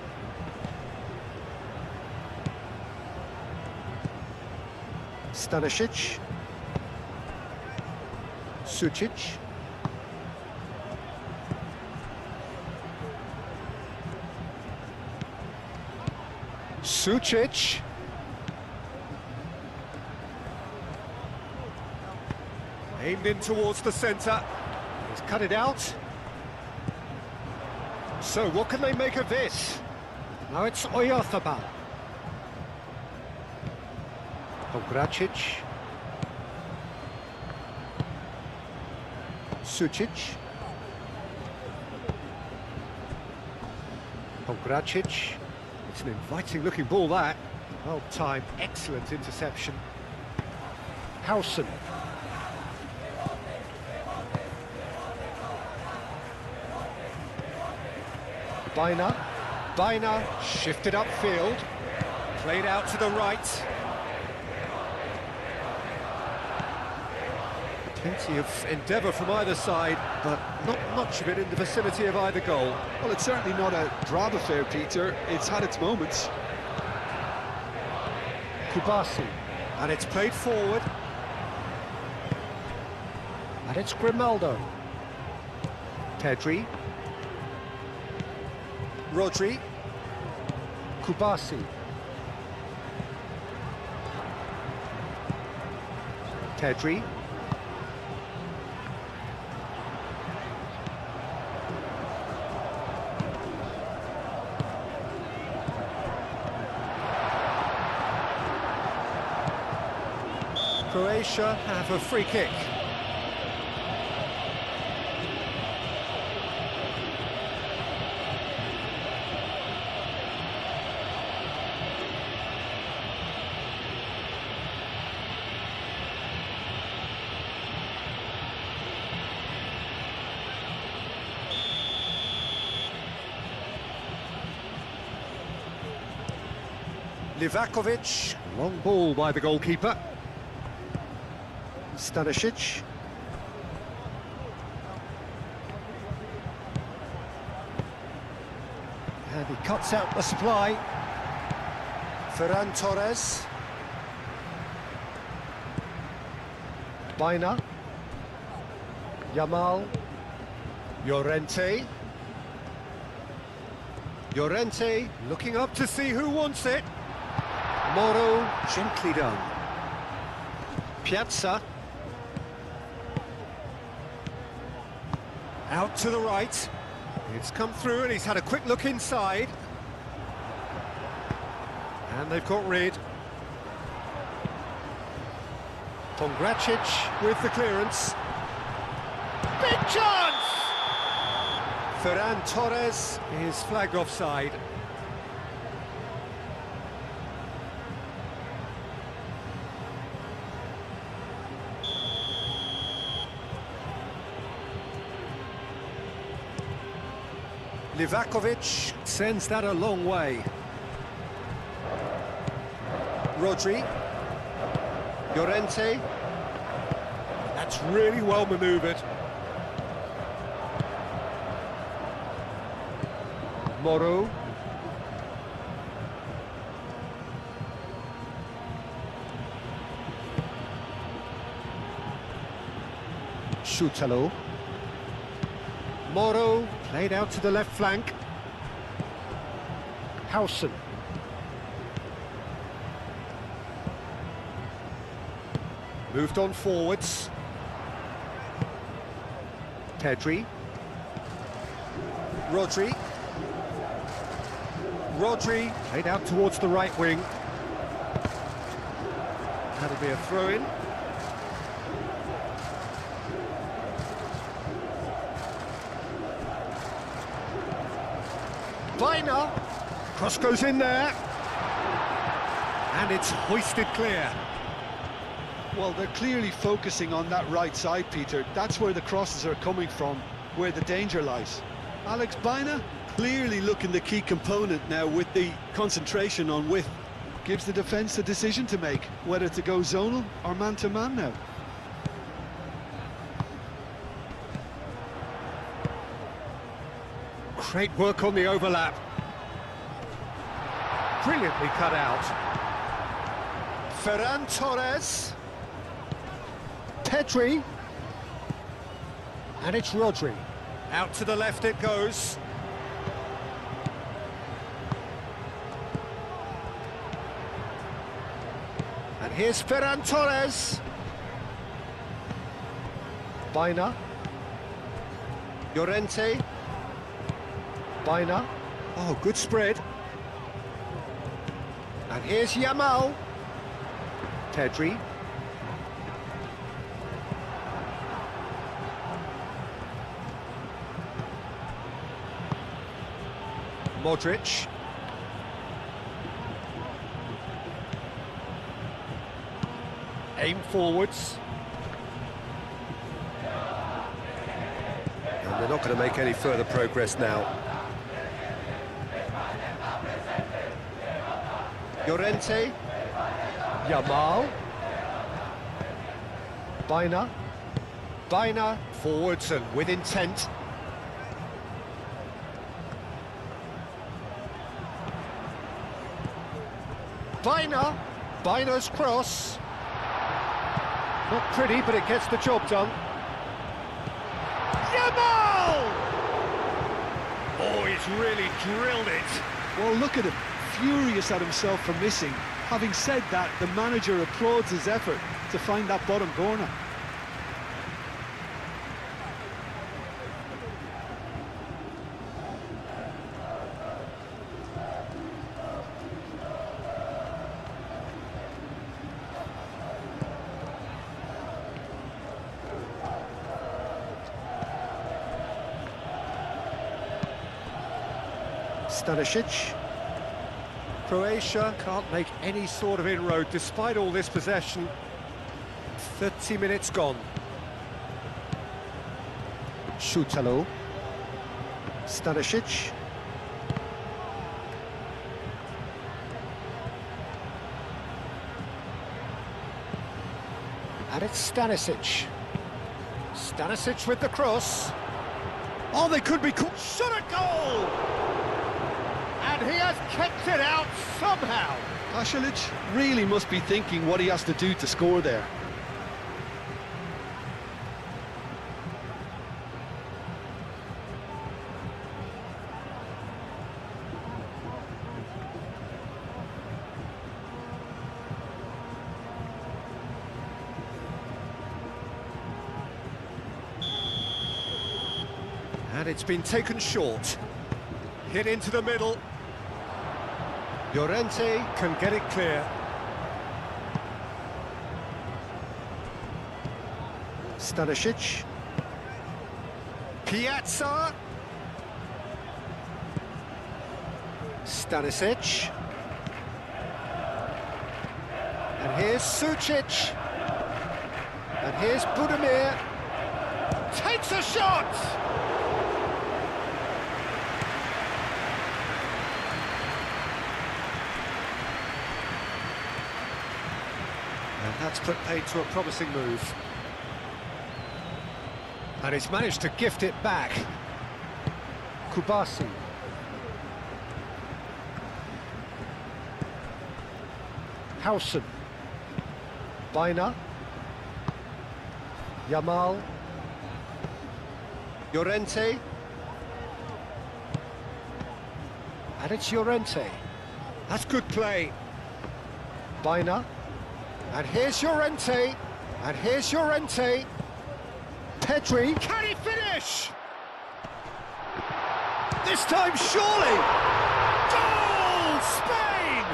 Stanisic. Sucic. Sucic. Aimed in towards the centre. He's cut it out. So what can they make of this? Now it's Oyarzabal. Pongracic. Sucic. Pongracic. It's an inviting looking ball, that. Well timed, excellent interception. Howson. Bina shifted upfield, played out to the right. Plenty of endeavour from either side, but not much of it in the vicinity of either goal. Well, it's certainly not a drab affair, Peter. It's had its moments. Kubasi, and it's played forward. And it's Grimaldo. Pedri. Rodri. Kubasi. Pedri. Croatia have a free kick. Livakovic, long ball by the goalkeeper. Stanisic. And he cuts out the supply. Ferran Torres. Bina. Yamal. Llorente. Llorente looking up to see who wants it. Moro, gently done. Piazza. Out to the right. It's come through and he's had a quick look inside. And they've got rid. Pongracic with the clearance. Big chance! Ferran Torres is flagged offside. Livakovic sends that a long way. Rodri. Llorente. That's really well manoeuvred. Moro. Shutalo. Moro played out to the left flank. Howson. Moved on forwards. Pedri. Rodri. Rodri played out towards the right wing. That'll be a throw-in. Bina. Cross goes in there. And it's hoisted clear. Well, they're clearly focusing on that right side, Peter. That's where the crosses are coming from, where the danger lies. Alex Bina clearly looking the key component now with the concentration on width. Gives the defence a decision to make, whether to go zonal or man-to-man now. Great work on the overlap. Brilliantly cut out. Ferran Torres. Pedri. And it's Rodri. Out to the left it goes. And here's Ferran Torres. Baina. Llorente. Baina. Oh, good spread. And here's Yamal. Pedri. Modric. Aim forwards. And they're not going to make any further progress now. Llorente. Yamal. Baina. Baina. Forwards and with intent. Baina. Baina's cross. Not pretty, but it gets the job done. Yamal! Oh, he's really drilled it. Well, look at him, furious at himself for missing. Having said that, the manager applauds his effort to find that bottom corner. Stanisic. Croatia can't make any sort of inroad despite all this possession. 30 minutes gone. Šutalo. Stanisic. And it's Stanisic. Stanisic with the cross. Oh, they could be caught. Shot a goal! And he has kept it out somehow. Pasalic really must be thinking what he has to do to score there. And it's been taken short. Hit into the middle. Llorente can get it clear. Stanisic. Piazza. Stanisic. And here's Sucic. And here's Budimir. Takes a shot! And that's put paid to a promising move. And he's managed to gift it back. Kubasi. Howson. Baina. Yamal. Llorente. And it's Llorente. That's good play. Baina. And here's Llorente. And here's Llorente. Pedri. Can he finish? This time, surely. Goal! Spain!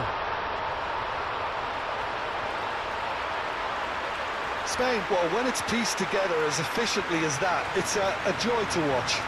Spain, well, when it's pieced together as efficiently as that, it's a joy to watch.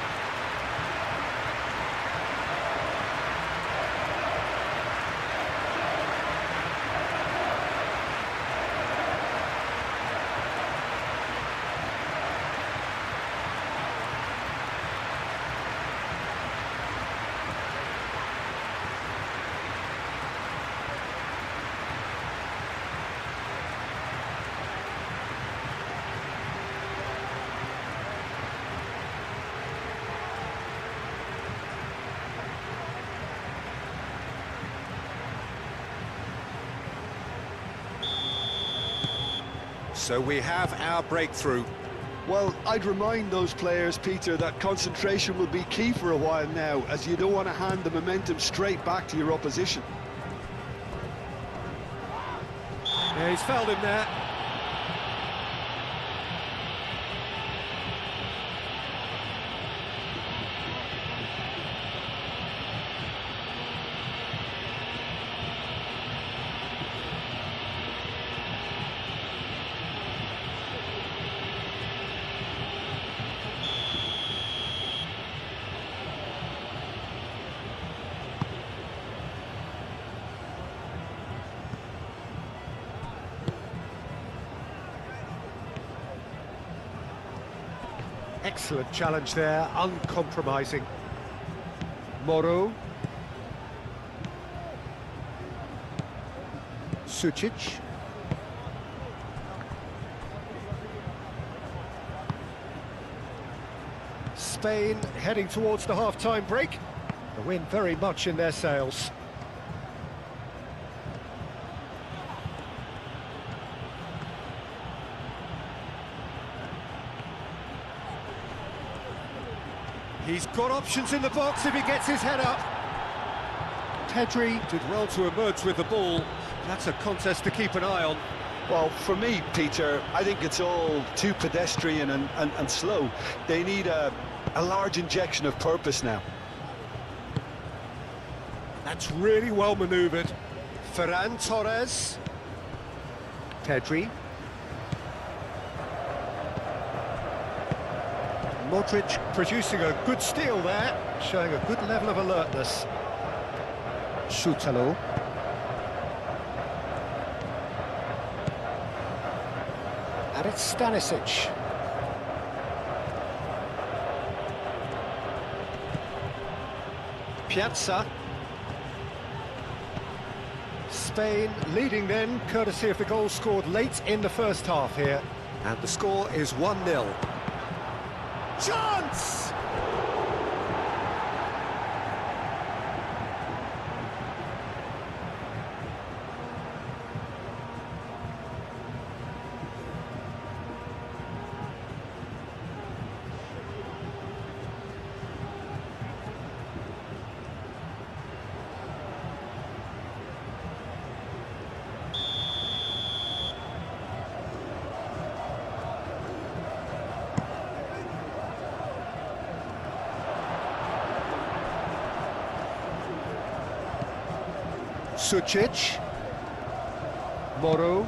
So we have our breakthrough. Well, I'd remind those players, Peter, that concentration will be key for a while now, as you don't want to hand the momentum straight back to your opposition. Yeah, he's fouled him there. Excellent challenge there, uncompromising. Moro. Sucic. Spain heading towards the half-time break. The wind very much in their sails. He's got options in the box if he gets his head up. Pedri did well to emerge with the ball. That's a contest to keep an eye on. Well, for me, Peter, I think it's all too pedestrian and slow. They need a large injection of purpose now. That's really well manoeuvred. Ferran Torres. Pedri. Modric producing a good steal there, showing a good level of alertness. Schutalo. And it's Stanisic. Piazza. Spain leading then, courtesy of the goal scored late in the first half here. And the score is 1-0. Chance! Sucic. Moro.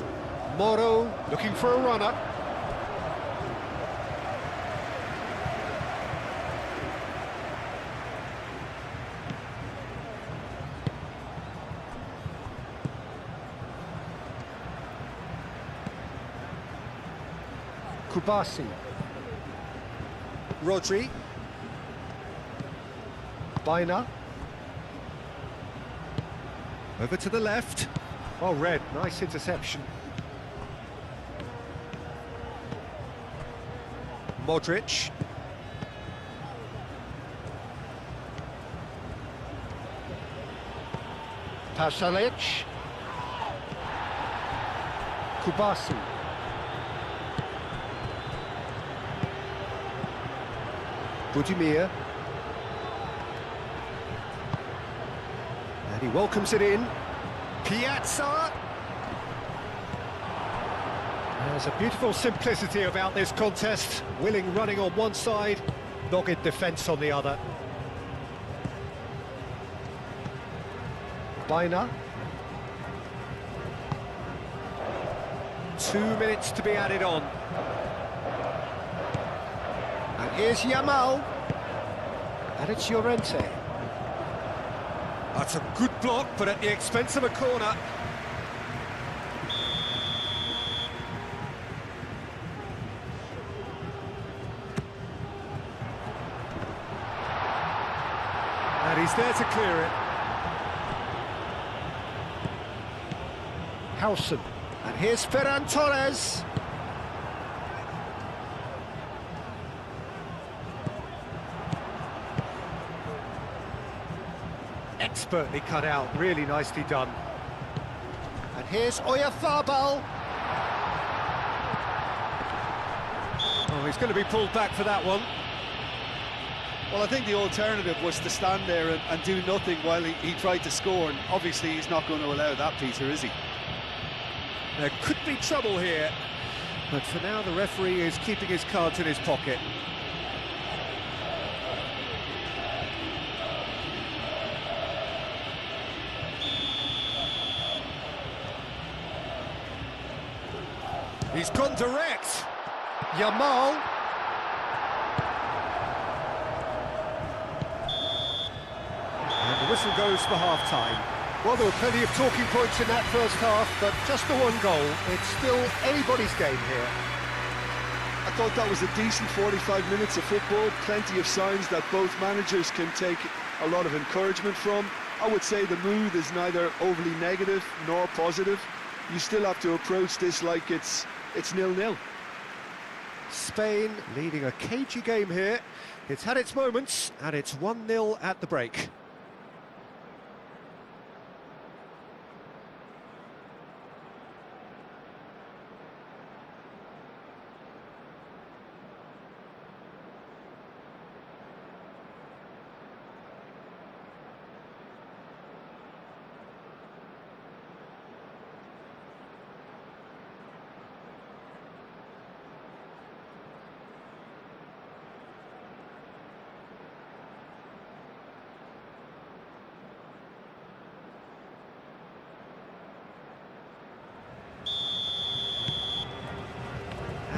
Moro looking for a runner. Kubasi. Rodri. Baina. Over to the left. Oh, Red, nice interception. Modric. Pasalic. Kubasi. Budimir. And he welcomes it in. Piazza. There's a beautiful simplicity about this contest. Willing running on one side, dogged defence on the other. Baina. 2 minutes to be added on. And here's Yamal. And it's Llorente. That's a good block, but at the expense of a corner. And he's there to clear it. Howson. And here's Ferran Torres. Expertly cut out, really nicely done. And here's Oyarzabal. Oh, he's going to be pulled back for that one. Well, I think the alternative was to stand there and do nothing while he tried to score, and obviously he's not going to allow that, Peter, is he? There could be trouble here, but for now the referee is keeping his cards in his pocket. He's gone direct. Yamal. And the whistle goes for half-time. Well, there were plenty of talking points in that first half, but just the one goal. It's still anybody's game here. I thought that was a decent 45 minutes of football, plenty of signs that both managers can take a lot of encouragement from. I would say the mood is neither overly negative nor positive. You still have to approach this like it's 0-0. Spain leading a cagey game here. It's had its moments, and it's 1-0 at the break.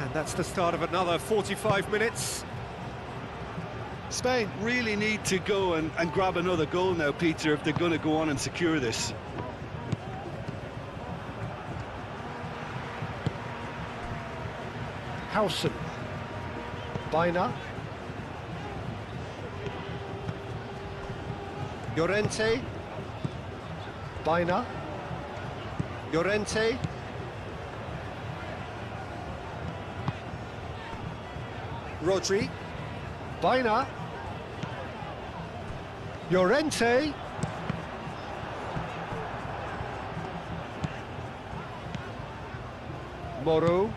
And that's the start of another 45 minutes. Spain really need to go and grab another goal now, Peter, if they're going to go on and secure this. Howson. Baina. Llorente. Baina. Llorente. Rodri. Baina. Llorente. Moro.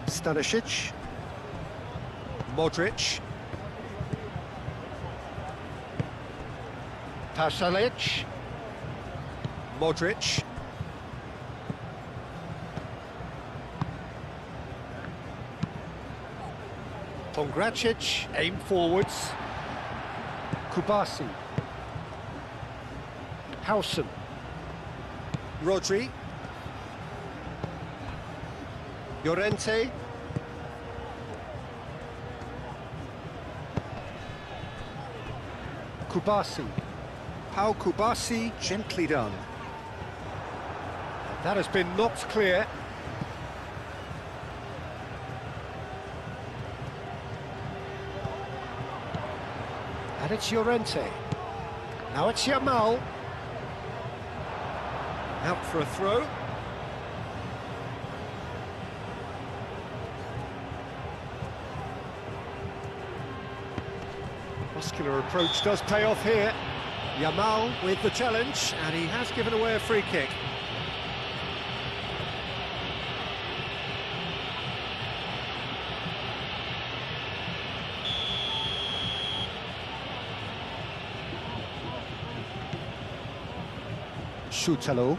Stanisic. Modric. Pasalic. Modric. Pongracic, aim forwards. Kubasi. Howson. Rodri. Llorente. Kubasi. Pau Kubasi, gently done. That has been knocked clear. And it's Llorente. Now it's Yamal. Out for a throw. Muscular approach does pay off here. Yamal with the challenge, and he has given away a free kick. Schutalo.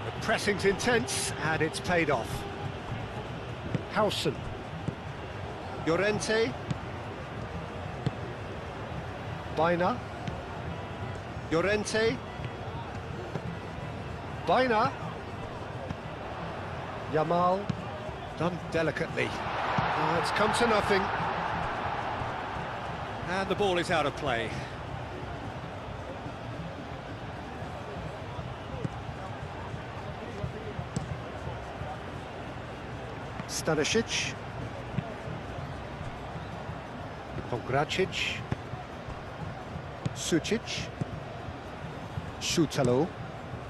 The pressing's intense, and it's paid off. Howson. Llorente. Baina. Llorente. Baina. Yamal. Done delicately. It's come to nothing. And the ball is out of play. Stanisic. Pongracic. Sucic. Schutalo.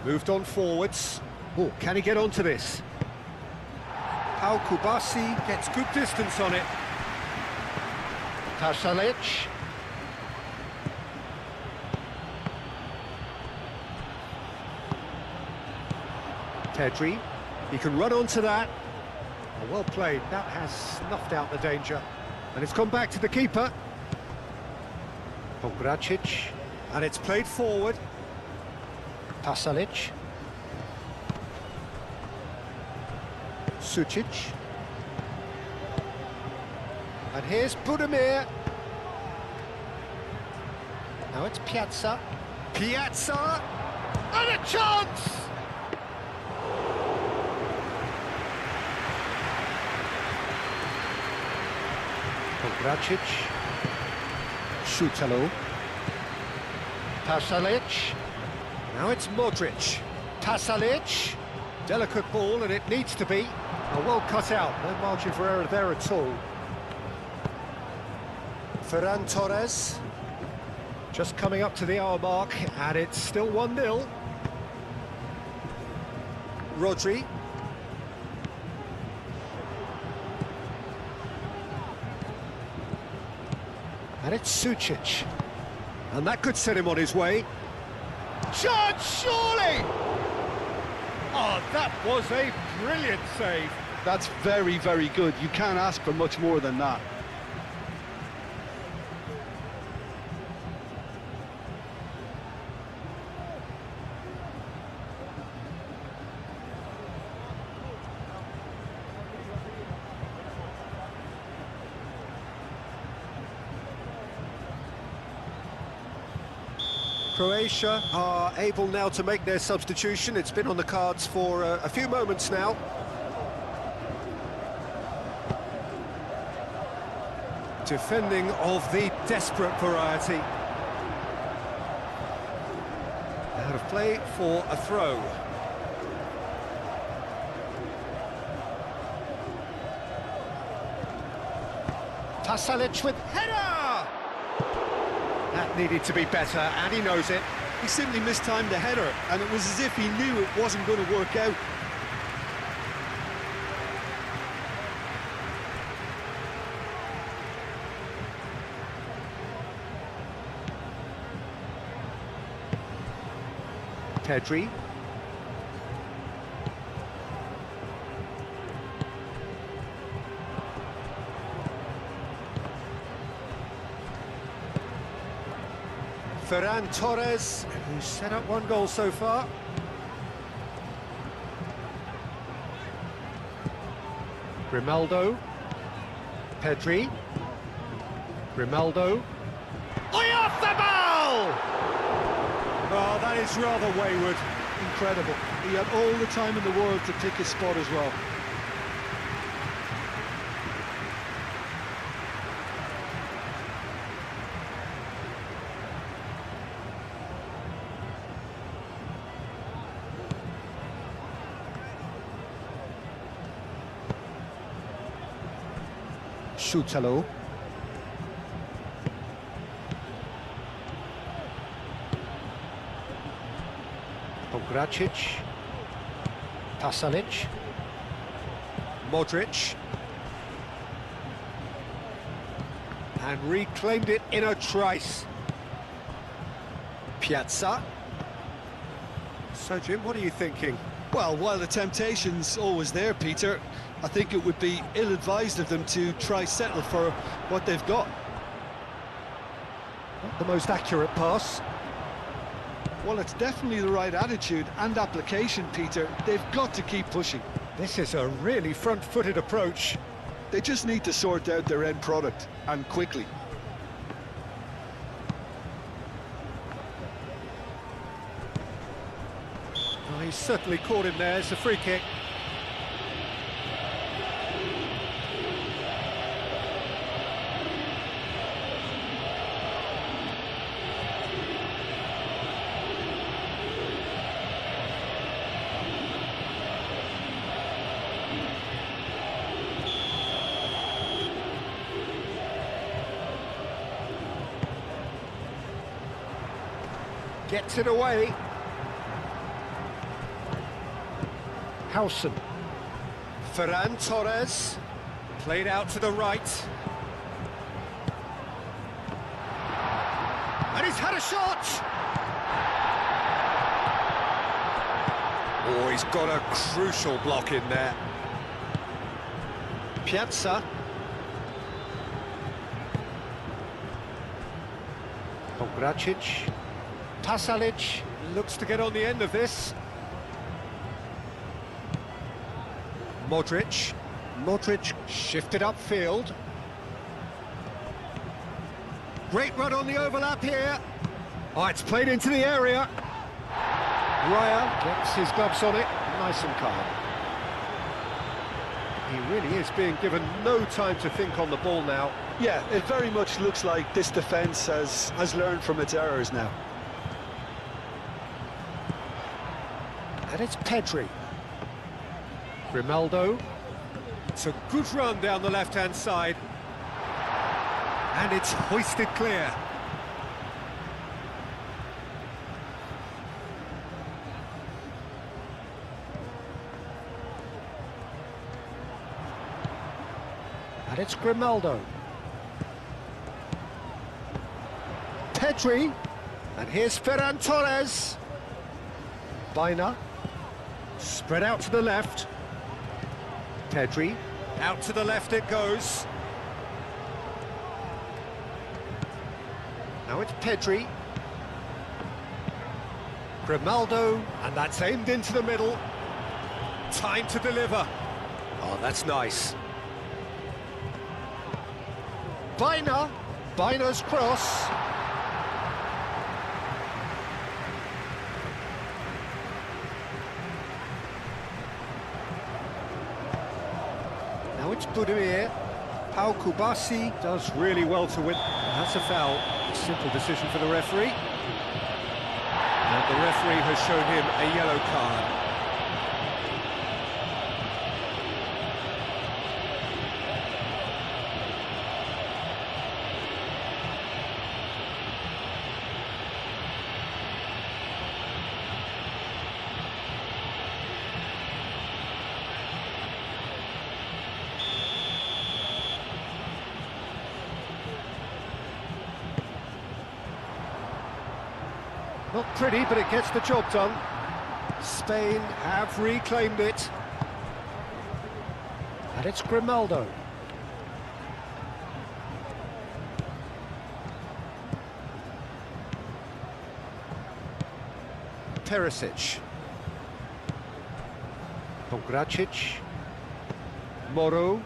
Moved on forwards. Oh, can he get onto this? Pau Kubasi gets good distance on it. Pasalic. Pedri, he can run onto that. Oh, well played, that has snuffed out the danger. And it's come back to the keeper. Pogracic, and it's played forward. Pasalic. Sucic. And here's Budimir. Now it's Piazza. Piazza! And a chance! Pogracic. Šutalo. Pasalic. Now it's Modric. Pasalic. Delicate ball, and it needs to be. Oh, well cut out. No margin for error there at all. Ferran Torres. Just coming up to the hour mark, and it's still 1-0. Rodri. And it's Sucic. And that could set him on his way. Chance, surely! Oh, that was a brilliant save. That's very, very good. You can't ask for much more than that. Croatia are able now to make their substitution. It's been on the cards for a few moments now. Defending of the desperate variety. Out of play for a throw. Pasalic with header! That needed to be better, and he knows it. He simply mistimed the header, and it was as if he knew it wasn't going to work out. Pedri. Ferran Torres, who's set up one goal so far. Grimaldo. Pedri. Grimaldo. Off the ball! Oh, that is rather wayward. Incredible. He had all the time in the world to pick his spot as well. Šutalo. Pogracic. Pasalic. Modric. And reclaimed it in a trice. Piazza. So, Jim, what are you thinking? Well, while the temptation's always there, Peter, I think it would be ill-advised of them to try settle for what they've got. Not the most accurate pass. Well, it's definitely the right attitude and application, Peter. They've got to keep pushing. This is a really front-footed approach. They just need to sort out their end product, and quickly. Oh, he's certainly caught him there. It's a free kick. Gets it away. Howson. Ferran Torres. Played out to the right. And he's had a shot! Oh, he's got a crucial block in there. Piazza. Pogracic. Pasalic looks to get on the end of this. Modric. Modric shifted upfield. Great run on the overlap here. Oh, it's played into the area. Raya gets his gloves on it, nice and calm. He really is being given no time to think on the ball now. Yeah, it very much looks like this defence has learned from its errors now. And it's Pedri. Grimaldo. It's a good run down the left-hand side. And it's hoisted clear. And it's Grimaldo. Pedri. And here's Ferran Torres. Baina. Spread out to the left. Pedri. Out to the left it goes. Now it's Pedri. Grimaldo. And that's aimed into the middle. Time to deliver. Oh, that's nice. Baina. Baina's cross. Now it's Budimir. Pau Kubasi does really well to win. That's a foul. Simple decision for the referee. And the referee has shown him a yellow card. Not pretty, but it gets the job done. Spain have reclaimed it. And it's Grimaldo. Perisic. Pogracic. Moro.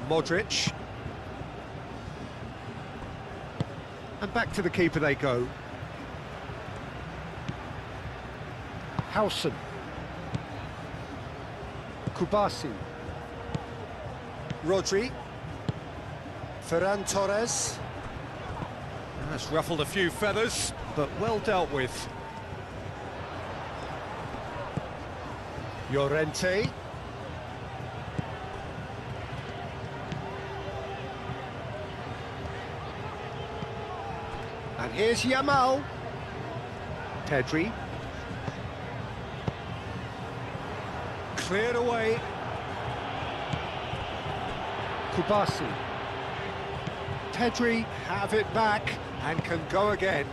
Modric. And back to the keeper they go. Howson. Kubasi. Rodri. Ferran Torres. That's ruffled a few feathers, but well dealt with. Llorente. And here's Yamal. Pedri. Cleared away. Kubasi. Pedri have it back and can go again.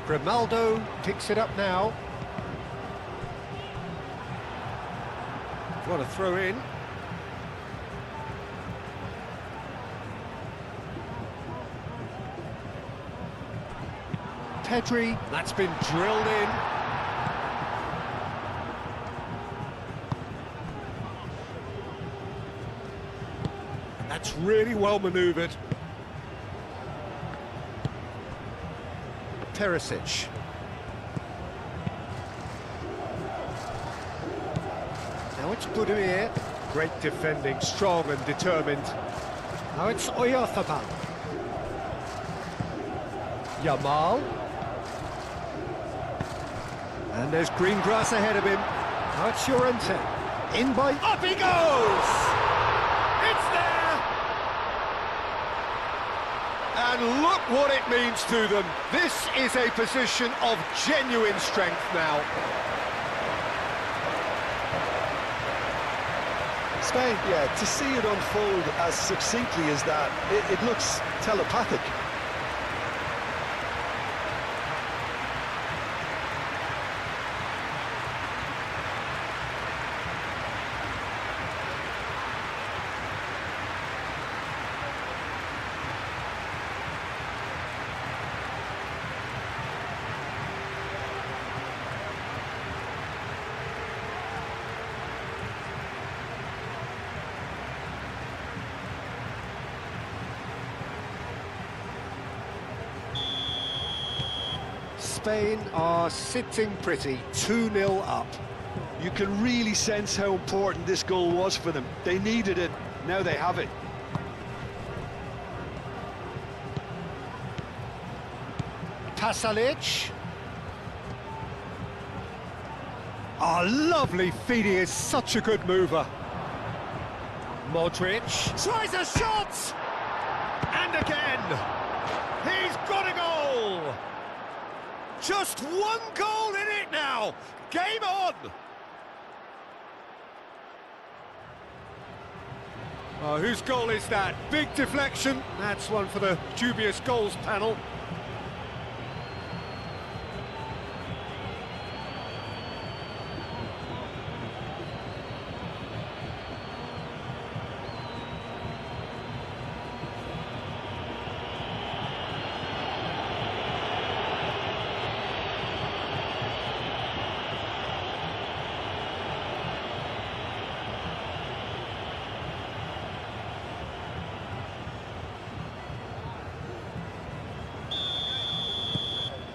Grimaldo picks it up now. What a throw in. Pedri, that's been drilled in. And that's really well manoeuvred. Perisic. Now it's Budimir. Great defending, strong and determined. Now it's Oyarzabal. Yamal. And there's green grass ahead of him. Now it's Llorente. In by... Up he goes! It's there! And look what it means to them. This is a position of genuine strength now. Spain, yeah, to see it unfold as succinctly as that, it looks telepathic. Spain are sitting pretty, 2-0 up. You can really sense how important this goal was for them. They needed it, now they have it. Pasalic. Oh, lovely feed, he is such a good mover. Modric tries a shot! And again! He's got a goal! Just one goal in it now! Game on! Oh, whose goal is that? Big deflection. That's one for the dubious goals panel.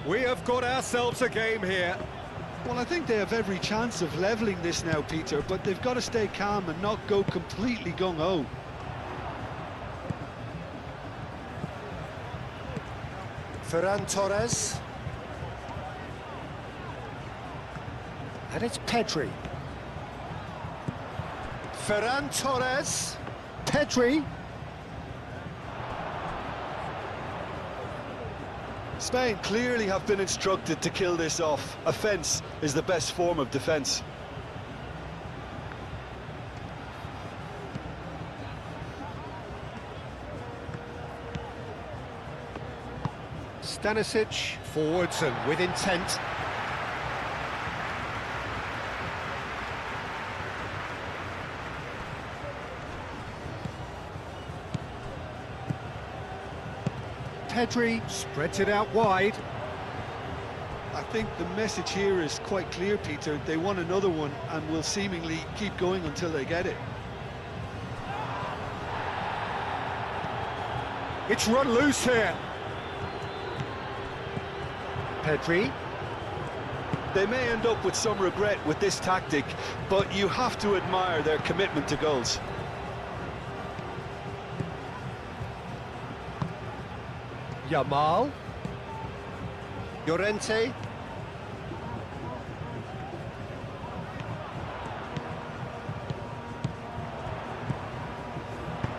We have got ourselves a game here. Well, I think they have every chance of levelling this now, Peter, but they've got to stay calm and not go completely gung-ho. Ferran Torres. And it's Pedri. Ferran Torres. Pedri. Spain clearly have been instructed to kill this off. Offence is the best form of defence. Stanisic, forwards and with intent. Pedri spreads it out wide. I think the message here is quite clear, Peter. They want another one and will seemingly keep going until they get it. It's run loose here. Pedri. They may end up with some regret with this tactic, but you have to admire their commitment to goals. Yamal. Llorente.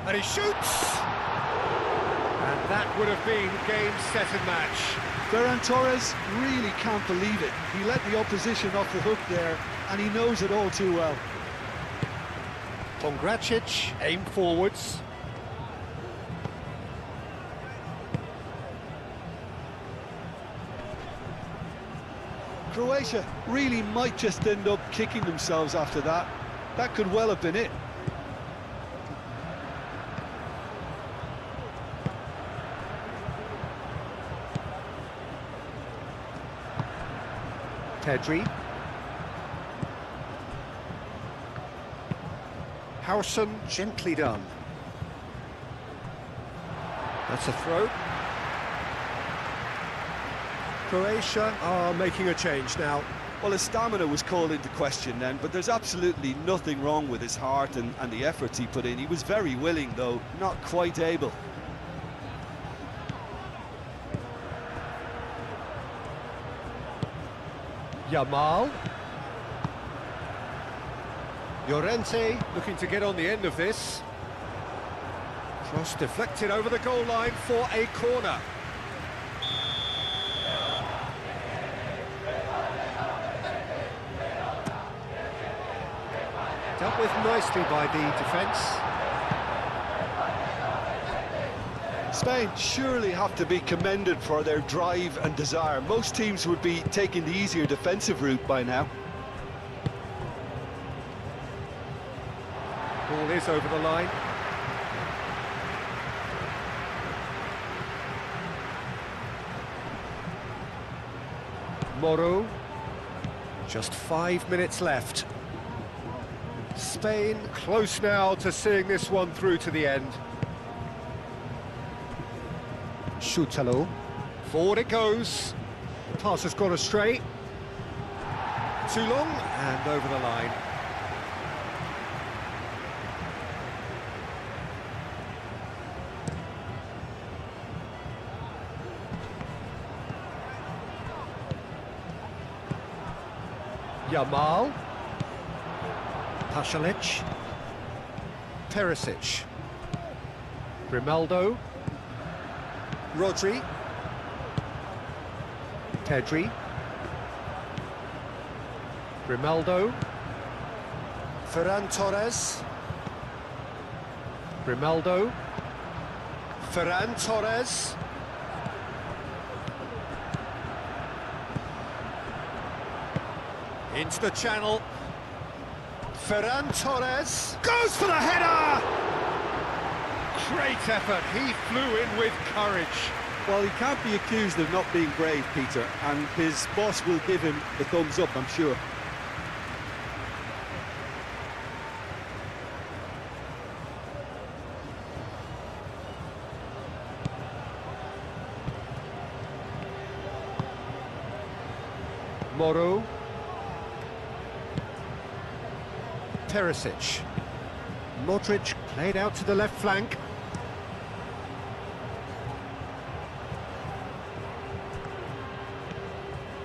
And he shoots! And that would have been game, set and match. Ferran Torres really can't believe it. He let the opposition off the hook there, and he knows it all too well. Pongracic, aim forwards. Croatia really might just end up kicking themselves after that. That could well have been it. Pedri. Howson, gently done. That's a throw. Croatia are making a change now. Well, his stamina was called into question then, but there's absolutely nothing wrong with his heart and the efforts he put in. He was very willing, though, not quite able. Yamal. Llorente looking to get on the end of this. Cross deflected over the goal line for a corner. Dealt with nicely by the defence. Spain surely have to be commended for their drive and desire. Most teams would be taking the easier defensive route by now. Ball is over the line. Moro. Just 5 minutes left. Spain close now to seeing this one through to the end. Schutalo. Forward it goes. The pass has gone astray. Too long, and over the line. Yamal. Pasalic. Perisic. Grimaldo. Rodri. Pedri. Grimaldo. Ferran Torres. Grimaldo. Ferran Torres. Into the channel. Ferran Torres goes for the header! Great effort, he flew in with courage. Well, he can't be accused of not being brave, Peter, and his boss will give him the thumbs up, I'm sure. Moro. Perisic. Modric played out to the left flank.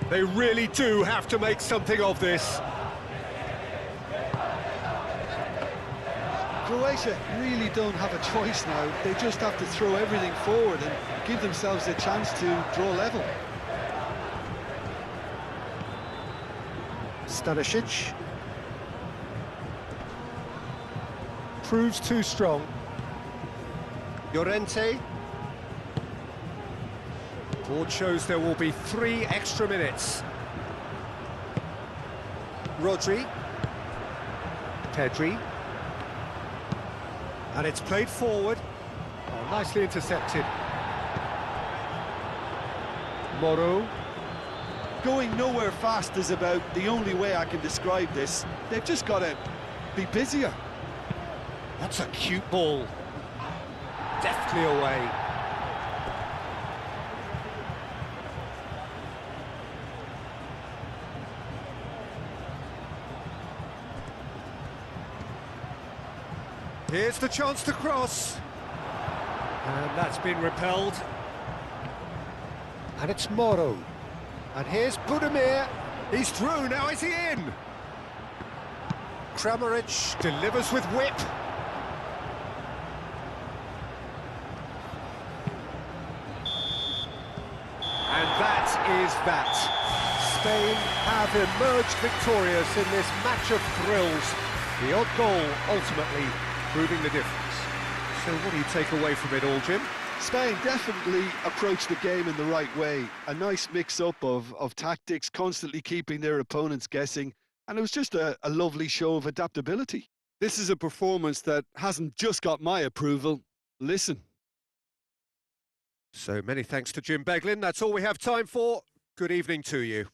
They really do have to make something of this. Croatia really don't have a choice now. They just have to throw everything forward and give themselves a chance to draw level. Stanisic. Proves too strong. Llorente. Board shows there will be 3 extra minutes. Rodri. Pedri. And it's played forward. Oh, nicely intercepted. Moro. Going nowhere fast is about the only way I can describe this. They've just got to be busier. That's a cute ball. Deftly away. Here's the chance to cross. And that's been repelled. And it's Moro. And here's Budimir. He's through, now is he in? Kramaric delivers with whip. And that is that. Spain have emerged victorious in this match of thrills. The odd goal ultimately proving the difference. So what do you take away from it all, Jim? Spain definitely approached the game in the right way. A nice mix-up of tactics, constantly keeping their opponents guessing. And it was just a lovely show of adaptability. This is a performance that hasn't just got my approval. Listen. So many thanks to Jim Beglin. That's all we have time for. Good evening to you.